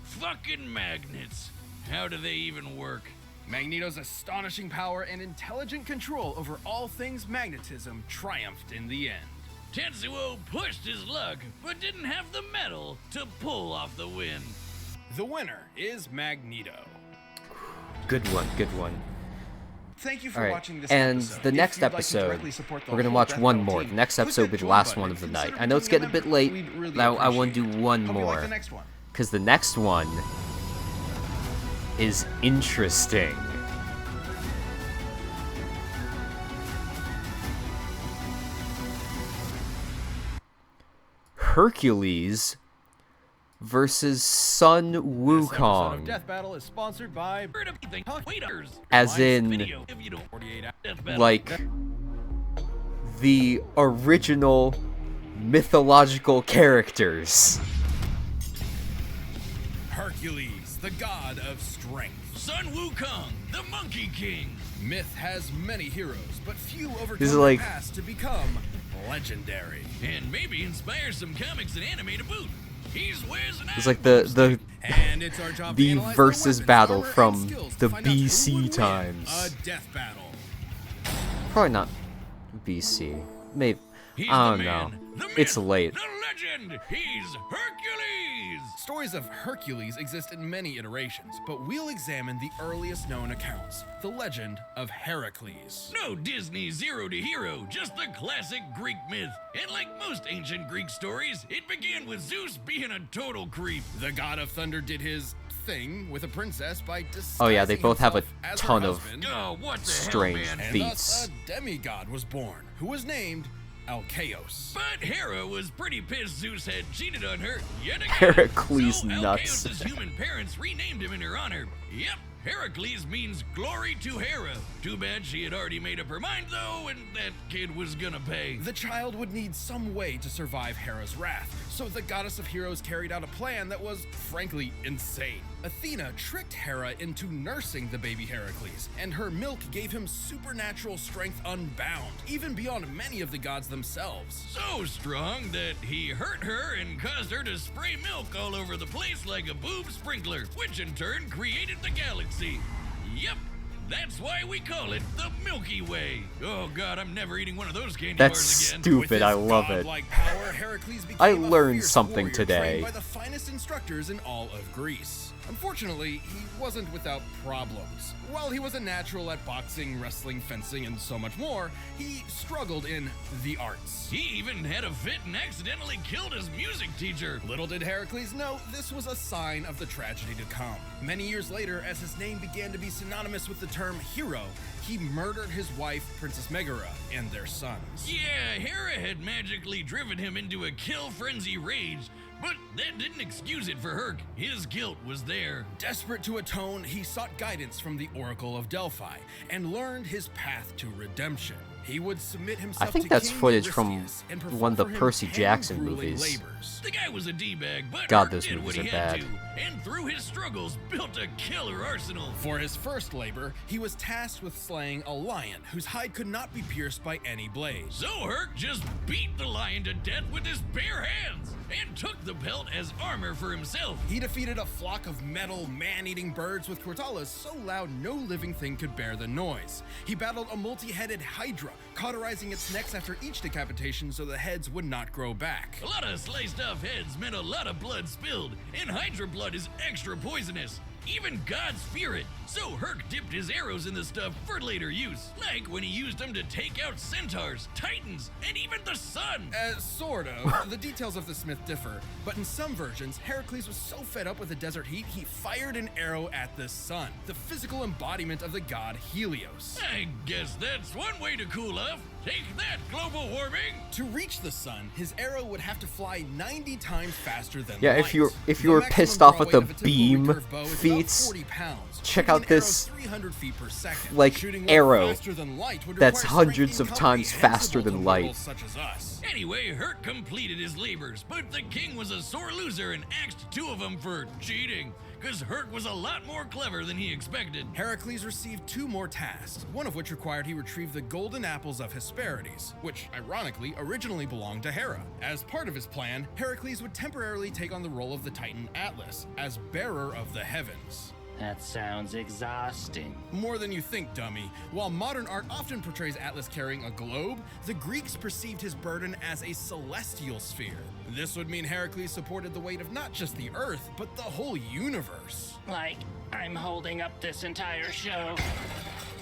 Fucking magnets. How do they even work? Magneto's astonishing power and intelligent control over all things magnetism triumphed in the end. Tetsuo pushed his luck, but didn't have the metal to pull off the win. The winner is Magneto. Good one, good one. Thank you for All right, watching this and episode. the If next you'd like to episode, directly support the we're gonna whole watch Death one Battle more. team, The next click episode will that be the join last button one and of the night. consider I know it's becoming getting a a bit member. late. We'd really I want to appreciate do it. one Hope you like more the next one. because the next one is interesting. Hercules versus Sun This episode Wukong. of Death Battle is sponsored by As in, like, the original mythological characters. Hercules, the god of strength. Sun Wukong, the Monkey King. Myth has many heroes, but few overcome This is their like- past to become legendary. And maybe inspire some comics and anime to boot. He's Wes and It's like the And it's our job to the analyze versus their weapons, battle armor, and from skills to the find out who would BC win times. A death battle. Probably not BC. Maybe. He's I the don't know. man, the It's myth, late. The legend. He's Hercules. Stories of Hercules exist in many iterations, but we'll examine the earliest known accounts, the legend of Heracles. No Disney Zero to Hero, just the classic Greek myth. And like most ancient Greek stories, it began with Zeus being a total creep. The god of thunder did his thing with a princess by disguising Oh yeah, they both have a himself as her ton of husband, Oh, what the strange hell, man? and feats. thus a demigod was born, who was named Alcaeus. But Hera was pretty pissed Zeus had cheated on her yet again. Heracles so nuts. Alcaeus' human parents renamed him in her honor. Yep, Heracles means glory to Hera. Too bad she had already made up her mind though, and that kid was gonna pay. The child would need some way to survive Hera's wrath, so the goddess of heroes carried out a plan that was, frankly, insane. Athena tricked Hera into nursing the baby Heracles, and her milk gave him supernatural strength unbound, even beyond many of the gods themselves. So strong that he hurt her and caused her to spray milk all over the place like a boob sprinkler, which in turn created the galaxy. Yep, that's why we call it the Milky Way. Oh god, I'm never eating one of those candy That's bars again. stupid. I love it. Godlike power, Heracles became I a learned fierce something warrior today. trained by the finest instructors in all of Greece. Unfortunately, he wasn't without problems. While he was a natural at boxing, wrestling, fencing, and so much more, he struggled in the arts. He even had a fit and accidentally killed his music teacher. Little did Heracles know this was a sign of the tragedy to come. Many years later, as his name began to be synonymous with the term hero, he murdered his wife, Princess Megara, and their sons. Yeah, Hera had magically driven him into a kill frenzy rage, but that didn't excuse it for Herc. His guilt was there. Desperate to atone, he sought guidance from the Oracle of Delphi and learned his path to redemption. He would submit himself I think to that's King footage from Eurystheus and perform one of the for him Percy 10 Jackson grueling movies. labors. The guy was a D-bag, but God, Herc those did what movies he are had bad. to, and through his struggles built a killer arsenal. For his first labor, he was tasked with slaying a lion whose hide could not be pierced by any blade. So Herc just beat the lion to death with his bare hands and took the pelt as armor for himself. He defeated a flock of metal, man-eating birds with cortalas so loud no living thing could bear the noise. He battled a multi-headed hydra, cauterizing its necks after each decapitation so the heads would not grow back. A lot of sliced off heads meant a lot of blood spilled, and Hydra blood is extra poisonous. Even gods fear it, so Herc dipped his arrows in the stuff for later use, like when he used them to take out centaurs, titans, and even the sun. Sort of. The details of the Smith differ, but in some versions, Heracles was so fed up with the desert heat, he fired an arrow at the sun, the physical embodiment of the god Helios. I guess that's one way to cool off. Take that, global warming! To reach the sun, his arrow would have to fly 90 times faster than Yeah, light. if you The were maximum pissed off draw with the weight of a typical beam recurve bow is about feats, 40 pounds, check shooting out an arrow this 300 feet per second. like Shooting one arrow faster than light would that's require hundreds strength of times faster incomprehensible than to light. mortals such as us. Anyway, Herc completed his labors, but the king was a sore loser and axed 2 of them for cheating, because Herc was a lot more clever than he expected. Heracles received 2 more tasks, one of which required he retrieve the golden apples of Hesperides, which ironically originally belonged to Hera. As part of his plan, Heracles would temporarily take on the role of the Titan Atlas as bearer of the heavens. That sounds exhausting. More than you think, dummy. While modern art often portrays Atlas carrying a globe, the Greeks perceived his burden as a celestial sphere. This would mean Heracles supported the weight of not just the Earth, but the whole universe. Like, I'm holding up this entire show.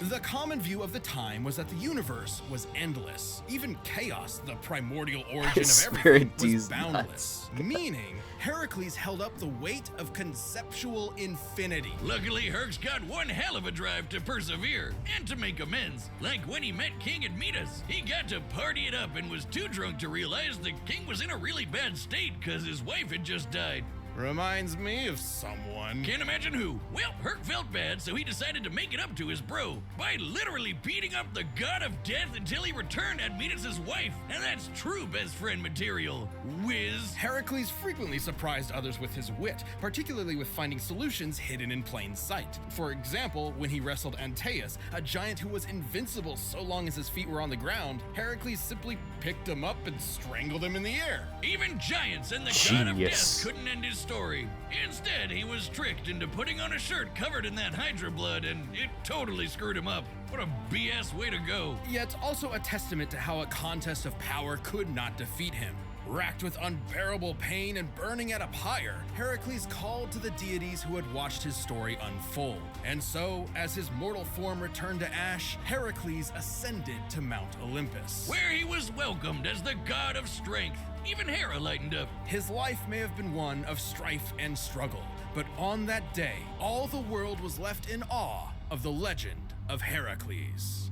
The common view of the time was that the universe was endless. Even chaos, the primordial origin of everything, was boundless. Meaning, Heracles held up the weight of conceptual infinity. Luckily, Herc's got one hell of a drive to persevere and to make amends. Like when he met King Admetus, he got to party it up and was too drunk to realize the king was in a really bad state because his wife had just died. Reminds me of someone. Can't imagine who. Well, Herc felt bad, so he decided to make it up to his bro by literally beating up the god of death until he returned Admetus' wife. And that's true best friend material. Whiz. Heracles frequently surprised others with his wit, particularly with finding solutions hidden in plain sight. For example, when he wrestled Antaeus, a giant who was invincible so long as his feet were on the ground, Heracles simply picked him up and strangled him in the air. Even giants and the god of death couldn't end his story. Instead, he was tricked into putting on a shirt covered in that Hydra blood, and it totally screwed him up. What a BS way to go. Yet also a testament to how a contest of power could not defeat him. Racked with unbearable pain and burning at a pyre, Heracles called to the deities who had watched his story unfold. And so, as his mortal form returned to ash, Heracles ascended to Mount Olympus, where he was welcomed as the god of strength. Even Hera lightened up. His life may have been one of strife and struggle, but on that day, all the world was left in awe of the legend of Heracles.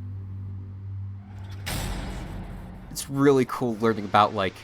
It's really cool learning about, like,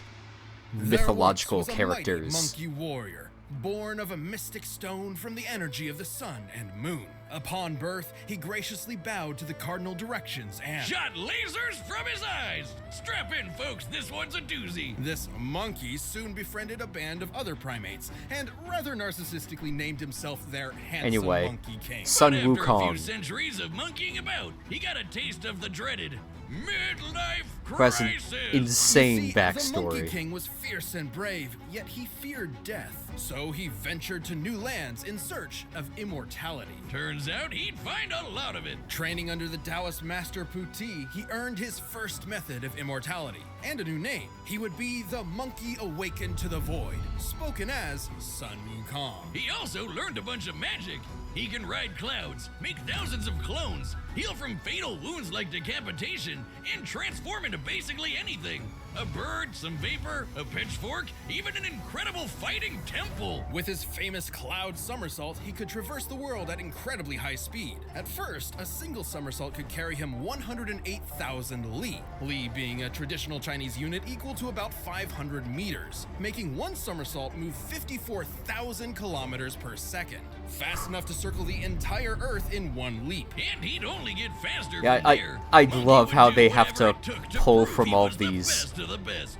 mythological there characters. Was a mighty monkey warrior, born of a mystic stone from the energy of the sun and moon. Upon birth, he graciously bowed to the cardinal directions and shot lasers from his eyes. Strap in, folks, this one's a doozy. This monkey soon befriended a band of other primates and rather narcissistically named himself their handsome monkey king. Sun Wukong. Wukong. After a few centuries of monkeying about, he got a taste of the dreaded midlife Has an crisis. insane The backstory. Monkey King was fierce and brave, yet he feared death. So he ventured to new lands in search of immortality. Turns out he'd find a lot of it. Training under the Taoist master Puti, he earned his first method of immortality and a new name. He would be the Monkey Awakened to the Void, spoken as Sun Wukong. He also learned a bunch of magic. He can ride clouds, make thousands of clones, heal from fatal wounds like decapitation, and transform into basically anything. A bird, some vapor, a pitchfork, even an incredible fighting temple. With his famous cloud somersault, he could traverse the world at incredibly high speed. At first, a single somersault could carry him 108,000 li, li being a traditional Chinese unit equal to about 500 meters, making one somersault move 54,000 kilometers per second. Fast enough to circle the entire Earth in one leap. And he'd only get faster Yeah, from there. I love how they have to pull from all these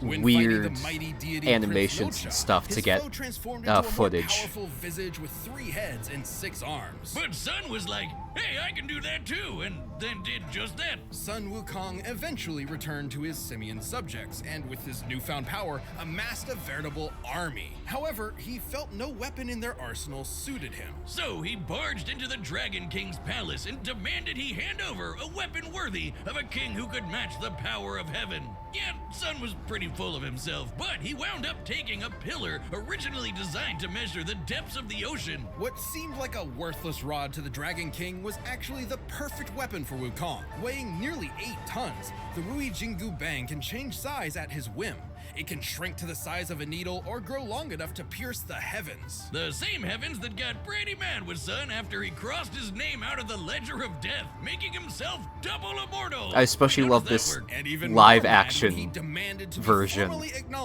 When weird fighting the mighty deity animations Prince and Nocha, stuff to his get foe transformed into a more footage. powerful visage with 3 heads and 6 arms. But Sun was like, hey, I can do that too, and then did just that. Sun Wukong eventually returned to his simian subjects, and with his newfound power, amassed a veritable army. However, he felt no weapon in their arsenal suited him. So he barged into the Dragon King's palace and demanded he hand over a weapon worthy of a king who could match the power of heaven. Yeah, Sun was pretty full of himself, but he wound up taking a pillar originally designed to measure the depths of the ocean. What seemed like a worthless rod to the Dragon King was actually the perfect weapon for Wukong. Weighing nearly 8 tons, the Rui Jingu Bang can change size at his whim. It can shrink to the size of a needle or grow long enough to pierce the heavens. The same heavens that got pretty mad with Sun after he crossed his name out of the Ledger of Death, making himself double immortal. I especially love this live action version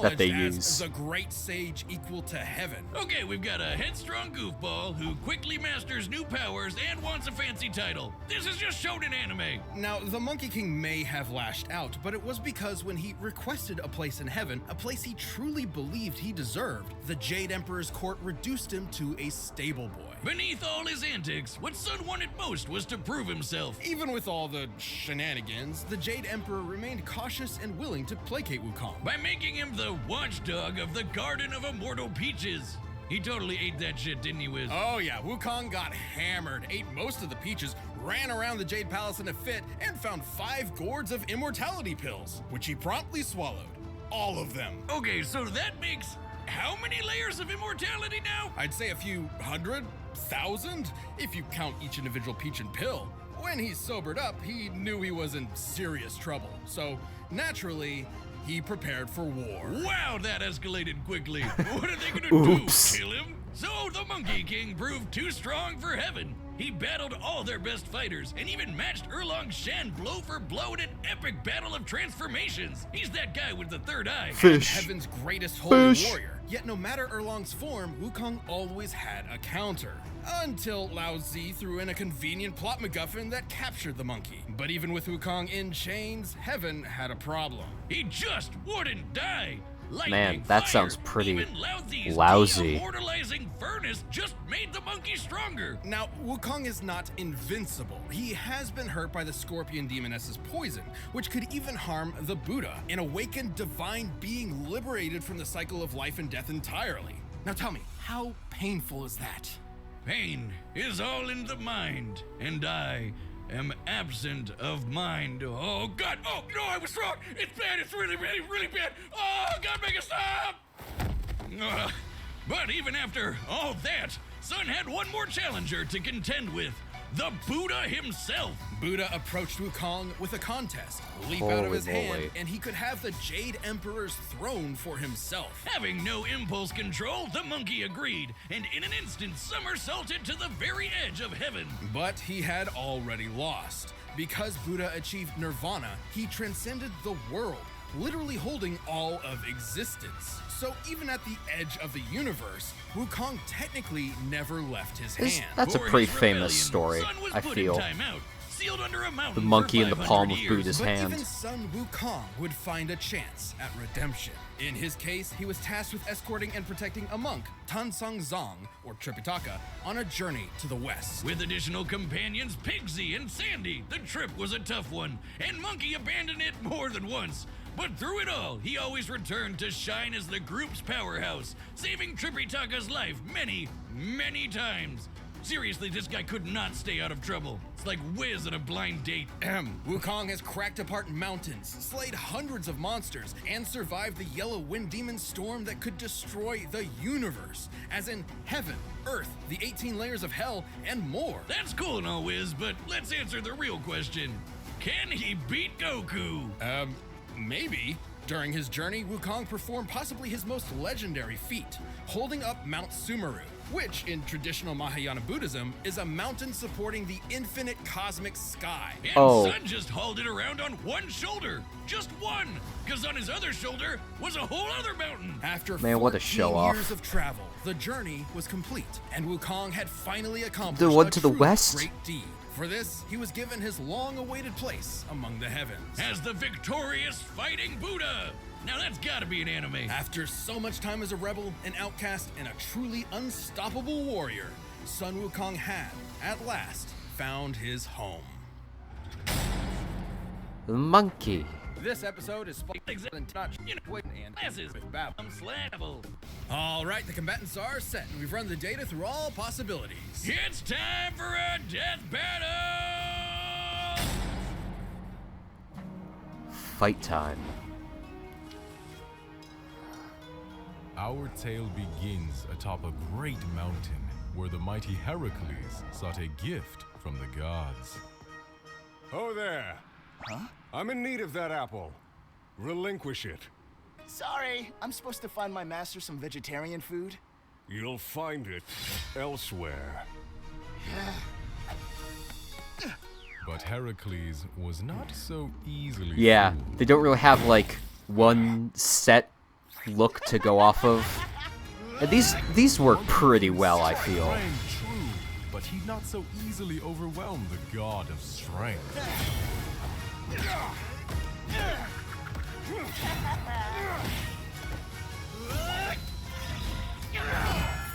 that they use. The great sage equal to heaven. Okay, we've got a headstrong goofball who quickly masters new powers and wants a fancy title. This is just shown in anime. Now, the Monkey King may have lashed out, but it was because when he requested a place in heaven, a place he truly believed he deserved, the Jade Emperor's court reduced him to a stable boy. Beneath all his antics, what Sun wanted most was to prove himself. Even with all the shenanigans, the Jade Emperor remained cautious and willing to placate Wukong. By making him the watchdog of the Garden of Immortal Peaches. He totally ate that shit, didn't he, Wiz? Oh yeah, Wukong got hammered, ate most of the peaches, ran around the Jade Palace in a fit, and found 5 gourds of immortality pills, which he promptly swallowed. All of them. Okay, so that makes how many layers of immortality now? I'd say a few 100,000 if you count each individual peach and pill. When he sobered up, he knew he was in serious trouble. So, naturally, he prepared for war. Wow, that escalated quickly. What are they gonna do? Kill him? So the Monkey King proved too strong for heaven. He battled all their best fighters and even matched Erlong Shen blow for blow in an epic battle of transformations. He's that guy with the third eye. Heaven's greatest holy warrior. Yet no matter Erlong's form, Wukong always had a counter. Until Lao Zi threw in a convenient plot MacGuffin that captured the monkey. But even with Wukong in chains, Heaven had a problem. He just wouldn't die. Lightning, Man, that fire, sounds pretty even Lao-Zi's lousy. de-immortalizing furnace just made the monkey stronger. Now, Wukong is not invincible. He has been hurt by the Scorpion Demoness's poison, which could even harm the Buddha, an awakened divine being liberated from the cycle of life and death entirely. Now tell me, how painful is that? Pain is all in the mind, and I am absent of mind. Oh, God! Oh, no, I was wrong! It's bad! It's really, really, really bad! Oh, God, make it stop! But even after all that, Sun had one more challenger to contend with. The Buddha himself. Buddha approached Wukong with a contest. Leap out of his hand, and he could have the Jade Emperor's throne for himself. Having no impulse control, the monkey agreed, and in an instant somersaulted to the very edge of heaven. But he had already lost. Because Buddha achieved nirvana, he transcended the world, literally holding all of existence. So even at the edge of the universe, Wukong technically never left his hand. That's a pretty famous story, I feel. The monkey in the palm of Buddha's hand. Even Sun Wukong would find a chance at redemption. In his case, he was tasked with escorting and protecting a monk, Tan Song Zong, or Tripitaka, on a journey to the west. With additional companions, Pigsy and Sandy, the trip was a tough one, and Monkey abandoned it more than once. But through it all, he always returned to shine as the group's powerhouse, saving Tripitaka's life many, many times. Seriously, this guy could not stay out of trouble. It's like Wiz at a blind date. Wukong has cracked apart mountains, slayed hundreds of monsters, and survived the Yellow Wind Demon storm that could destroy the universe. As in heaven, earth, the 18 layers of hell, and more. That's cool and all, Wiz, but let's answer the real question. Can he beat Goku? Maybe. During his journey, Wukong performed possibly his most legendary feat, holding up Mount Sumeru, which in traditional Mahayana Buddhism is a mountain supporting the infinite cosmic sky. And Sun just hauled it around on one shoulder. Just one, because on his other shoulder was a whole other mountain. After what a show 14 off. years of travel, the journey was complete, and Wukong had finally accomplished The one a to the truly west? great deed. For this, he was given his long-awaited place among the heavens. As the victorious fighting Buddha. Now that's gotta be an anime. After so much time as a rebel, an outcast, and a truly unstoppable warrior, Sun Wukong had, at last, found his home. The monkey. This episode is sponsored and with Babel. All right, the combatants are set, and we've run the data through all possibilities. It's time for a death battle! Fight time. Our tale begins atop a great mountain where the mighty Heracles sought a gift from the gods. Oh there! Huh? I'm in need of that apple. Relinquish it. Sorry, I'm supposed to find my master some vegetarian food. You'll find it elsewhere. But Heracles was not so easily Yeah, fooled. they don't really have like one set look to go off of. And these work pretty well, I feel. Rang true, but he'd not so easily overwhelm the god of strength.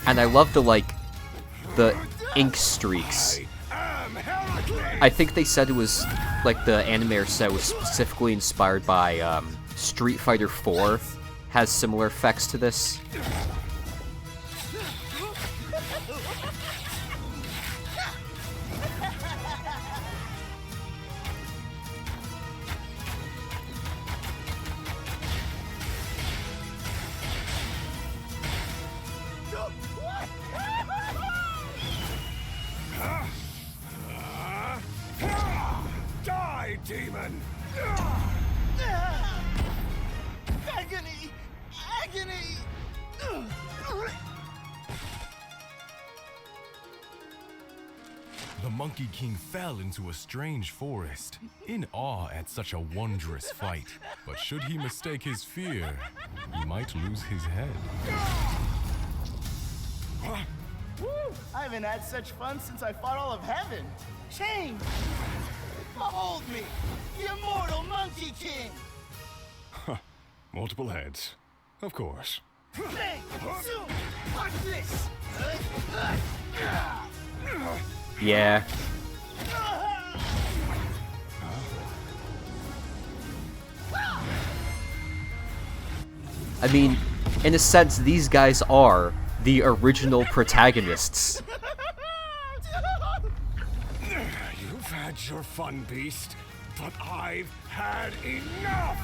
And I love the ink streaks. I think they said it was like the animator said it was specifically inspired by Street Fighter 4. Has similar effects to this. demon! Agony! Agony! The Monkey King fell into a strange forest, in awe at such a wondrous fight. But should he mistake his fear, he might lose his head. Woo! I haven't had such fun since I fought all of heaven. Shame! Behold me, the immortal Monkey King! Multiple heads. Of course. Hey, zoom! Watch this! Yeah. I mean, in a sense, these guys are the original protagonists. You've had your fun, beast, but I've had enough!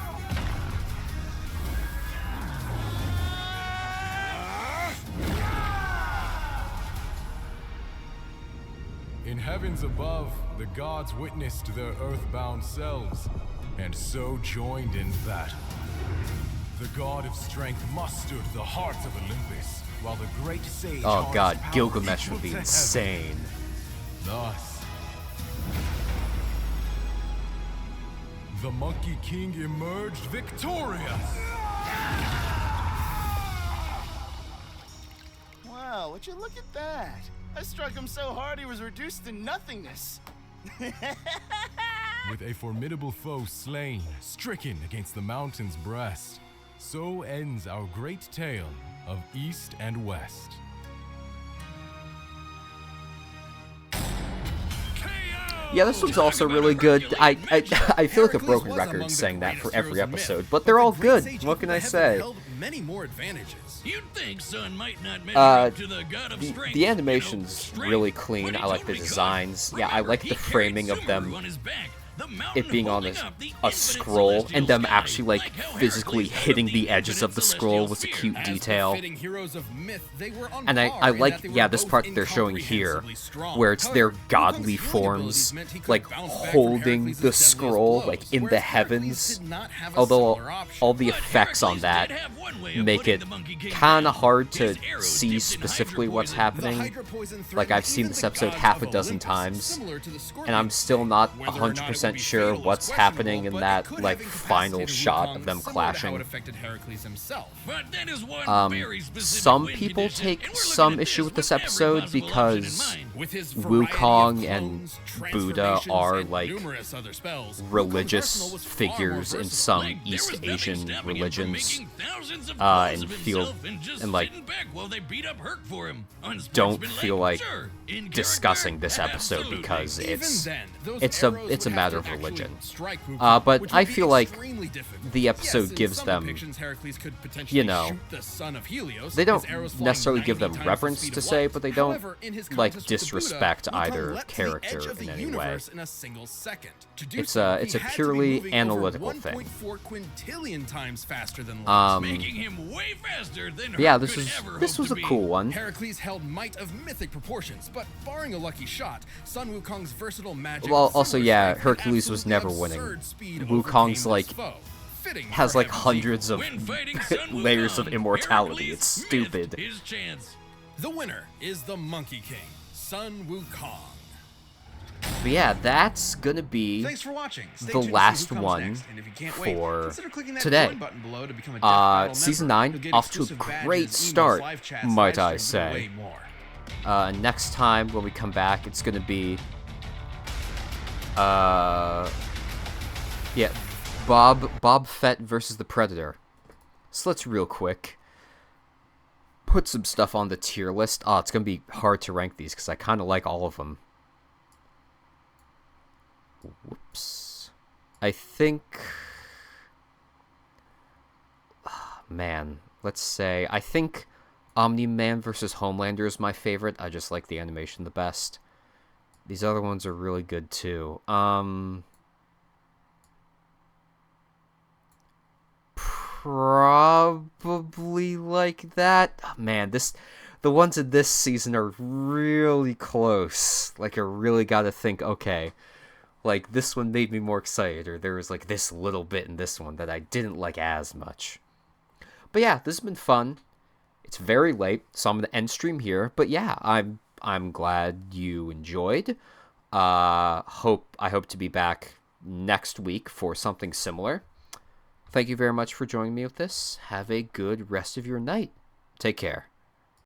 In heavens above, the gods witnessed their earthbound selves, and so joined in battle. The god of strength mustered the heart of Olympus, while the great sage Oh god, harnessed power Gilgamesh equal would be to insane. heaven. Thus, the Monkey King emerged victorious! Wow, would you look at that? I struck him so hard he was reduced to nothingness. With a formidable foe slain, stricken against the mountain's breast, so ends our great tale of East and West. Yeah, this one's also really good. I feel like a broken record saying that for every episode, but they're all good. What can I say? Many more advantages. You'd think Sun might not measure up to the god of strength. The animation's really clean. I like the designs. Yeah, I like the framing of them. It being on a scroll and them actually like physically hitting the edges of the scroll was a cute detail. And I like, yeah, this part that they're showing here, where it's their godly forms like holding the scroll like in the heavens. Although all the effects on that make it kind of hard to see specifically what's happening. Like I've seen this episode half a dozen times, and I'm still not 100% sure what's happening in that like final shot of them clashing. Some people take some issue with this episode because Wukong and Buddha are like religious figures in some East Asian religions, and feel and like don't feel like discussing this episode because it's a matter of religion. But I feel like the episode gives them, you know, they don't necessarily give them reverence to say, but they don't like disrespect either character in any way. It's a purely analytical thing. Yeah, this was a cool one. Heracles held might of mythic proportions, but barring a lucky shot, Sun Wukong's versatile magic. Well, also yeah, Hercules was never winning. Wukong's like has like hundreds of layers of immortality. It's stupid. The winner is the Monkey King, Sun Wukong. But yeah, that's gonna be the last one for today. Season 9 off to a great start, might I say. Next time when we come back, it's gonna be yeah, Bob Fett versus the Predator. So let's real quick put some stuff on the tier list. Oh, it's gonna be hard to rank these because I kind of like all of them. Whoops. I think... Oh, man, let's say... I think Omni-Man vs. Homelander is my favorite. I just like the animation the best. These other ones are really good, too. Probably like that. Oh, man, the ones in this season are really close. Like, I really gotta think, okay... like this one made me more excited, or there was like this little bit in this one that I didn't like as much. But yeah, this has been fun. It's very late, so I'm gonna end stream here. But yeah, I'm glad you enjoyed. I hope to be back next week for something similar. Thank you very much for joining me with this. Have a good rest of your night. Take care.